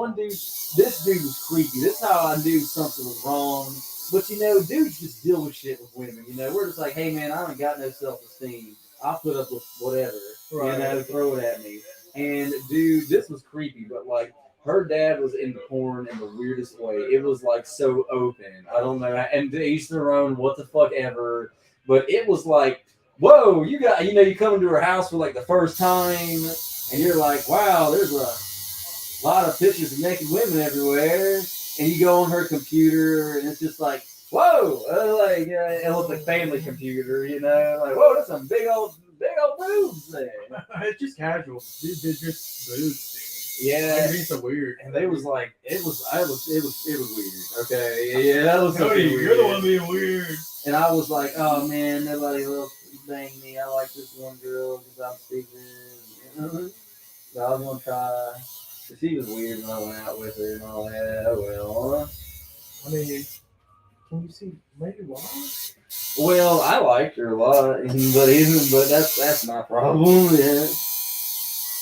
dude was creepy. This is how I knew something was wrong. But you know, dudes just deal with shit with women. You know, we're just like, hey man, I ain't got no self-esteem. I'll put up with whatever. Right. You know, throw it at me. And dude, this was creepy. But like, her dad was into porn in the weirdest way. It was like so open. I don't know. And to each their own, what the fuck ever. But it was like, whoa, you come into her house for like the first time, and you're like, wow, there's a lot of pictures of naked women everywhere. And you go on her computer, and it's just like, whoa, it looks like family computer, you know, like, whoa, that's some big old boobs there. It's just casual. They're just boobs, dude. Yeah, Like, it's so weird. and they was like, it was weird. Okay, yeah, that was Cody, weird. you're the one being weird. And I was like, oh man, nobody will bang me. I like this one girl because I'm stupid. So I was gonna try. But she was weird when I went out with her and all that. Oh well. I mean, can you see maybe why. Well, I liked her a lot, but that's my problem. Yeah.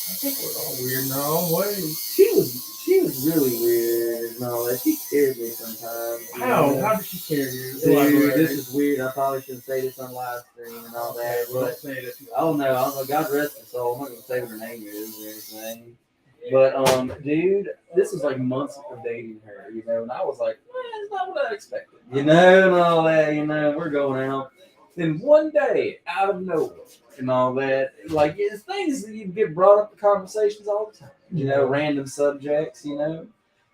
I think we're all weird in our own ways. She was really weird and all that. She scared me sometimes. you How? know? How did she scare you? Dude, Elaborate. this is weird. I probably shouldn't say this on live stream and all that, Well, but don't say it if you I don't know. I don't know. God rest her soul. I'm not gonna say what her name is or anything. But dude, this was like months of dating her, and I was like, it's not what I expected, and all that, we're going out. Then one day, out of nowhere, and all that, like it's things that you get brought up in conversations all the time, random subjects, and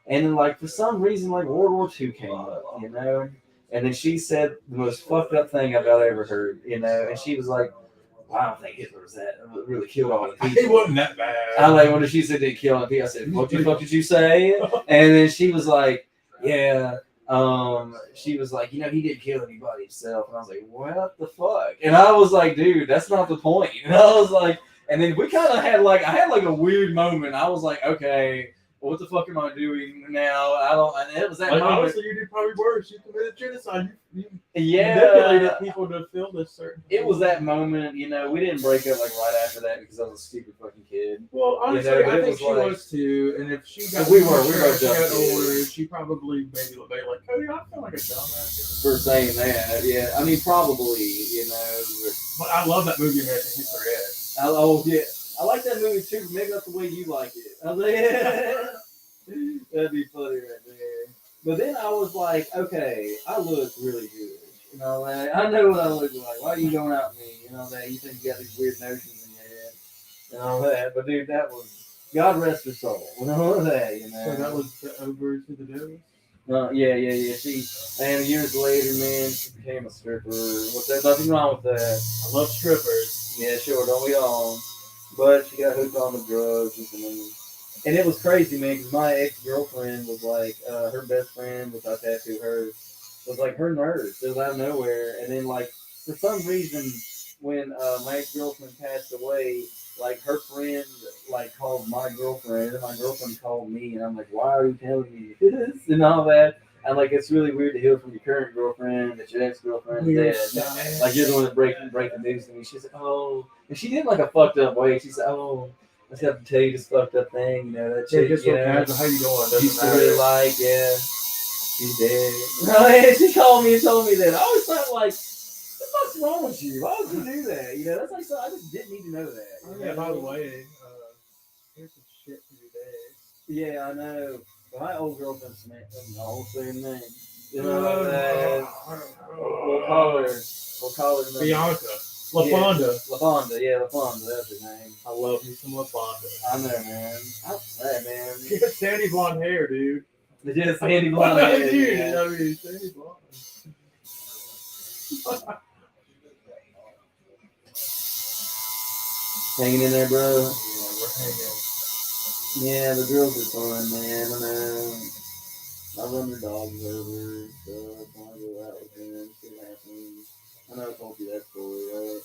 then like for some reason, like World War II came up, and then she said the most fucked up thing I've ever heard, and she was like, well, I don't think Hitler was that really killed all the people. It wasn't that bad. I like when she said didn't kill any people. I said, "What the fuck did you say?" And then she was like, "Yeah." She was like, he didn't kill anybody himself. And I was like, "What the fuck?" And I was like, "Dude, that's not the point." And I was like, and then we kind of had like I had like a weird moment. I was like, "Okay, what the fuck am I doing now?" I don't. And it was that Like, moment. honestly, you did probably worse. You committed genocide. You Yeah. manipulated people to feel this certain. It was that moment, we didn't break up like right after that because I was a stupid fucking kid. Well, honestly, but I it think was she like- was too. And if she got We more were mature, both she got dumb kids. older, she probably maybe looked back like, Cody, I feel like a dumbass. For saying that, yeah. I mean, probably, But I love that movie, American History X. Oh yeah, I like that movie too. Maybe that's the way you like it. I was like, that'd be funny right there. But then I was like, okay, I look really good. I know what I look like. Why are you going out with me? That you think you got these weird notions in your head and all that. But dude, that was God rest her soul. All that, So that was the over to the devil. Yeah. And years later, man, she became a stripper. There's nothing wrong with that. I love strippers. Yeah, sure, don't we all? But she got hooked on the drugs and it was crazy, man. Because my ex-girlfriend was like, her best friend, which I tattooed her, was like her nurse. It was out of nowhere, and then like for some reason, when my ex-girlfriend passed away, like her friend like called my girlfriend, and my girlfriend called me, and I'm like, why are you telling me this and all that? And like it's really weird to hear from your current girlfriend that your ex-girlfriend is dead. Like you're the one that break the news to me. She's like, oh, and she did like a fucked up way. She said, oh, I just have to tell you this fucked up thing. That Yeah, chick, just look at how you doing. used Doesn't to really matter. like, yeah, she's dead. No, and she called me and told me that. I always thought like, what's wrong with you? Why would you do that? That's like so. I just didn't need to know that. Oh, yeah, by the way, here's some shit for your day. Yeah, I know. My old girlfriend Samantha, the whole same name. We'll call her Bianca. LaFonda. LaFonda, yeah, LaFonda, that's her name. I love me some LaFonda. I know, man. Hey, man. She got sandy blonde hair, dude. They just Sandy blonde hair. Dude, Yeah. I mean, sandy blonde. Hanging in there, bro. Yeah, we're hanging. Yeah, the girls are fun, man. I know. I run their dogs over and stuff. I go out with them, see what happens. I know I told you that story, right?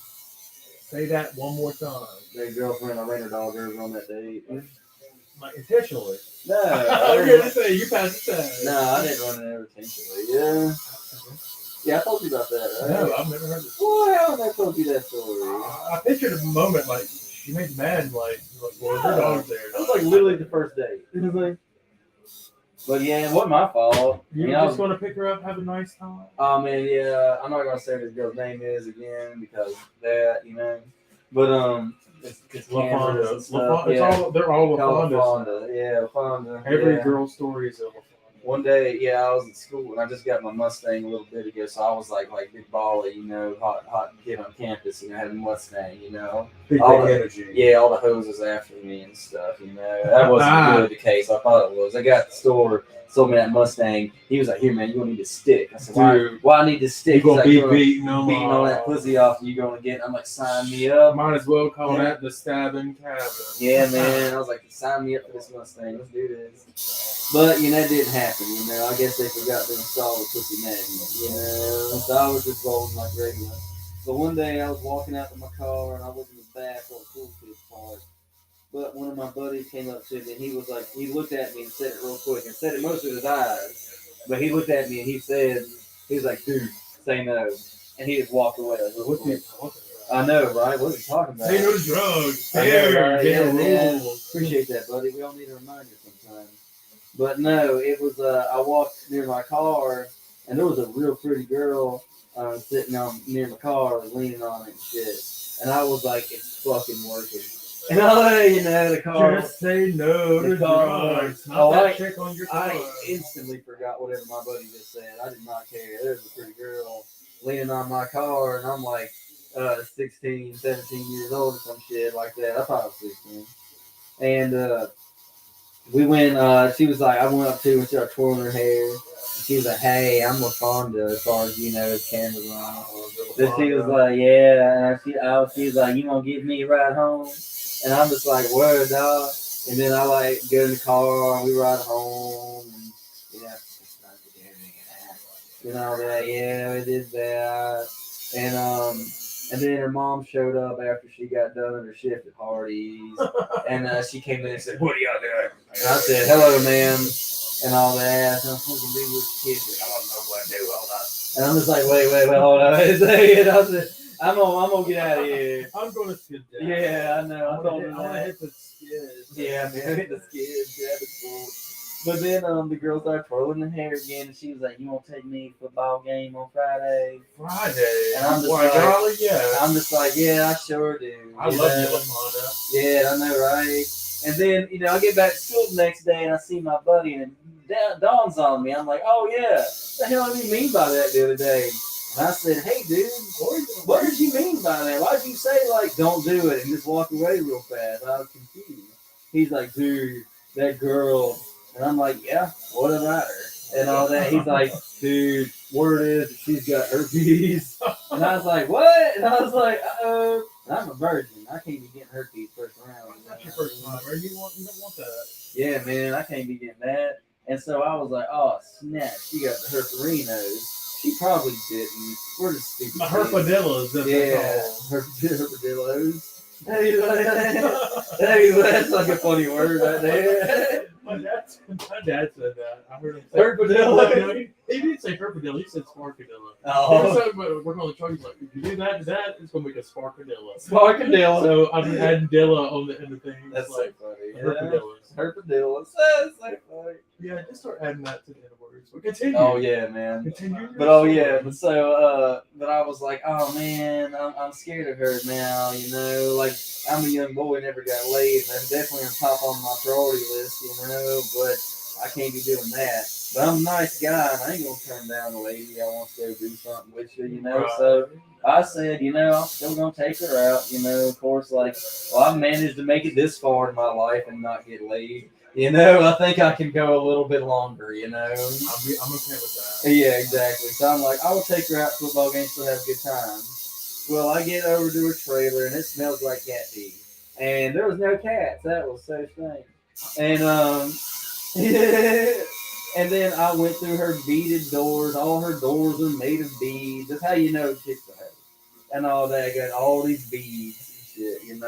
Say that one more time. Their girlfriend, I ran her dog over on that date. Like, intentionally. No, I was going to say, you passed the test. no, I didn't run it over intentionally. Yeah. Yeah, I told you about that, right? No, I've never heard this. Why haven't I told you that story? I pictured a moment like she made mad, like well, her dog's there. It was like literally the first date. It was like, but yeah, it wasn't my fault. You I just want to pick her up, have a nice time. Oh man, yeah. I'm not gonna say what this girl's name is again because that, But it's cameras and stuff. LaFonda. Yeah. They're all Call LaFondas. LaFonda. Yeah, LaFonda. Every yeah. girl's story is a LaFonda. One day, yeah, I was in school and I just got my Mustang a little bit ago, so I was like big baller, hot kid on campus, had a Mustang, Big all the- energy. Yeah, all the hoses after me and stuff, That wasn't really the case. I thought it was. I got to the store, sold me that Mustang. He was like, here, man, you gonna need a stick. I said, Dude. why I need this stick? You gonna He's be like, beating them beating all that pussy off and you gonna get, I'm like, sign me up. Might as well call Yeah. that the stabbing cabin. Yeah, man. I was like, sign me up for this Mustang. Let's do this. But, that didn't happen, I guess they forgot to install the pussy magnet, So I was just rolling like regular. But one day I was walking out to my car and I was in the back of the cool kids park. But one of my buddies came up to me and he was like, he looked at me and said it real quick and said it most of his eyes. But he looked at me and he said, He was like, dude, say no. And he just walked away. Like, What's he talking I know, right? What are you talking about? Say no to drugs. I know, There, right? get a Yeah, rule. Appreciate that, buddy. We all need a reminder sometimes. But no, it was, I walked near my car, and there was a real pretty girl sitting on near my car, leaning on it and shit. And I was like, it's fucking working. And the car. Just say no The to car. drugs. Not Oh, that I- chick on your car. I instantly forgot whatever my buddy just said. I did not care. There's a pretty girl leaning on my car, and I'm like 16, 17 years old or some shit like that. I thought I was 16. And we went, she was like, I went up to her and started twirling her hair. And she was like, hey, I'm LaFonda as far as you know, as cameras on. Then she was like, yeah. And she was like, you gonna give me a ride home? And I'm just like, word, dog. And then I like go in the car and we ride home. And, that, yeah, we did that. And then her mom showed up after she got done with her shift at Hardee's. And she came in and said, what are y'all doing? And I said, hello, ma'am. And all that. And I'm supposed to be with the kids. I don't know what to do. Hold on. And I'm just like, wait, hold on. And I said, I'm gonna get out of here. I'm going to skid down. Yeah, I know. I told her I want to that. hit the skid. Yeah, man, hit the skids. Yeah, that's cool. But then the girl started twirling her hair again, and she was like, "You want to take me to the football game on Friday?" Friday. And I'm just Why, like- golly, yeah. I'm just like, "Yeah, I sure do." I love you, LaFonda. Yeah, I know, right? And then I get back to school the next day, and I see my buddy, and it dawns on me. I'm like, "Oh yeah, what the hell did you mean by that the other day?" And I said, "Hey, dude, what did you mean by that? Why did you say like don't do it and just walk away real fast?" I was confused. He's like, "Dude, that girl." And I'm like, yeah, what about her? And all that. He's like, dude, word is she's got herpes. And I was like, what? And I was like, uh-oh. And I'm a virgin. I can't be getting herpes first round. That's your first time, right? You don't want that. Yeah, man, I can't be getting that. And so I was like, oh, snap. She got the herperinos. She probably didn't. We're just stupid. My kids. herpadillas, that's Yeah, herpadillos. Hey, that's like a funny word right there. My dad said that. I heard him say Herpadillo. He didn't say herpadillo. He said sparkadillo. Oh, So, we're on the truck. He's like, if you do that to that, it's gonna make a sparkadillo. sparkadillo. So I'm adding dilla on the end of things. That's like so funny. herpadillos. Herpadillos. That's so funny. Yeah, just start adding that to the end of words. But continue. Oh yeah, man. Continue. But oh yeah, but so but I was like, oh man, I'm scared of her now. Like I'm a young boy, never got laid, and that's definitely on top on my priority list. But I can't be doing that. But I'm a nice guy, and I ain't gonna turn down a lady I want to go do something with you. Right. So I said, I'm still gonna take her out. Of course, I've managed to make it this far in my life and not get laid. I think I can go a little bit longer. I'm okay with that. Yeah, exactly. So I'm like, I will take her out to football games, still have a good time. Well, I get over to her trailer, and it smells like cat pee. And there was no cats. That was so strange. And and then I went through her beaded doors. All her doors are made of beads. That's how you know chicks are hoes. And all that. Got all these beads and shit,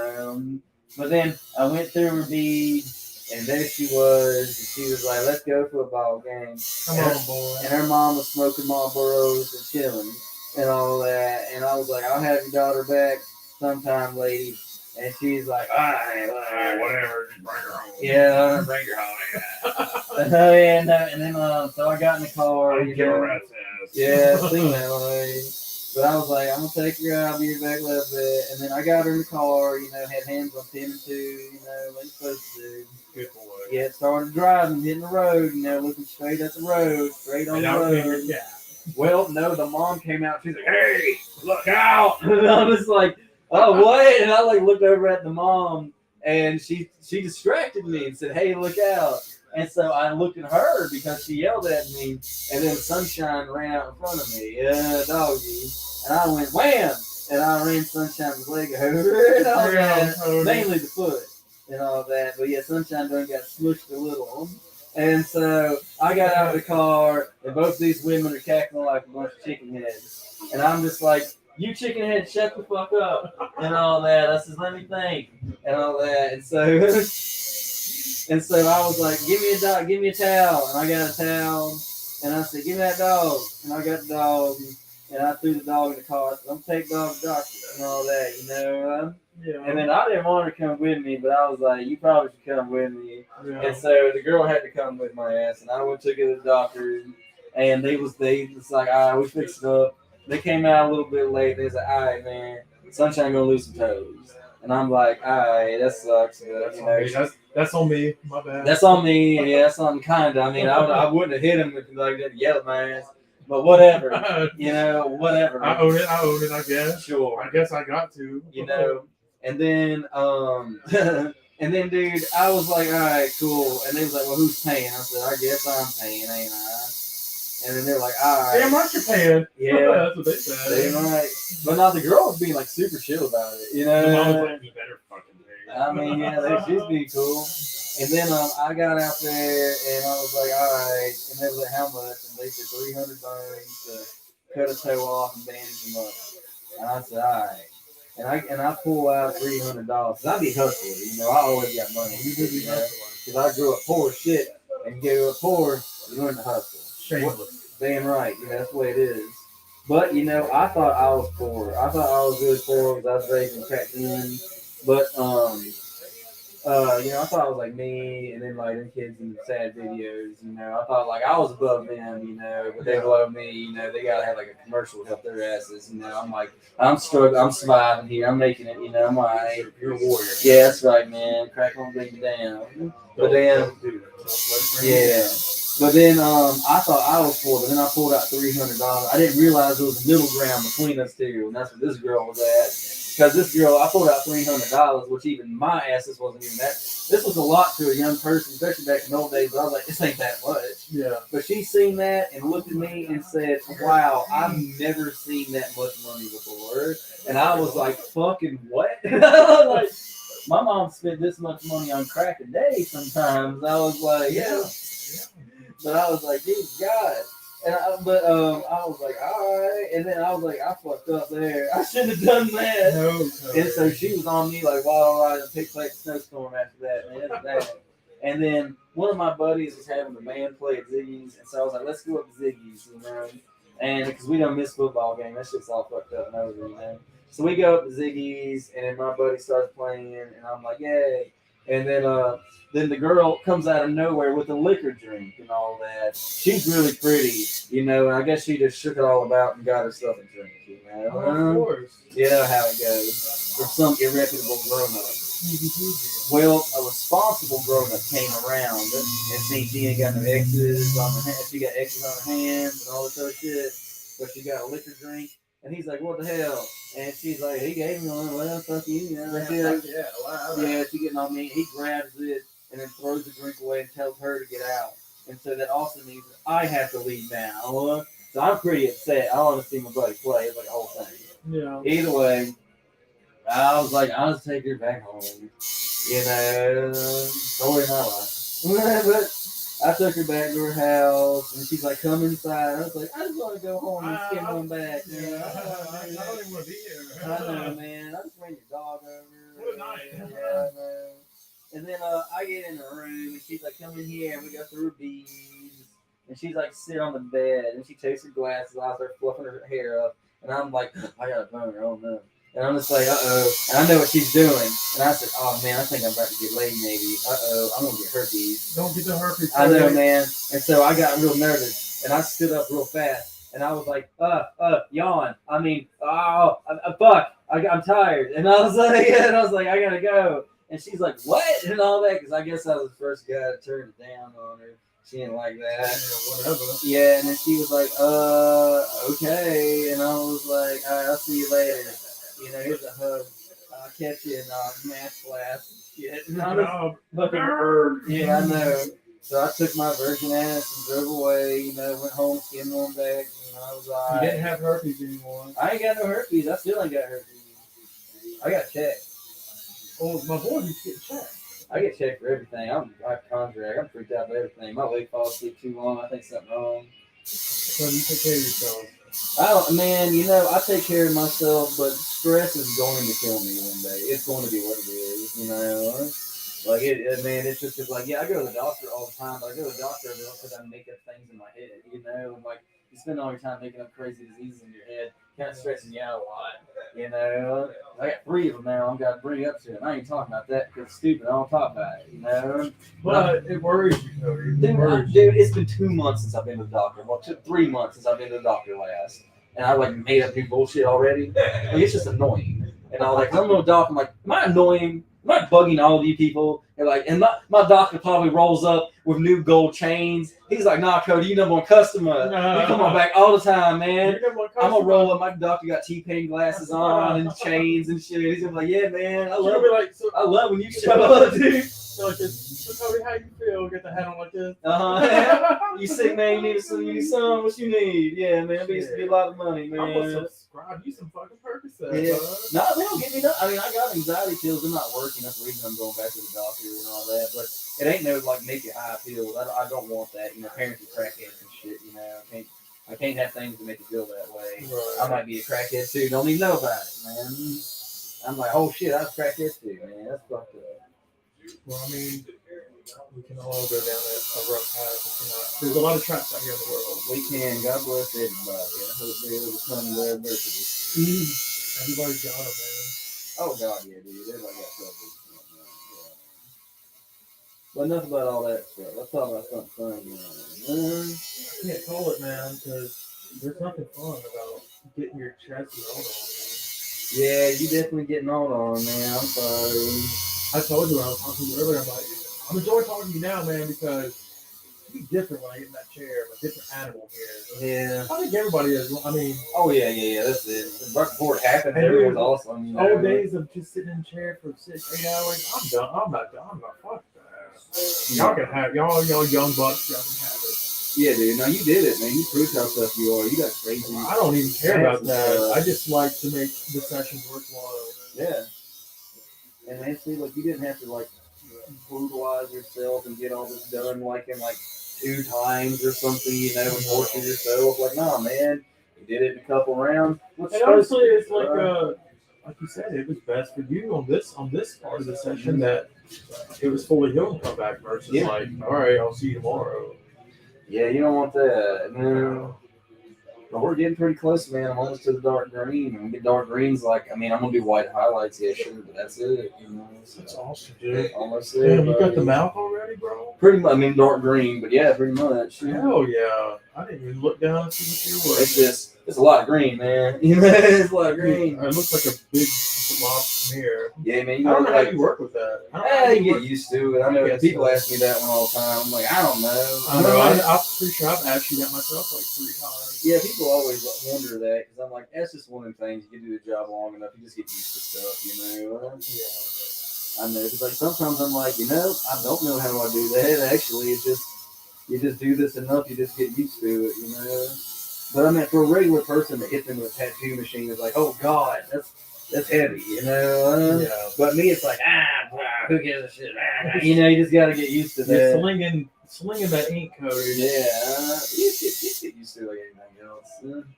But then I went through her beads, and there she was. And she was like, let's go to a football game. Come on, boy. And her mom was smoking Marlboros and chilling and all that. And I was like, I'll have your daughter back sometime, lady. And she's like, all right, Whatever, just bring her home. yeah, bring her home. And then so I got in the car. Give her rat's ass. Yeah, it seemed that way. But I was like, I'm gonna take her out, I'll be back a little bit. And then I got her in the car, had hands on 10 and 2, like you're supposed to do. Good boy. Yeah, started driving, hitting the road, looking straight at the road, straight on And the out road. came your cat. Well, no, the mom came out. She's like, hey, look out. And I was like, oh, what? And I looked over at the mom, and she distracted me and said, hey, look out. And so I looked at her because she yelled at me, and then Sunshine ran out in front of me. Yeah, doggy. And I went, wham! And I ran Sunshine's leg over and all that. Mainly the foot and all that. But yeah, Sunshine done got smushed a little. And so I got out of the car, and both these women are cackling like a bunch of chicken heads. And I'm just like, you chicken head, shut the fuck up, and all that. I said, let me think, and all that. And so, I was like, give me a towel, and I got a towel. And I said, give me that dog. And I got the dog, and I threw the dog in the car. I said, I'm take dog to the doctor and all that, you know. Yeah. And then I didn't want her to come with me, but I was like, you probably should come with me. Yeah. And so the girl had to come with my ass, and I went took her to the doctor, and they was like, all right, we fixed it up. They came out a little bit late. They was like, all right, man, Sunshine gonna lose some toes. And I'm like, all right, that sucks, but That's you on know, me. That's on me. My bad. that's on me. Yeah, that's on kinda. I mean, I wouldn't have hit him if like that yellow man, but whatever. You know, whatever. I own it. I guess. Sure. I guess I got to. You know. And then, and then, dude, I was like, all right, cool. And they was like, well, who's paying? I said, I guess I'm paying, ain't I? And then they're like, all right. Damn right you're paying. Yeah. That's what they said. Damn right. But now the girl was being like super chill about it, you The mom was know? like, you better fucking pay. I mean, yeah, she's being cool. And then I got out there and I was like, all right. And they was like, how much? And they said $300 to cut a toe off and bandage him up. And I said, all right. And I pull out $300 because I be hustling, you know. I always got money, You do be because I grew up poor as shit, and you grew up poor, you learn to hustle. Shameless. Damn right, you know, that's the way it is. But you know, I thought I was poor. I thought I was really poor because I was raised in Crackton. But you know, I thought I was like me, and then like them kids in sad videos. You know, I thought like I was above them. You know, but they below me. You know, they gotta have like a commercial to help their asses. You know, I'm like, I'm struggling. I'm surviving here. I'm making it. You know, I'm alright. You're a warrior. Yeah, that's right, man. Crack on, bring me down. But then, yeah. But then I thought I was poor, but then I pulled out $300. I didn't realize there was a middle ground between us two, and that's what this girl was at. Because this girl, I pulled out $300, which even my asses wasn't even that. This was a lot to a young person, especially back in the old days. But I was like, this ain't that much. Yeah. But she seen that and looked at me and said, wow, I've never seen that much money before. And I was like, fucking what? Like, my mom spent this much money on crack a day sometimes. I was like, yeah. But I was like, dude, God. And I was like, all right. And then I was like, I fucked up there. I shouldn't have done that. No. And so she was on me like, wild ride and pick like snowstorm after that, man. That's bad. And then one of my buddies was having the band play at Ziggy's. And so I was like, let's go up to Ziggy's, you know. And because we don't miss football game, that shit's all fucked up and over, you know. So we go up to Ziggy's, and then my buddy starts playing, and I'm like, yay. And then the girl comes out of nowhere with a liquor drink and all that. She's really pretty, you know, and I guess she just shook it all about and got herself a drink, you know. Of course. You know how it goes. For some irreputable grown-up. Well, a responsible grown-up came around and seen she ain't got no X's on her hands. She got X's on her hands and all this other shit. But she got a liquor drink. And he's like, what the hell? And she's like, he gave me one. Well, fuck you. You know, yeah, she getting on me. He grabs it and then throws the drink away and tells her to get out. And so that also means that I have to leave now. So I'm pretty upset. I want to see my buddy play. It's like a whole thing. Yeah. Either way, I was like, I'll just take her back home. You know, story of my life. But I took her back to her house, and she's like, come inside. I was like, I just want to go home and skim one back. Yeah. I don't even want to be here. I know, man. I just bring your dog over. What a night. Yeah, I know. And then I get in the room, and she's like, come in here, and we go through her beads. And she's like, sit on the bed, and she takes her glasses off, starts fluffing her hair up. And I'm like, I got a boner, oh no. And I'm just like, uh-oh. And I know what she's doing. And I said, oh, man, I think I'm about to get laid maybe. Uh-oh, I'm going to get herpes. Don't get the herpes. I know, man. And so I got real nervous. And I stood up real fast. And I was like, yawn. I mean, fuck. I'm tired. And I was like, I got to go. And she's like, what? And all that. Because I guess I was the first guy to turn it down on her. She didn't like that. Yeah, whatever. Yeah, and then she was like, okay. And I was like, all right, I'll see you later. You know, here's a hug. I'll catch you in math class and shit. And I was looking for yeah, I know. So I took my virgin ass and drove away, you know, went home, skimmed one back, and I was all You right. didn't have herpes anymore. I ain't got no herpes. I still ain't got herpes. I got checked. Oh, my boy, he's getting checked. I get checked for everything. I'm hypochondriac. I'm freaked out for everything. My leg falls asleep too long. I think something wrong. So you take care of yourself. Man, you know, I take care of myself, but stress is going to kill me one day. It's going to be what it is, you know. Like man, it's just 'cause, like, yeah, I go to the doctor all the time, but I go to the doctor because I make up things in my head, you know, and like you spend all your time making up crazy diseases in your head, kind of stressing you out a lot, you know. I got 3 of them now. I'm got to bring up to it. I ain't talking about that because it's stupid. I don't talk about it, you know. But it worries you, Cody. It Dude, worries you. dude, it's been 2 months since I've been to the doctor. Well, 3 months since I've been to the doctor last, and I like made up new bullshit already. Like, it's just annoying. And I'm like, I'm gonna doc. I'm like, am I annoying? Am I bugging all of you people? And like, and my doctor probably rolls up with new gold chains. He's like, nah, Cody, you number one customer. You come on back all the time, man. I'm gonna roll up. My doctor got T-Pain glasses on and chains and shit. He's gonna be like, yeah, man, I love it. Like, so, I love when you show up, dude. so Cody, how you feel? Get the hat on like this. You sick, man? You need some? You need some? What you need? Yeah, man. It used to be a lot of money, I'm gonna man. subscribe you some fucking Percocet. Yeah. bud. No, they don't give me that. I mean, I got anxiety pills. They're not working. That's the reason I'm going back to the doctor and all that. But it ain't no like make it high pills. I don't want that. You know, parents are crackheads and shit. You know, I can't have things to make it feel that way. Right. I might be a crackhead too. Don't even know about it, man. I'm like, oh shit, I was a crackhead too, man. That's fucked up. Well, I mean, we can all go down a rough path if we're not. There's a lot of traps out here in the world. We can. God bless everybody. I hope they overcome their adversity. Everybody's got them, man. Oh God, yeah, dude. Everybody got trouble. Yeah. But enough about all that stuff. Let's talk about something fun. I can't call it, man, because there's nothing fun about getting your chest rolled on. Yeah, you definitely getting on, man. I'm sorry. I told you when I was talking to you earlier, I'm enjoying talking to you now, man, because it's different when I get in that chair, a different animal here. Yeah. I think everybody is. I mean, Oh yeah. That's it. Right before it happened, And everyone's dude, awesome. You know? old days of just sitting in a chair for 6, 8 hours. I'm done. I'm not done. I'm not fuck that. Y'all can have y'all young bucks. Y'all can have it. Yeah, dude. No, you did it, man. You proved how tough you are. You got crazy. I don't even care about that. stuff. I just like to make the sessions worthwhile. Yeah. And actually, like, you didn't have to like brutalize yourself and get all this done like in like 2 times or something, you know, and torture yourself. Like, nah, man, you did it in a couple rounds. What's And honestly, it's like you said, it was best for you on this part of the session that it was fully healed and come back versus like, all right, I'll see you tomorrow. Yeah, you don't want that. No. But we're getting pretty close, man. I'm almost to the dark green. When we get dark greens, like, I mean, I'm gonna do white highlights, yeah, sure, but that's it. You know, so That's awesome, dude. almost there. Damn, you got buddy. the mouth already, bro? Pretty much. I mean, dark green, but yeah, pretty much. Hell yeah. I didn't even look down and see what you were. It's just, it's a lot of green, man. You know, it's a lot of green. It looks like a big blob smear. Yeah, man. I You don't know how like, you work with that. I don't know how you you get used to it. I know guess people so. ask me that one all the time. I'm like, I don't know. I know. I'm pretty sure I've asked you that myself like 3 times. Yeah, people always wonder that because I'm like, that's just one of the things. You can do the job long enough, you just get used to stuff, you know. Yeah. I know. It's like sometimes I'm like, you know, I don't know how I do that. Actually, it's just you just do this enough, you just get used to it, you know. But I mean, for a regular person that hits into a tattoo machine, is like, oh God, that's heavy, you know. Yeah. But me, it's like, who gives a shit? You know, you just got to get used to You're that. slinging that ink, Cody. Yeah, you get used to it like anything else.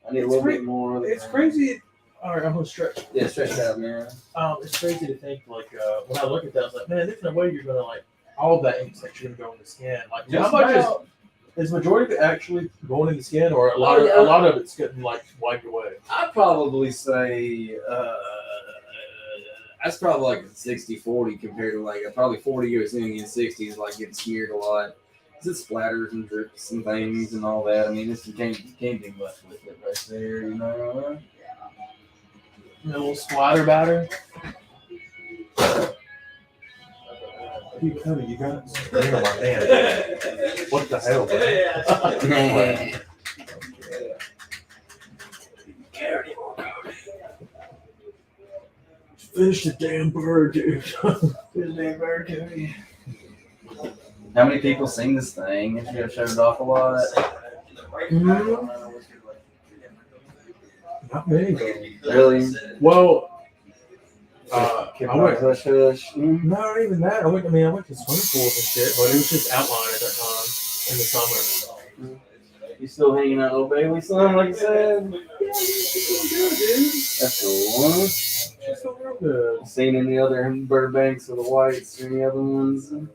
I need a little bit more. Of It's crazy. All right, I'm gonna stretch. Yeah, stretch it out, man. It's crazy to think like when I look at that, I was like, man, there's no way you're gonna like all of that ink's actually gonna go in the skin. Like, how much is majority of it actually going in the skin, or a lot of it's getting like wiped away? I'd probably say that's probably like 60-40 compared to like probably 40 goes in and 60 is like getting smeared a lot. It splatters and drips and things and all that. I mean, you can't do much with it right there, you know. A little splatter batter. Hey, Cody, you got it. on my hand. What the hell? Finish the damn bird, dude. Finish the damn bird, Cody. How many people sing this thing? You gotta shut it off a lot. Not many. Really? Well, Keep I went. hush hush. No, not even that. I went to swimming pools and shit, but it was just outline at that time in the summer. You still hanging out, Old Bailey, son? Like I said. Yeah, you're doing good, dude. That's cool. Huh? She's still real good. Seen any other Burbanks or the Whites or any other ones? No, man.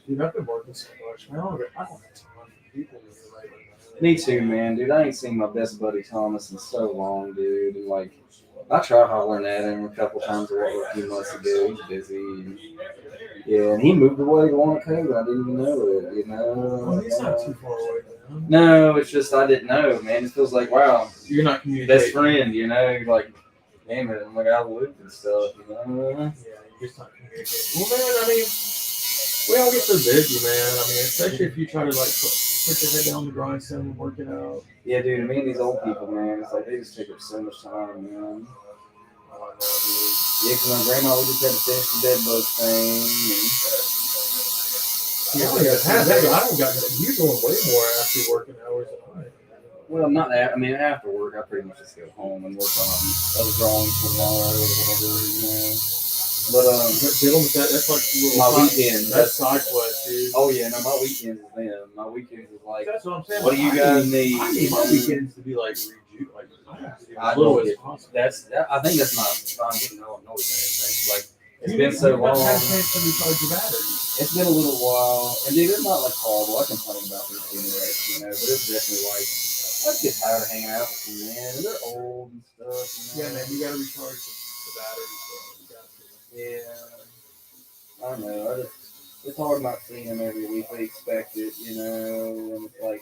Dude, I've been working so much. Man, I don't have time for people to do right now. Me too, man, dude. I ain't seen my best buddy Thomas in so long, dude. And like, I tried hollering at him a couple times a few months ago. He's busy. And, yeah, and he moved away to Wanacota. I didn't even know it, you know. Well, he's not too far away, man. No, it's just I didn't know, man. It feels like, wow, You're not communicating. best friend, you know. You're like, damn it, I'm like out of the loop and stuff, you know. Yeah, you're just not communicating. Well, man, I mean, we all get so busy, man. I mean, especially if you try to like put your head down the grindstone and work it out. Yeah, dude. Me and these old people, man. It's like they just take up so much time, man. Oh, I know, dude. Yeah, 'cause my grandma, we just had to finish the bed bug thing. Yeah, I don't got nothing. You're doing way more after working hours than I am. Well, not that. I mean, after work, I pretty much just go home and work on other drawings for tomorrow or whatever, you know. But Dealing with that, that's like a little my side- weekend. That's side quest, dude. Oh yeah, no, my weekends is them. My weekends is like, That's what I'm saying. what do you guys need? I need my weekends to be like rejuvenated, like I as little don't as get- possible. I think that's I'm getting old. Like it's been so long. You haven't had a chance to recharge your battery. It's been a little while, and dude, it's not like horrible. I complain about this generation, you know, but it's definitely like I just get tired of hanging out with them, man. And they're old and stuff. You know? Yeah, man, you gotta recharge the battery. So you got to. Yeah, I know. It's hard not seeing them every week. They expect it, you know. And it's like,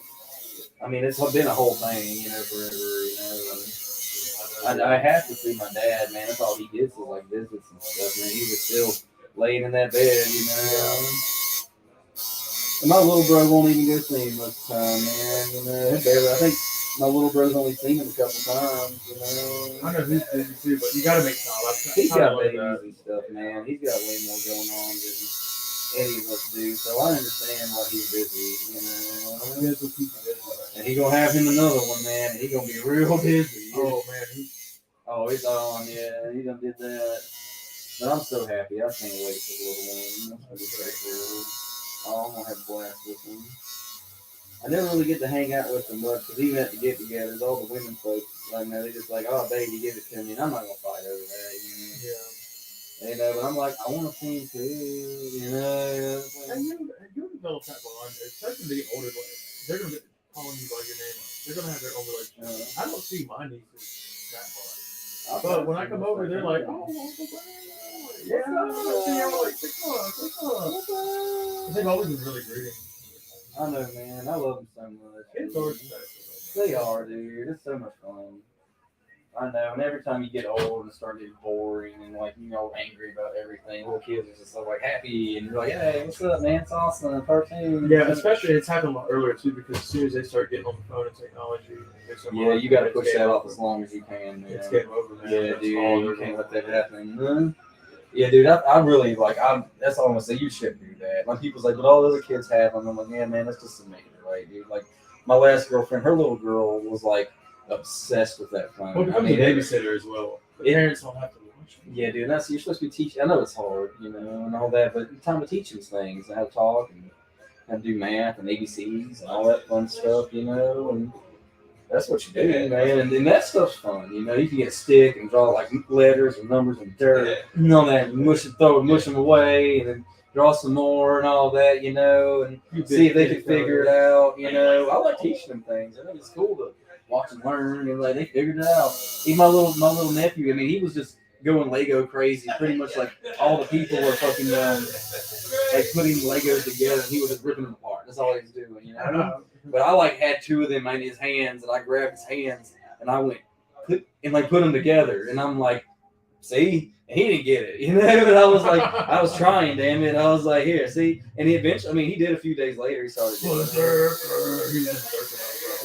I mean, it's been a whole thing, you know, forever, you know. And I have to see my dad, man. That's all he gets is like visits and stuff, man. He was still laying in that bed, you know. And my little bro won't even go see him much time, man. You know, barely. I think my little bro's only seen him a couple times, you know. I know he's busy too, but you gotta make time. He's got babies and stuff, man. He's got way more going on than any of us do. So I understand why he's busy, you know. Here's what people do. And he gonna have him another one, man. And he gonna be real busy. Oh man, Oh, he's on, yeah. He done did that. But I'm so happy. I can't wait for the little one. That's gonna be so cool. Oh, I'm gonna have a blast with him. I never really get to hang out with them much because even at the get-togethers, all the women folks, like, they just like, oh, baby, give it to me. And I'm not gonna fight over that, you know. yeah. You know, but I'm like, I want to see him too, you know. And you develop that bond, especially when they get older. Like they're gonna be calling you by your name. They're gonna have their own relationship. I don't see my nieces that much. But when I come over, they're like, "Oh, Uncle Brad, yeah, I'm like, what's up? They've always been really greeting. I know, man. I love them so much. Kids are special. They are, dude. It's so much fun. I know, and every time you get old and start getting boring and like angry about everything, little kids are just so like happy and you're like, hey, what's up, man? It's awesome, cartoon. Yeah, especially it's happened a lot earlier too because as soon as they start getting on the phone and technology, Yeah, you got to push that off as long as you can, man. It's game over, man. Yeah, That's dude, all you they're can't gonna- let that happen. Yeah, dude, I really like. That's all I'm gonna say. You shouldn't do that. Like people's like, but all the other kids have them. I'm like, yeah, man, that's just to make it right, dude. Like my last girlfriend, her little girl was like obsessed with that phone. Well, it becomes a babysitter as well. The parents don't have to watch it. Yeah, dude, you're supposed to be teaching. I know it's hard, and all that, but it's time to teach them things, and how to talk, and how to do math and ABCs and all that fun stuff, and that's what you do, man. And that stuff's fun, You can get a stick and draw like letters and numbers and dirt, and all that, and mush them away, and then draw some more and all that, and see if they can figure it out, I like teaching them things. I think it's cool to watch them learn, and like they figured it out. Even my little nephew, he was just going Lego crazy. Pretty much like all the people were fucking like putting Legos together, and he was just ripping them apart. That's all he was doing, But I had two of them in his hands, and I grabbed his hands, and I went put them together, and I'm like, see. And he didn't get it, But I was like, I was trying, damn it. I was like, here, see. And he eventually, he did a few days later. He started doing it.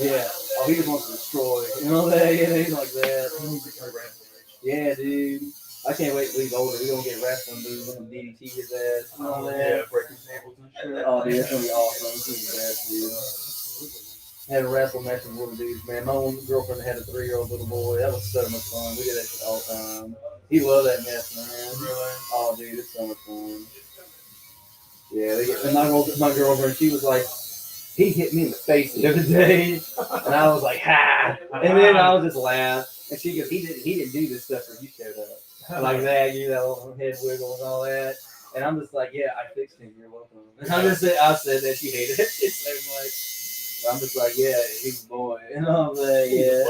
Yeah. Oh, he just wants to destroy. That? Yeah, he's like that. Yeah, dude. I can't wait till he's older. We're going to get wrestling, dude. We're going to DDT his ass and all that. Yeah, break his ankles and shit. Oh, dude, that's going to be awesome. This is the best, dude. Had a wrestle match with little dudes, man. My own girlfriend had a 3-year-old little boy. That was so much fun. We did that shit all the time. He loved that mess, man. Really? Oh, dude, it's so much fun. Yeah, and my girlfriend, she was like, he hit me in the face the other day, and I was like, ha! And then I was just laugh. And she goes, he didn't do this stuff when you showed up. like that, you know, head wiggle and all that. And I'm just like, yeah, I fixed him. You're welcome. And I said that she hated it so much. I'm just like, yeah, he's a boy. And I'm like, yeah,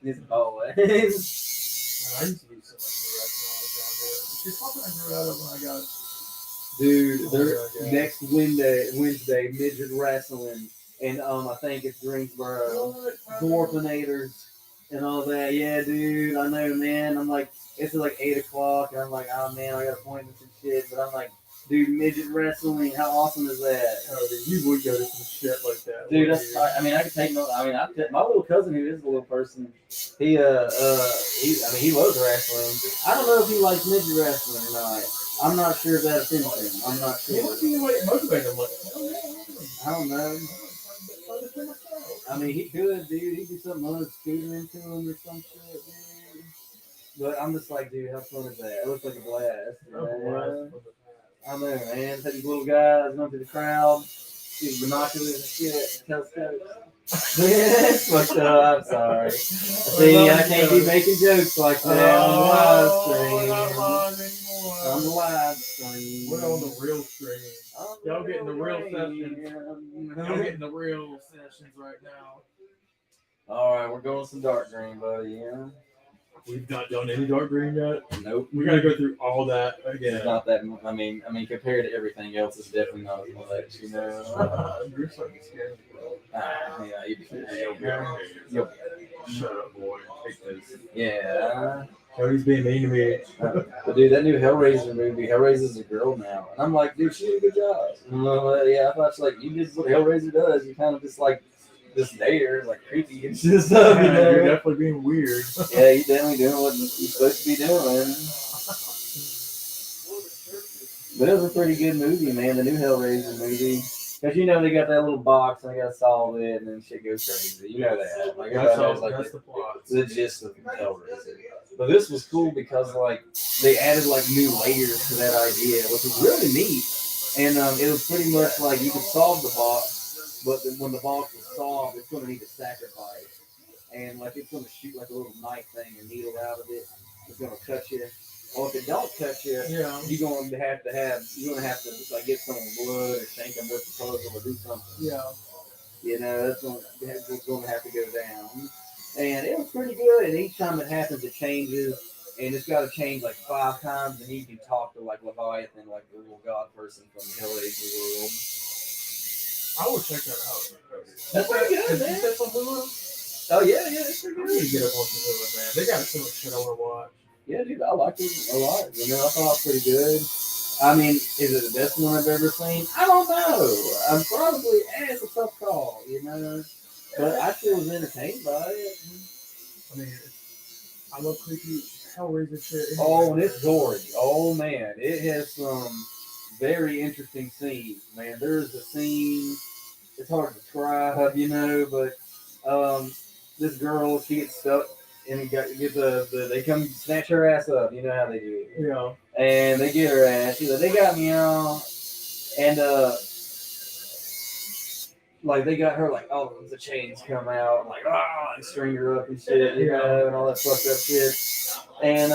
he's a boy. I used to be so much more restaurant. She's fucking I grew out of when I got. Dude, they're Oh my God. next Wednesday, midget wrestling, and I think it's Greensboro, Dwarfenators, and all that. Yeah, dude, I know, man. I'm like, it's like 8 o'clock, and I'm like, oh man, I got appointments and shit. But I'm like, dude, midget wrestling, how awesome is that? Oh, dude, you would go to some shit like that. Dude, wouldn't that's, you? I mean, I could take no. I mean, my little cousin who is a little person, he loves wrestling. I don't know if he likes midget wrestling or not. I'm not sure if that offends him. I'm not Yeah, sure. what do you like motivate him? Like, I don't know. I mean, he could, dude. He could do something on his scooter into him or some shit, dude. But I'm just like, dude, how fun is that? It looks like a blast. Man. I know, man. Take these little guys run through the crowd, shoot binoculars and shit, telescopes. That's fucked up. I'm sorry. See, I can't be making jokes like that on the live stream. On the live stream. We're on the real stream. Y'all getting the real sessions. Y'all getting the real sessions right now. All right, we're going some dark green, buddy. Yeah. We've not done any dark green yet. Nope. We gotta go through all that It's again. not that. I mean, compared to everything else, it's definitely not as much. You know. You're starting to scare me, bro. Yeah, You'll Shut up, boy. Take this. yeah. Cody's being mean to me. But dude, that new Hellraiser movie, Hellraiser's a girl now, and I'm like, dude, she did a good job. Yeah, I thought she's like, you did what Hellraiser does. You kind of just like just there, like creepy and shit stuff. You know? You're definitely being weird. Yeah, you definitely doing what you're supposed to be doing. But it was a pretty good movie, man. The new Hellraiser movie. Because you know they got that little box and they got to solve it and then shit goes crazy. You know that. Like everybody knows like That's the plot. the gist of Hellraiser. But this was cool because like they added like new layers to that idea, which was really neat. And it was pretty much like you could solve the box, but then when the box is solved, it's going to need a sacrifice. And like it's going to shoot like a little knife thing or needle out of it. It's going to cut you. Or if it don't touch you, Yeah. you're going to have to like get someone's blood or shank them with the puzzle or do something. Yeah. You know, that's going to have to go down. And it was pretty good. And each time it happens, it changes. And it's got to change like 5 times. And you can talk to like Leviathan, like the little god person from the Hellraiser world. I will check that out. That's pretty good, Is man. that on Hulu? Oh, yeah, it's pretty I good. need to get up on Hulu, man. They got so much shit I want to watch. Yeah, dude, I liked it a lot. You know, I thought it was pretty good. I mean, is it the best one I've ever seen? I don't know. I'm probably, it's a tough call, you know. But I still was entertained by it. I mean, I love creepy Hellraiser shit. Oh, and it's gory. Oh, man. It has some very interesting scenes, man. There's a scene, it's hard to describe, you know, but this girl, she gets stuck. And they come snatch her ass up. You know how they do it. Yeah. And they get her ass. She's like, they got me out. And like they got her like, oh, the chains come out. And like, and string her up and shit, you know, and all that fucked up shit. And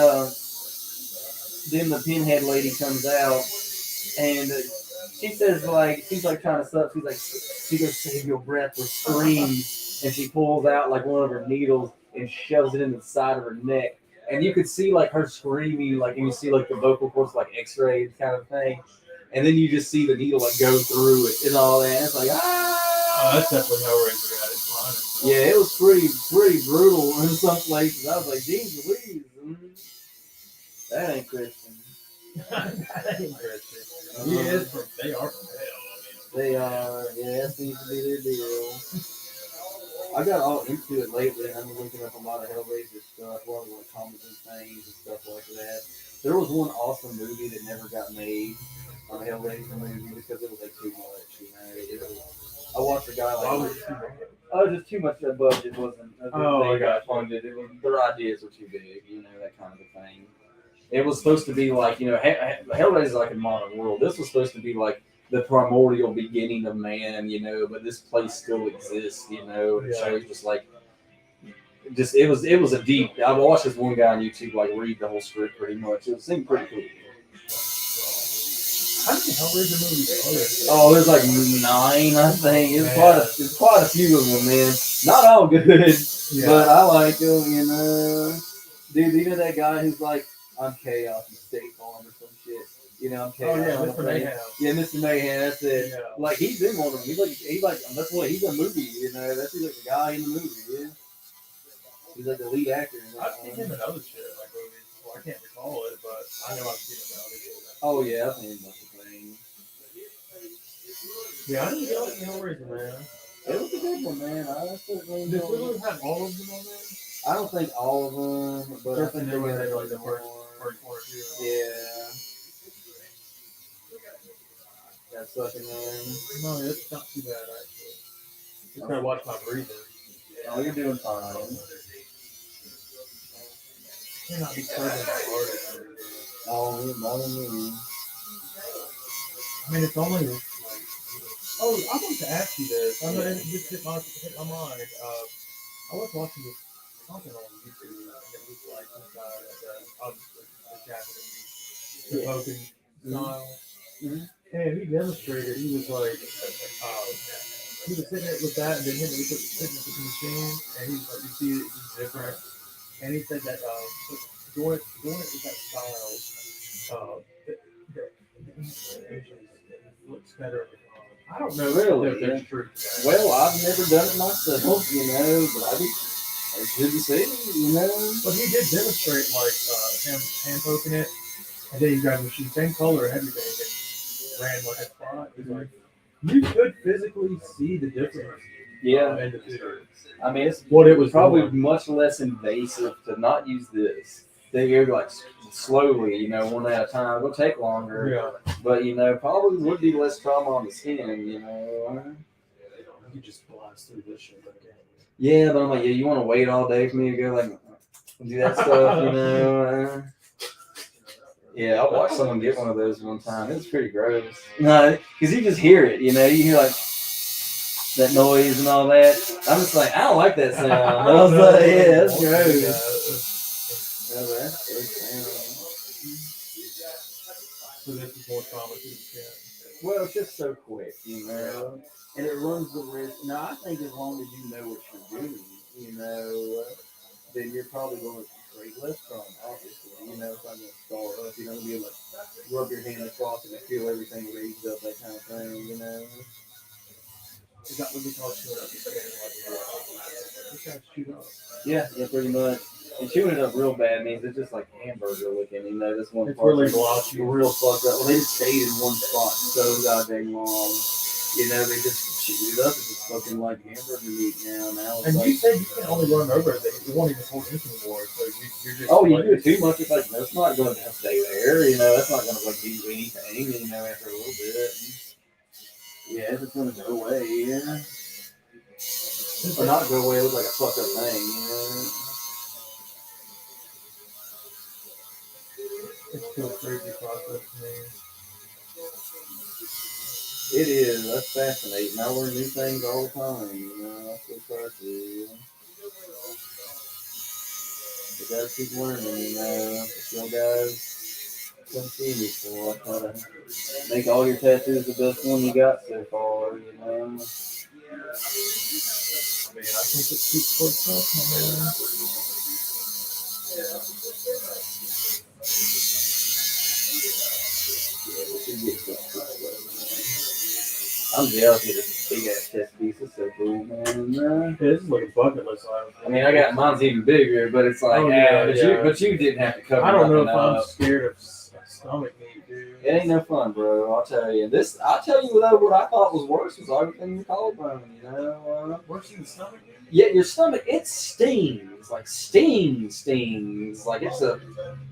then the pinhead lady comes out, and she says like, she's like trying to suck. She's like, she goes, save your breath, or screams, and she pulls out like one of her needles and shoves it in the side of her neck. And you could see like her screaming, like, and you see like the vocal cords like x-rayed kind of thing. And then you just see the needle like go through it and all that. And it's like, Oh, that's definitely Hellraiser at its finest. yeah, it was pretty brutal in some places. I was like, geez Louise, that ain't Christian. That ain't Christian. They are from hell. They are, yeah, that seems to be their deal. I got all into it lately, and I'm looking up a lot of Hellraiser stuff, a lot of like comments and things and stuff like that. There was one awesome movie that never got made, a Hellraiser movie, because it was like too much, you know. I watched a guy Why like, was it too much? oh, just too much. The budget wasn't. Oh, I they got funded. It was, their ideas were too big, you know, that kind of a thing. It was supposed to be like, you know, Hellraiser is like a modern world. This was supposed to be like the primordial beginning of man, you know, but this place still exists, you know, and it Yeah. shows just like just it was a deep. I watched this one guy on YouTube like read the whole script pretty much. It seemed pretty cool. How many Hellraiser movies are there? Oh, there's like 9, I think. It's quite a few of them, man. Not all good, Yeah. but I like them. You know, dude. You know that guy who's like, I'm Chaos and State Farm or some shit. You know, I'm Chaos. Oh yeah, I'm Mr. Mayhem. Yeah, Mr. Mayhem. That's it. Yeah. Like he's in one of them. He's like that's what he's a movie. You know, that's like the guy in the movie. Yeah. He's like the lead actor. In that I've seen one. him in other shit, like movies. Well, I can't recall it, but I know I've seen him in other shit. Oh yeah, I've seen him bunch of things. Yeah, I didn't get like Hellraiser, man. It was a good one, man. I certainly Did enjoyed we it. have all of them on there? I don't think all of them, but I First think and they new were one, they like like the first one or two. Yeah. That sucking man. No, it's not too bad actually. Just gotta watch my breathing. Oh, you're doing fine. Cannot be serving my artist. Oh, you're more than me. I mean, it's only. Oh, I want to ask you this. I know it just hit my mind. I was watching this something on YouTube, and it was like some guy of the Japanese Hogan style. Mhm. And he demonstrated. He was like, he was sitting there with that, and then him was sitting with the machine, and he's like, you see, it's different. And he said that doing it with that style, the looks better. I don't know Really? if that's true. Well, I've never done it myself, you know, but I should see, you know. But he did demonstrate like him hand poking it, and then he grabbed the machine, same color and everything, and ran like a spot. He's like, you could physically see the difference. Yeah. In the two. I mean, it's What it was probably doing. much less invasive to not use this. They go like slowly, you know, one at a time. It'll take longer, Yeah. but you know, probably would be less trauma on the skin, you know. You just blast through this shit again. Yeah, but I'm like, yeah, you want to wait all day for me to go like do that stuff, you know? Yeah, I watched someone get one of those one time. It was pretty gross. No, because you just hear it, you know, you hear like that noise and all that. I'm just like, I don't like that sound. I was like, yeah, that's gross. Yeah, that's good sound. So this is more trauma to the skin. Well, it's just so quick, you know, and it runs the risk. Now, I think as long as you know what you're doing, you know, then you're probably going to create less trauma, obviously. You know, it's not going to scar up. You're not going to be able to rub your hand across it and feel everything raised up, that kind of thing, you know. Is that what they call chewing up the skin? Like, you guys shoot up. Yeah, pretty much. And chewing it up real bad means it's just like hamburger looking, you know, this one It's part. really blotchy. Real fucked up. Well, they just stayed in one spot so goddamn long. You know, they just chewed it up. It's just fucking like hamburger meat now. It's And like, you said you can only run over it. It won't even hold this anymore. So you're just. oh, you like, do it too much. It's like, that's not going to stay there. You know, that's not going to like do anything, you know, after a little bit. Yeah, it's going to go away, yeah. Or not go away, it looks like a fucked up thing, you know. It's still a crazy process to me. It is. That's fascinating. I learn new things all the time, you know. That's what I do. You gotta keep learning, you know. Some guys come see me, so I try to make all your tattoos the best one you got so far, you know. I mean, I think it speaks for itself, my man. Yeah, we should get some cool stuff, man. I'm jealous of this big ass chest piece. It's so cool, man. Yeah, this is like a bucket list item. I mean, I got mine's even bigger, but it's like, Oh, yeah, but yeah. you didn't have to cover. I don't know if nothing I'm up. scared of stomach meat, dude. It ain't no fun, bro. I'll tell you. I'll tell you though. What I thought was worse was everything in the collarbone. You know, Worse than the stomach meat? yeah, your stomach it stings, like stings. Like it's a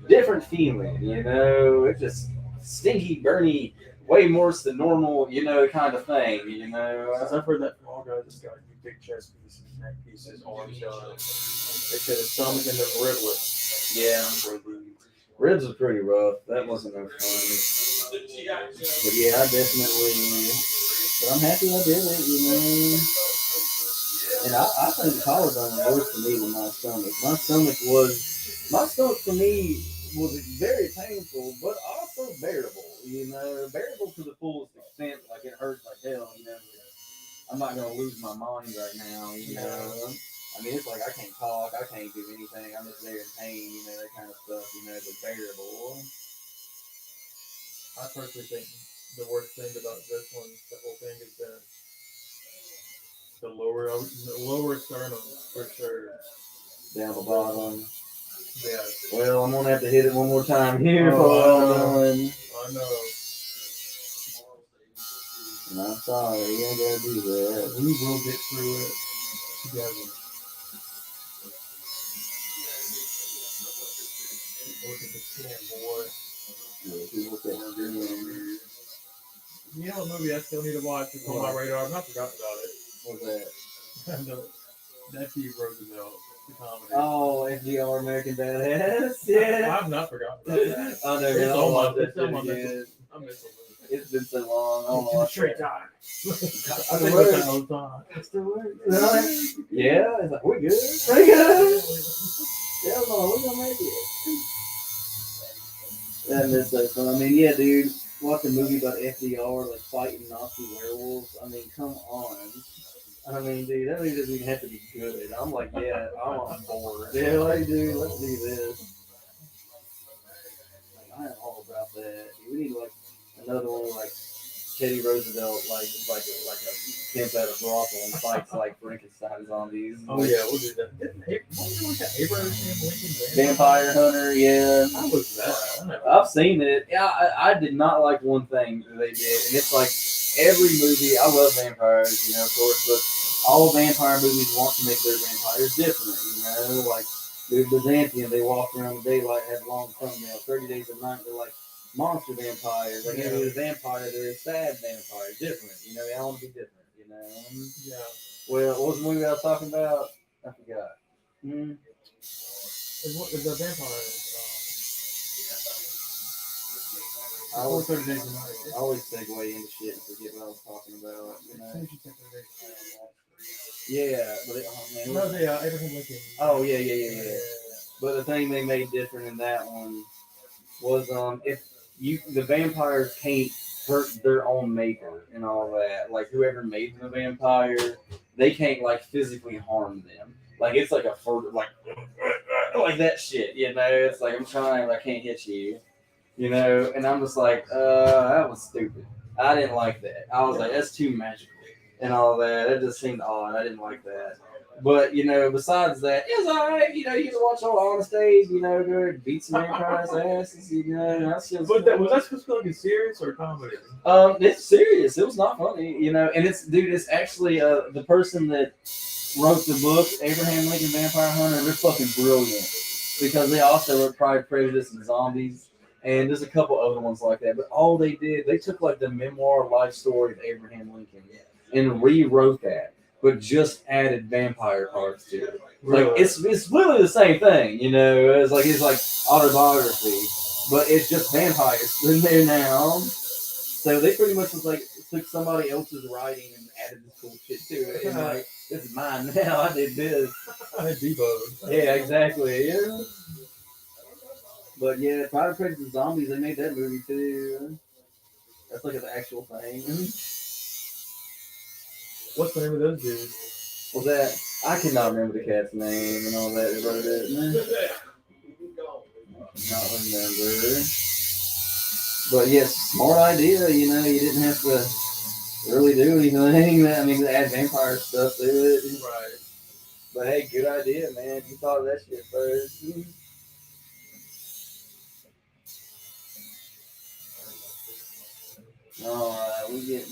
different feeling. You know, it's just stinky, burny, way worse than normal. You know, kind of thing. You know. Because I've heard that from all guys. This guy, big chest pieces, neck pieces, arms done. They said his stomach and then riblets. Yeah. Ribs are pretty rough. That wasn't no fun. But yeah, I definitely. But I'm happy I did it, you know. And I think the collar done worse for me than my stomach. My stomach for me was very painful, but also bearable. You know, bearable to the fullest extent. Like it hurts like hell. You know, I'm not gonna lose my mind right now. You know, I mean, it's like I can't talk, I can't do anything. I'm just there in pain. You know, that kind of stuff. You know, but bearable. I personally think the worst thing about this one, the whole thing, is that the lower sternum for sure. Down the bottom. Yeah, Well, I'm gonna have to hit it one more time here Oh, for I well know. done. I know. And I'm sorry, you ain't gotta do that. We will get through it together. Look at the skin, boy. Yeah, people say I'm doing. You know what movie I still need to watch? It's on my radar. I've not forgotten about What's that? it. Nephew Roosevelt, the comedy. Oh, FDR American Badass. Yeah. I've not forgotten about that. I know, It's man. I'll on watch my- that it's on shit my again. I miss it. It's been so long. I'll Give it watch straight that. time. I Still think about that works. all the time. It still works. Really? Yeah. It's like, we good. We good. Yeah, no, we're gonna make it. That is so fun. I mean, yeah, dude. Watch a movie about FDR like fighting Nazi werewolves. I mean, come on. I mean, dude, that movie doesn't even have to be good. I'm like, yeah, I'm on board. Yeah, like, dude, let's do this. Like, I am all about that. Dude, we need like another one like Teddy Roosevelt, like a pimp at a brothel and fights like Frankenstein zombies. Oh yeah, we'll do that. What was it like that Abraham Lincoln Vampire Hunter, yeah. How was that? I never- I've seen it. Yeah, I did not like one thing that they did, and it's like every movie. I love vampires, you know, of course, but all vampire movies want to make their vampires different, you know. Like the Byzantian, they walk around the daylight, have long thumbnails. 30 Days of Night, they're like monster vampires. Like every vampire, they're a sad vampire, different. You know, they all want to be different, you know. Yeah. Well, what was the movie I was talking about? I forgot. Is the vampire? I always, 30 Days of Night. I always segue into shit and forget what I was talking about. You know? Yeah, but man, No, the Abraham Lincoln. oh yeah. But the thing they made different in that one was if the vampires can't hurt their own maker and all that. Like whoever made the vampire, they can't like physically harm them. Like it's like like that shit, you know. It's like I'm trying, but I can't hit you, you know. And I'm just like, that was stupid. I didn't like that. I was like, that's too magical and all that. It just seemed odd. I didn't like that. But you know, besides that, it's alright. You know, you can watch all Honest Days. You know, go beat some vampires' asses. You know, that's just. But that, was that supposed to be like a serious or a comedy? It's serious. It was not funny. You know, and it's actually the person that wrote the book, Abraham Lincoln Vampire Hunter. They're fucking brilliant because they also wrote Pride, Prejudice, and Zombies. And there's a couple other ones like that. But all they did, they took like the memoir life story of Abraham Lincoln and rewrote that, but just added vampire parts to it. Like it's really the same thing, you know. It's like autobiography, but it's just vampires in there now. So they pretty much was like took somebody else's writing and added this cool shit to it. And like, this is mine now. I did this. I had Debo. Yeah, exactly. Yeah. But yeah, Pride and Prejudice and Zombies, they made that movie too. That's like an actual thing. What's the name of those dudes? Was that? I cannot remember the cat's name and all that. They wrote it. Not remember. But yes, smart idea. You know, you didn't have to really do anything. I mean, they add vampire stuff to it. Right. But hey, good idea, man. You thought of that shit first. All right, we get.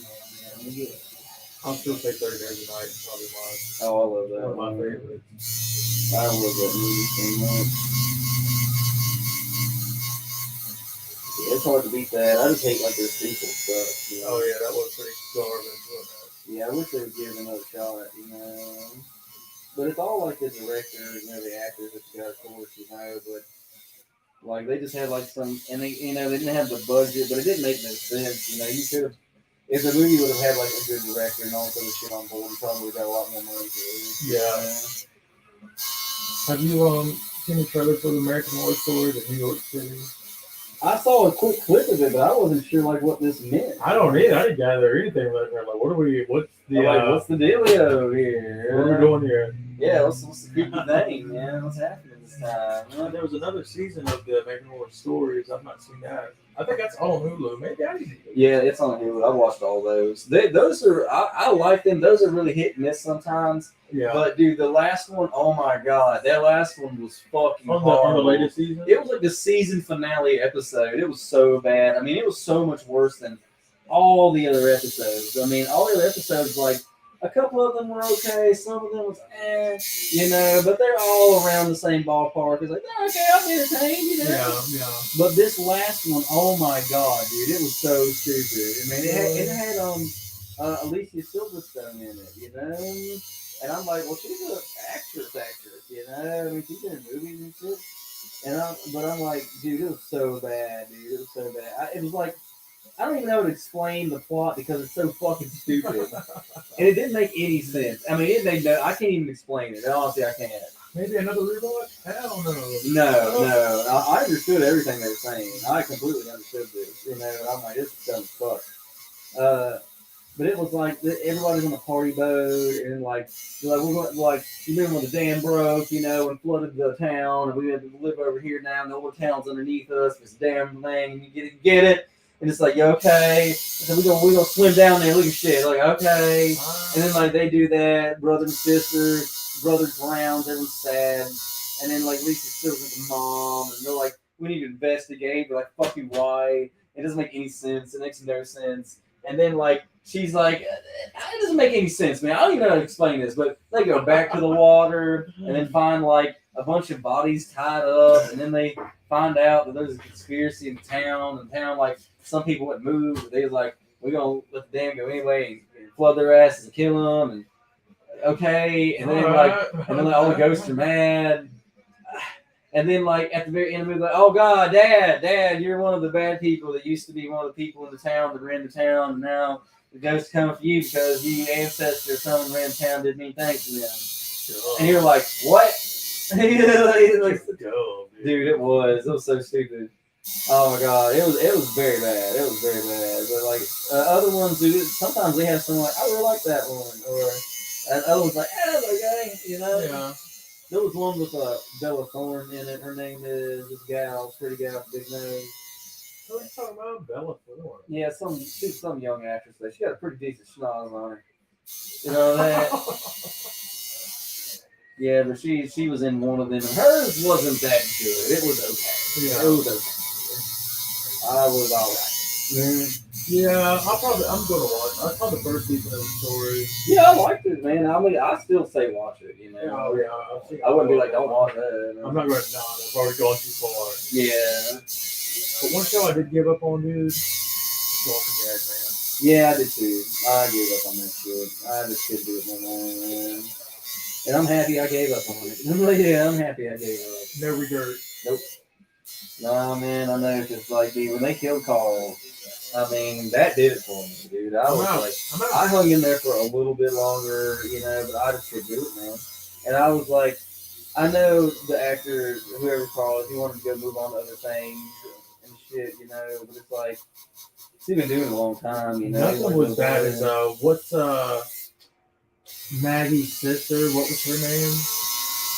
I'll still say 30 Days of Night is probably mine. Oh, I love that. One of my one. favorites. I love that movie so much. Yeah, it's hard to beat that. I just hate like their sequel stuff. You know? Oh yeah, that was pretty garbage, wasn't it? Yeah, I wish they would give it another shot. You know. But it's all like the directors, you know, the actors that you got, of course, you know. But like they just had like some, and they, you know, they didn't have the budget, but it didn't make no sense. You know, you could have. if the movie would have had like a good director and all this other shit on board, we probably would have got a lot more money for it. Yeah. Have you seen the trailer for the American Horror Story, the New York City? I saw a quick clip of it, but I wasn't sure like what this meant. I don't either. I didn't gather anything about it. Like, what's the What's the dealio here? what are we doing here? Yeah, what's the creepy thing, man? What's happening this time? There was another season of the American Horror Stories. I've not seen that. I think that's on Hulu. Maybe I need to. Yeah, it's on Hulu. I watched all those. Those are I like them. Those are really hit and miss sometimes. Yeah. But dude, the last one, oh my god, that last one was fucking On the horrible. latest season? It was like the season finale episode. It was so bad. I mean, it was so much worse than all the other episodes. I mean, all the other episodes, like a couple of them were okay, some of them was but they're all around the same ballpark. It's like, okay, I'll be entertained, Yeah. But this last one, oh my god, dude, it was so stupid. I mean, it had Alicia Silverstone in it, and I'm like, well, she's an actress, I mean, she's in movies and shit. But I'm like, dude, it was so bad, dude. It was so bad. It was like, I don't even know how to explain the plot because it's so fucking stupid. And it didn't make any sense. I mean, I can't even explain it. Honestly, I can't. Maybe another rewatch? Hell no. No. I understood everything they were saying. I completely understood this. I'm like, this is dumb as fuck. But it was like everybody's on a party boat, and like we're going, like, you remember when the dam broke, and flooded the town, and we had to live over here now, and the whole town's underneath us, this damn thing, and you get it, and it's like, you okay? So we're gonna swim down there, look at shit, like, okay, and then like they do that, brother and sister, brother drowns, everyone's sad, and then like Lisa's still with the mom, and they're like, we need to investigate, but like, fuck you, why? It doesn't make any sense, it makes no sense. And then, like, she's like, it doesn't make any sense, man. I don't even know how to explain this, but they go back to the water and then find, like, a bunch of bodies tied up. And then they find out that there's a conspiracy in town. And town, like, some people wouldn't move. But they was like, we're going to let the dam go anyway and flood their asses and kill them. And, okay. And then, all the ghosts are mad. And then, like, at the very end of the movie, like, oh, God, Dad, you're one of the bad people that used to be one of the people in the town that ran the town, and now the ghosts come for you because you ancestor or someone ran the town did mean things to them. And you're like, what? Dude, it was so stupid. Oh, my God, it was very bad. It was very bad. But, like, other ones, dude, sometimes they have someone like, I really like that one. Or other ones like, that's okay, Yeah. There was one with Bella Thorne in it. Her name is this gal, pretty gal, big nose. What are you talking about? Bella Thorne. Yeah, she's some young actress. But she got a pretty decent schnoz on her. You know that? Yeah, but she was in one of them, and hers wasn't that good. It was okay. Yeah. It was okay. I was alright. Yeah, I'm gonna watch. I saw the first season of the story. Yeah, I liked it, man. I mean, I still say watch it. Oh yeah. I wouldn't be like, don't watch that. I'm not going to. I've already gone too far. Yeah. But one show I did give up on, dude, is Walking Dead, man. Yeah, I did too. I gave up on that shit. I just couldn't do it no more, man. And I'm happy I gave up on it. I'm happy I gave up. No regret. Nope. Nah, man, I know. Just like, dude, when they killed Carl, I mean, that did it for me, dude. I hung in there for a little bit longer, but I just couldn't do it, man. And I was like, I know the actor, whoever Carl is, he wanted to go move on to other things and shit, but it's like, he's been doing it a long time, Nothing was bad as, what's, Maggie's sister, what was her name?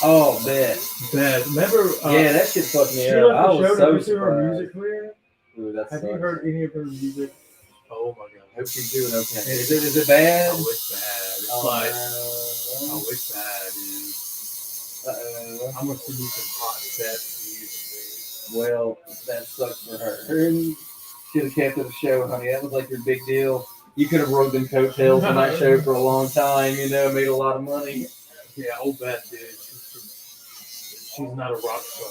Oh, Beth. Remember? Yeah, that shit fucked me she up. left the show to so listen to her surprised. music career. Ooh, that Have sucks. you heard any of her music? Oh my god. Hope she's doing okay. Is it bad? Oh, it's bad. It's oh, it's bad, dude. I'm gonna send you some hot sets music, Well, that sucks for her. Should have kept it a show, honey. That was like your big deal. You could have rode them coattails on that show for a long time, made a lot of money. dude. Yeah, old Beth, dude. She's not a rock star.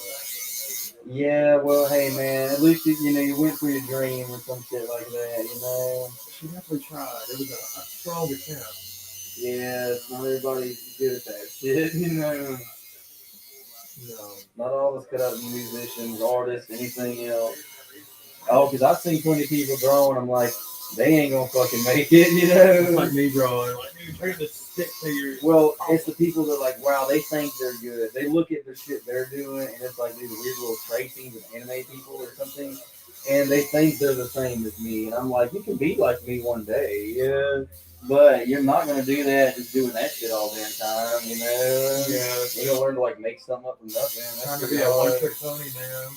Yeah, well, hey, man, at least, you went for your dream or some shit like that, She definitely tried. It was a strong attempt. Yeah, not everybody's good at that shit, No. Not all of us cut out to be musicians, artists, anything else. Oh, because I've seen plenty of people draw, and I'm like, they ain't gonna fucking make it, you It's know. like me drawing. Like, dude, bring the stick to your. Well, it's the people that like, wow, they think they're good. They look at the shit they're doing, and it's like these weird little tracings of anime people or something, and they think they're the same as me. And I'm like, you can be like me one day, yeah, but you're not gonna do that just doing that shit all damn time, you know. Yeah. You're gonna learn to like make something up from nothing. That's Trying to pretty be a hard. one-trick pony, man.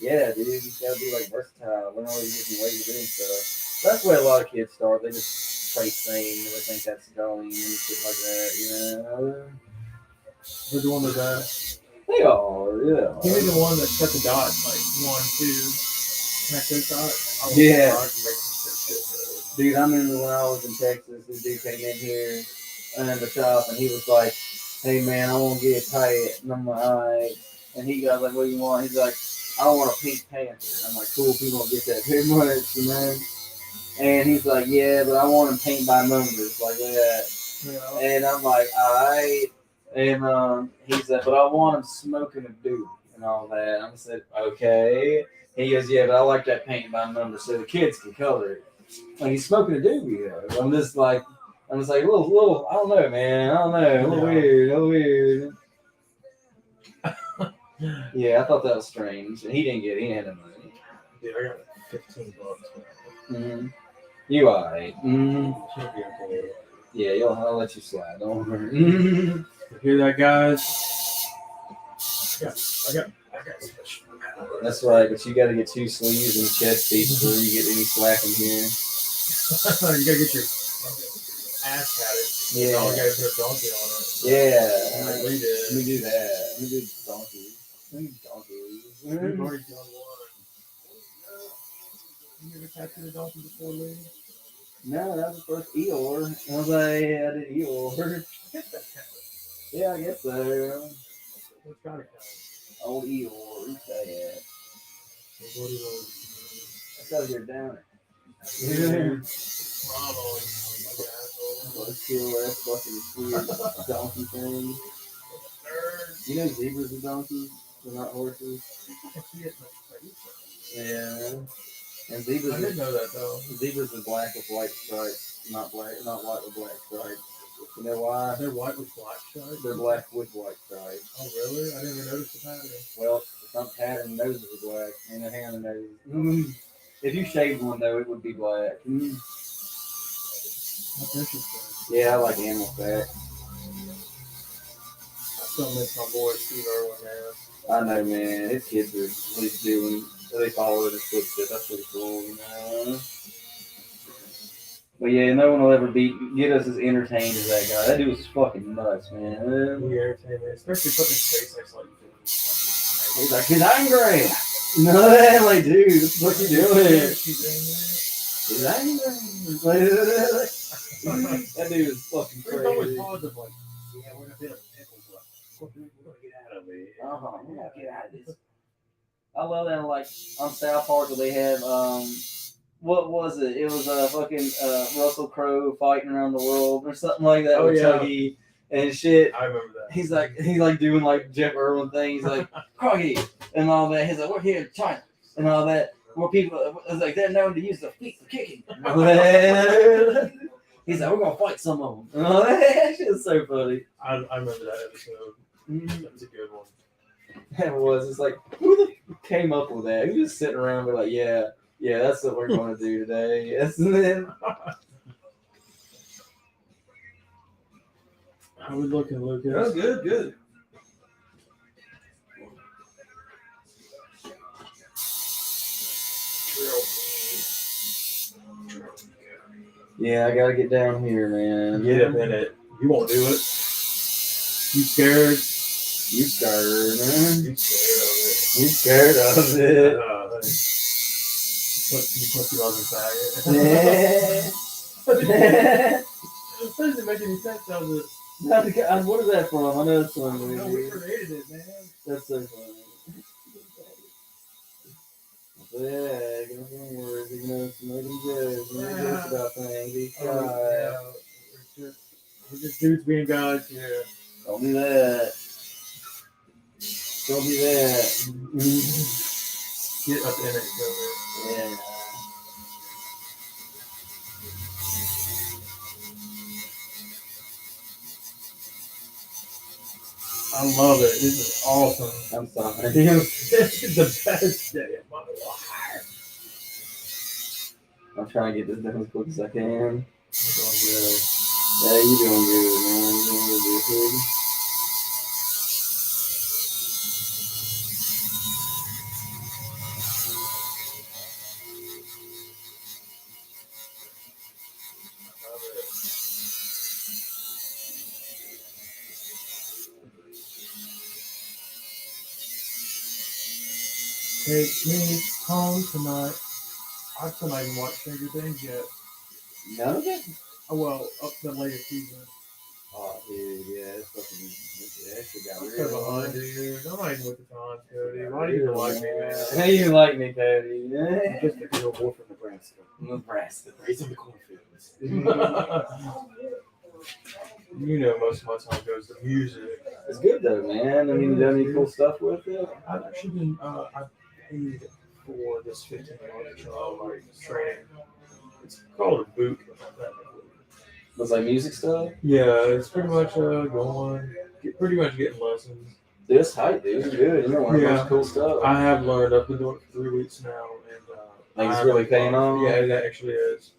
Yeah, dude, you gotta be like versatile. Learn all these different ways of doing stuff. That's where a lot of kids start. They just trace things and they think that's going and shit like that, you know. We're doing the best. They are, yeah. Give me the one that set the dots, like 1, 2. Connect those dots. I Yeah. I can make some shit for it. Dude, I remember when I was in Texas, this dude came in here in the shop and he was like, hey man, I want to get a pet. And I'm like, alright. And he got like, what do you want? He's like, I want a pink panther. I'm like, cool, people don't get that very much, you know? And he's like, yeah, but I want him paint by numbers, like that. Yeah. And I'm like, alright. And he's like, but I want him smoking a doobie and all that. I said, okay. He goes, yeah, but I like that paint by numbers so the kids can color it. Like he's smoking a doobie though. I'm just like, a little, I don't know, man. I don't know. A little weird. Yeah, I thought that was strange. And he didn't get it. He didn't have no money. Dude, I got like $15. Mm-hmm. You alright. Mm-hmm. Should be okay. Yeah, I'll let you slide. Don't worry. Mm-hmm. You hear that, guys? I got special power. That's right, but you got to get 2 sleeves and chest piece before you get any slack in here. You gotta get your ass tatted. Yeah. Oh, you gotta put a donkey on it. Yeah. Like we did. Let me do that. Let me do donkeys. We've already done one. You ever tattooed a donkey before, Lee? No, that was the first Eeyore. I was like, yeah, I did Eeyore. Yeah, I guess so. It's gotta count. Old Eeyore. Yeah. What are those? I gotta get down it. Bravo. Let's kill that fucking weird donkey thing. You know zebras are donkeys? They're not horses. Yeah. And I zebras didn't know that though. Zebras are black with white stripes, not white with black stripes. You know why? They're white with black stripes. They're black with white stripes. Oh really? I didn't even notice the pattern. Well, some pattern noses are black and a hand and nose. If you shaved one though, it would be black. That's interesting. Yeah, I like animal fat. I still miss my boy Steve Irwin, man. I know, man. His kids are at least doing. They follow in his footsteps. That's pretty cool, you know. But yeah, no one will ever get us as entertained as that guy. That dude was fucking nuts, man. We entertain it, especially putting his face next to like. He's like, he's angry. No, like, dude, what you doing? He's angry. That dude is fucking It's always crazy. positive, like, yeah, we're gonna be in a pickle, but we're gonna get out of it. We're gonna get out of this. I love that, like, on South Park, where they have, what was it? It was fucking Russell Crowe fighting around the world or something like that with yeah. Chuggy and shit. I remember that. He's like doing like Jeff Irwin things, like Croggy and all that. He's like, we're here in China and all that. Where people, it's like they're known to use their feet for kicking. He's like, we're gonna fight some of them. And all that. That shit's so funny. I remember that episode. That was a good one. It was. It's like, who the came up with that? Who just sitting around and be like, yeah, that's what we're going to do today. Yes, and then How we looking, Lucas? good. Yeah, I gotta get down here, man. Get a minute. You won't do it. You scared? You scared, man. You scared You scared of of it. it. You put you on the faggot. Yeah. That doesn't make any sense, does it? What is that from? I know it's from. No, we created it, man. That's so funny. Yeah, give me some words, you know, some making jokes, making jokes about things. He's shy. We're just dudes being guys here. Don't do that. Don't do that. Get up in it, brother. Yeah. I love it. This is awesome. I'm sorry. This is the best day of my life. I'm trying to get this done as quick as I can. You're doing good. Yeah, you doing good, man. You doing good, dude. Take me home tonight. I still not even watched Stranger Things yet. None of it? Oh, well, up to the latest season. Oh, dude, yeah, it's fucking. That shit got I'm real. so behind, dude. I'm not even with the times, Cody. Why do you even like me, man? How you like me, Cody? I'm just a real boy from Nebraska. Nebraska, raising the cornfields. You know, most of my time goes to music. It's good though, man. I mean, you done any cool stuff with it? I've actually been, I paid for this 15-month trial, like, training. It's called a boot camp, technically. Was like music stuff? Yeah, it's pretty much pretty much getting lessons. Dude, it's tight, dude. It's good. You know, learn a bunch of cool stuff. I have learned. I've been doing it for 3 weeks now, and Like, it's I really have paying learned. off? Yeah, it actually is.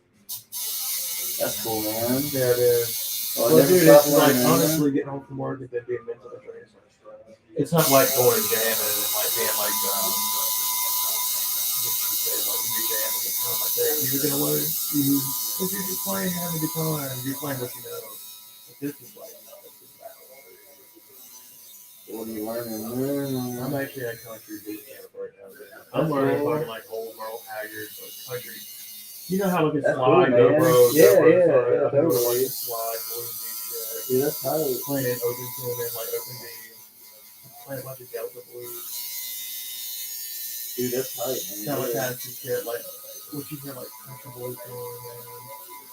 That's cool, man. Yeah, it is. Well, Well, never dude, stop it's like learning, man. honestly getting home from work and then being mentally drained. It's not like going and jamming and like being like, what you say, like you jam and it's kind of like therapy you're gonna learn. If you're just playing, having a guitar, and you're playing what you know. But this is like, this is battle. What are you learning, man? I'm actually at country boot camp right now. I'm learning fucking like old Merle Haggard, like country. You know how like a That's slide, cool, man. GoPros, Yeah, GoPros, yeah, sorry, yeah, I do totally. like a slide, blues shit. Dude, that's tight. Playing it open tune and like open D, playing a bunch of Delta blues. Dude, that's tight, man. Kind of like Yeah. that shit, like what you hear like country boys doing, man.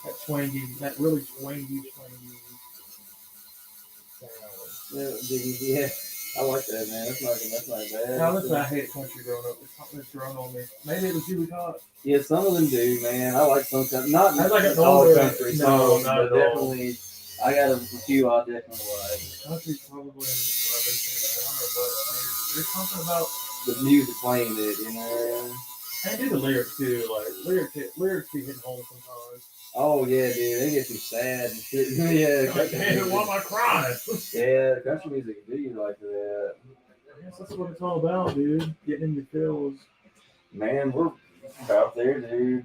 That twangy, that really twangy sound. Yeah, I like that, man. That's not bad. Now listen, I hated country growing up. It's something that's grown on me. Maybe it was Huey Todd. Yeah, some of them do, man. I like some country, not I like an all older- country no, songs, not but at all. definitely, I got a few I definitely like. Country's probably my least favorite genre, but there's something about The music playing it, you know. and do the lyrics too. Like lyrics be hitting home sometimes. Oh yeah, dude, they get you sad and shit. Yeah, Like, damn, why am I crying? yeah, country music do you like that. I guess that's what it's all about, dude. Getting in your feels. Man, we're about there, dude.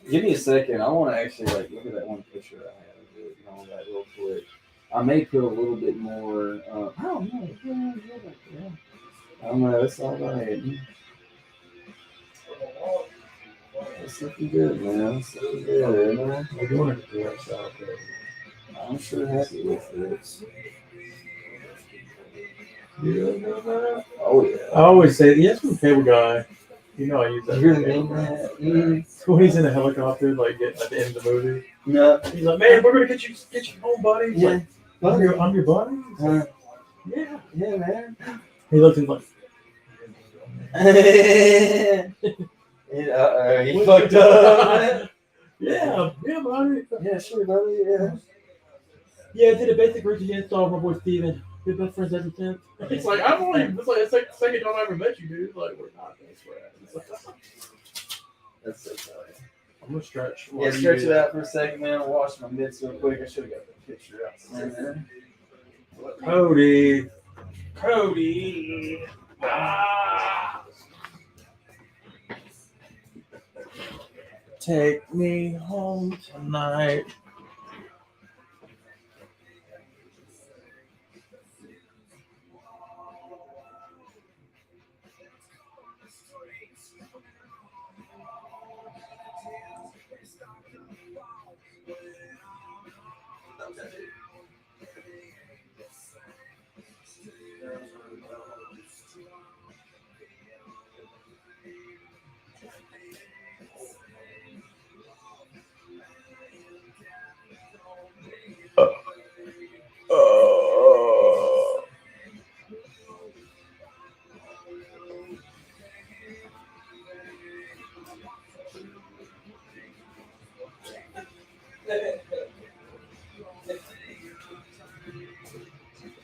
Give me a second. I want to actually like look at that one picture I had of it, on that real quick. I may put a little bit more. I don't know. Yeah. I don't know. That's all right. It's looking good, man. It's looking good, man. We're doing it to that shot, I'm sure happy with this. Oh yeah. I always say, yes, I'm a cable guy. You know, I use that. You really mean that? So when he's in a helicopter, like at the end of the movie, No. he's like, "Man, we're gonna get you home, buddy." He's Yeah. like, I'm your buddy. He's like, Yeah, yeah. man. He looks at him like, He fucked up. yeah, buddy. Yeah, sure, buddy. Yeah. Yeah, I did a basic version install with my boy Steven. We're best friends ever since. It's like, I've only, it's like the second time I ever met you, dude. Like, we're not best friends. It's like, That's so funny. I'm gonna stretch. Yeah, stretch it out for a second, man. I'll wash my mitts real quick. I should have got the picture out. Cody. Cody. Ah. Take me home tonight.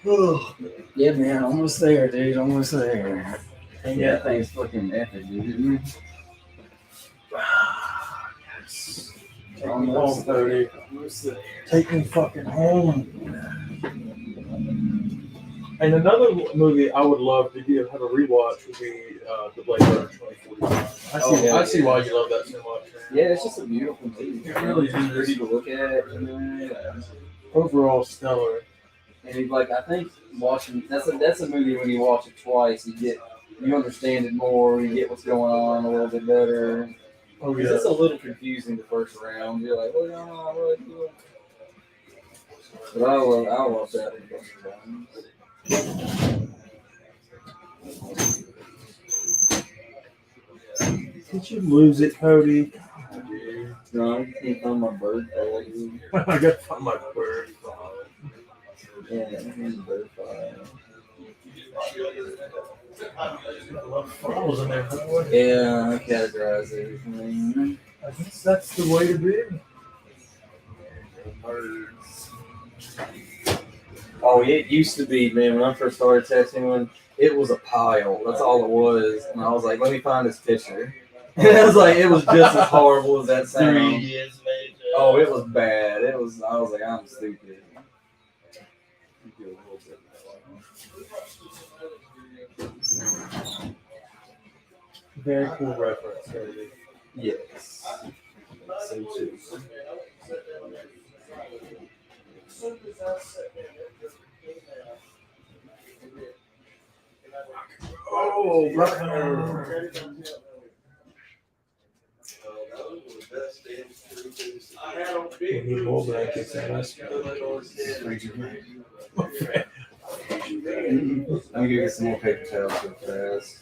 Yeah, man, almost there, dude. Almost there. And Yeah, yet, thing's fucking epic, dude. Almost 30. Almost there. take me fucking home. And another movie I would love to have a rewatch would be the Blade Runner 2049. I see why you love that so much. Man. Yeah, it's just a beautiful movie. It really It's is. pretty to look at. You know? Overall, stellar. And like, I think watching that's a movie when you watch it twice, you understand it more, you get what's going on a little bit better. Oh Because yeah. it's a little confusing the first round. You're like, what's going on? What are you doing? But I love that a bunch of times. Did you lose it, Cody? No, I can't find my bird file. I gotta find my bird. Yeah, here's the bird file. A lot of files in there, boy. Yeah, I categorize everything. I guess that's the way to be. Birds. Oh, it used to be, man, when I first started tattooing, it was a pile. That's all it was. And I was like, let me find this picture. And it was like, it was just as horrible as that sound. 3 years later. Oh, it was bad. I was like, I'm stupid. Very cool reference, Cody. Yes. So too. Oh, brother. We need more blankets in this. Let me go get some more paper towels real fast.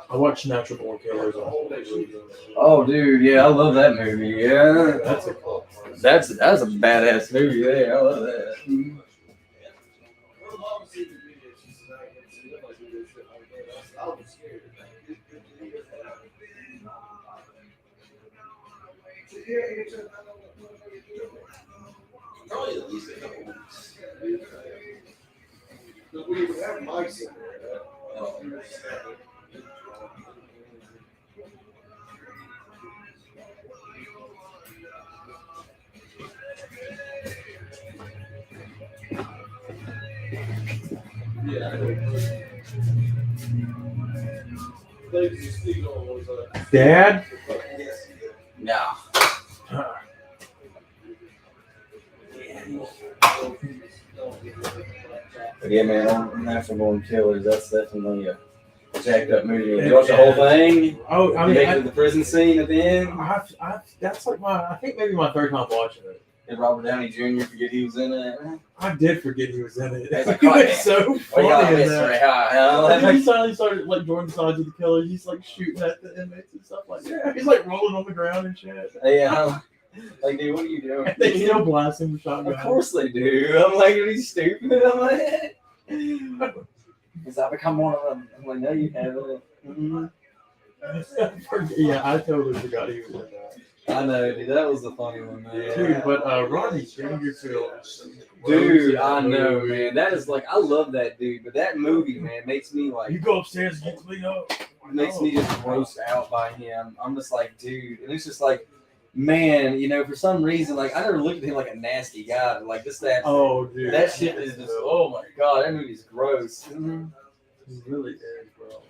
I watched Natural Born Killers on Hulu. Oh, dude, yeah, I love that movie. Yeah, That's a cool. that's a badass movie. Yeah, I love that. Probably at least a couple weeks. But we would have mice in there. Dad? Yeah. But yeah, man, Natural Born Killers, that's definitely a jacked up movie. You watch the whole thing? Oh, I You mean, make it to the prison scene at the end? that's like I think maybe my third time watching it. Did Robert Downey Jr. forget he was in it? I did forget he was in it. That's a He was cut. so Oh, funny yeah, in Mystery that. High. And then he finally started like joining the sides of the killer. He's like shooting at the inmates and stuff like that. He's like rolling on the ground and shit. Yeah. Like, dude, what are you doing? And they still blast him with shotgun. Of course they do. I'm like, are you stupid? I'm like, because I become one of them. I'm like, no, you haven't. Mhm. Yeah, I totally forgot he was in that. I know, dude. That was the funny one, man. Dude, but Rodney Dangerfield. Dude, I know, man. That is like, I love that dude, but that movie, man, makes me like, You go upstairs and get cleaned up. makes me just grossed out by him. I'm just like, dude, and it's just like, man, you know, for some reason, like I never looked at him like a nasty guy, but like that Oh, dude. that shit is just, oh my god, that movie's gross. Mhm. He really is, bro.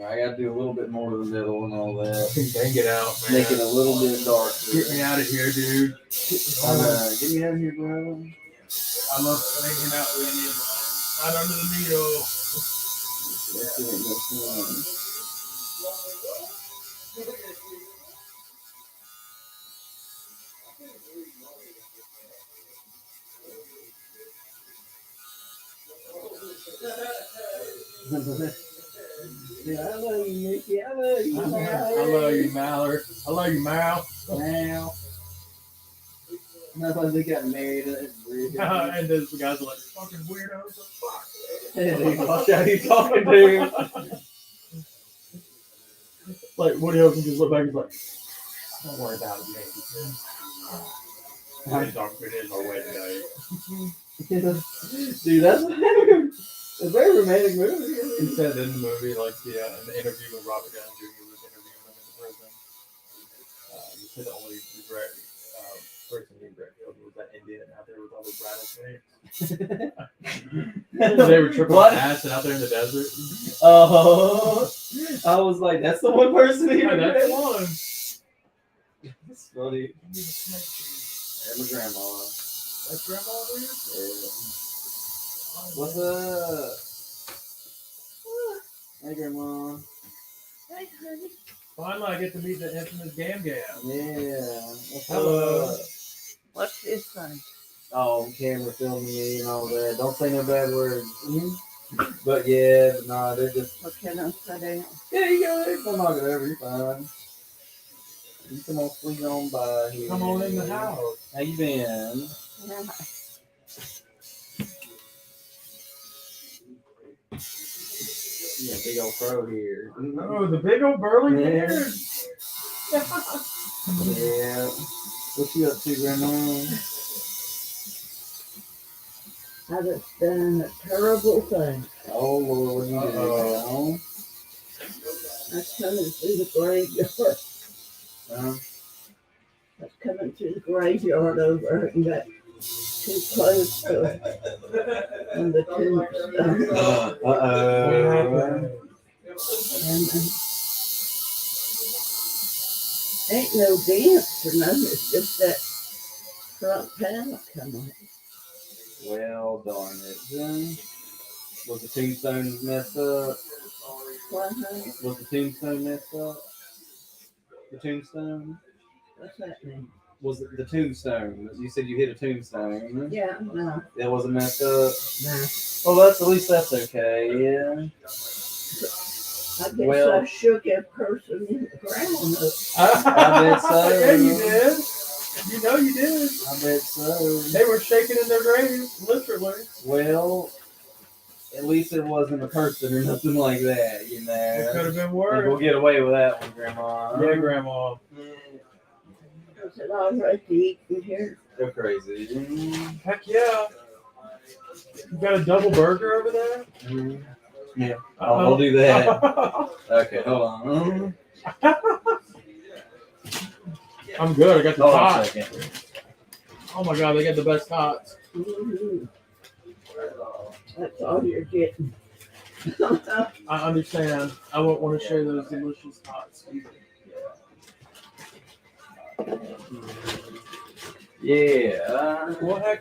I gotta do a little bit more to the middle and all that. Bang it out, man. Make it a little bit darker. Get me out of here, dude. Get me out of here, bro. I love hanging out with you. Right under the needle. This ain't no fun. Yeah, I love you, Mickey. I love you. I love you, Mallard. I love you, Mal. Now. That's why they got married. That's weird. And those guys are like, fucking weirdos. Fuck. Hey, dude, watch out, you talking to. Like, Woody Harrelson just looked back and was like, don't worry about it, man. It is our wedding night. Dude, that's a very romantic movie. He said in the movie, like in the interview when Robert Downey Jr. was interviewing him in the prison, he said the only regret person he killed was that Indian out there with all those rattlesnakes. They were triple What? acid out there in the desert. Oh, I was like, that's the one person he Yeah, that's regretted. one. That's funny. And my grandma. That's grandma, dude. Yeah. What's up? Hey, grandma. Hey, honey. Finally, I get to meet the infamous Gam Gam. Yeah. What's Hello. up? What's this thing? Oh, camera filming me and all that. Don't say no bad words. But yeah, but nah, they're just. What can I say down? Yeah, you go ahead. Don't knock it over. You're fine. You come on, swing on by here. Come on in the house. How you been? Yeah. Yeah, big old crow here. Oh, the big old burly Yeah. beard. Yeah. What you up to, Grandma? I just done a terrible thing. Oh Lord, what you doing now? I was coming through the graveyard. Uh, I was coming through the graveyard over and got too close to one of the tombstones. And ain't no dents or nothing. It's just that front panel coming. Well, darn it. Was the tombstone messed up? What, honey? Was the tombstone messed up? The tombstone? What's that mean? Was it the tombstone? You said you hit a tombstone. Yeah, no, That wasn't messed up. no. Well, that's at least that's okay. Yeah. I guess Well- I shook a person in the ground up. I bet so. Yeah, you did. You know you did. I bet so. They were shaking in their graves, literally. Well, at least it wasn't a person or nothing like that, you It know. could have been We'll worse. get away with that one, Grandma. Yeah, Grandma. I said, all right to eat from here. Go crazy. Heck yeah. You got a double burger over there? Yeah, I'll do that. Okay, hold on. I'm good. I got the Hold on a tots. second. Oh my god, they got the best tots. Mhm. That's all you're getting. I understand. I won't want to share those delicious tots. Yeah. Well, heck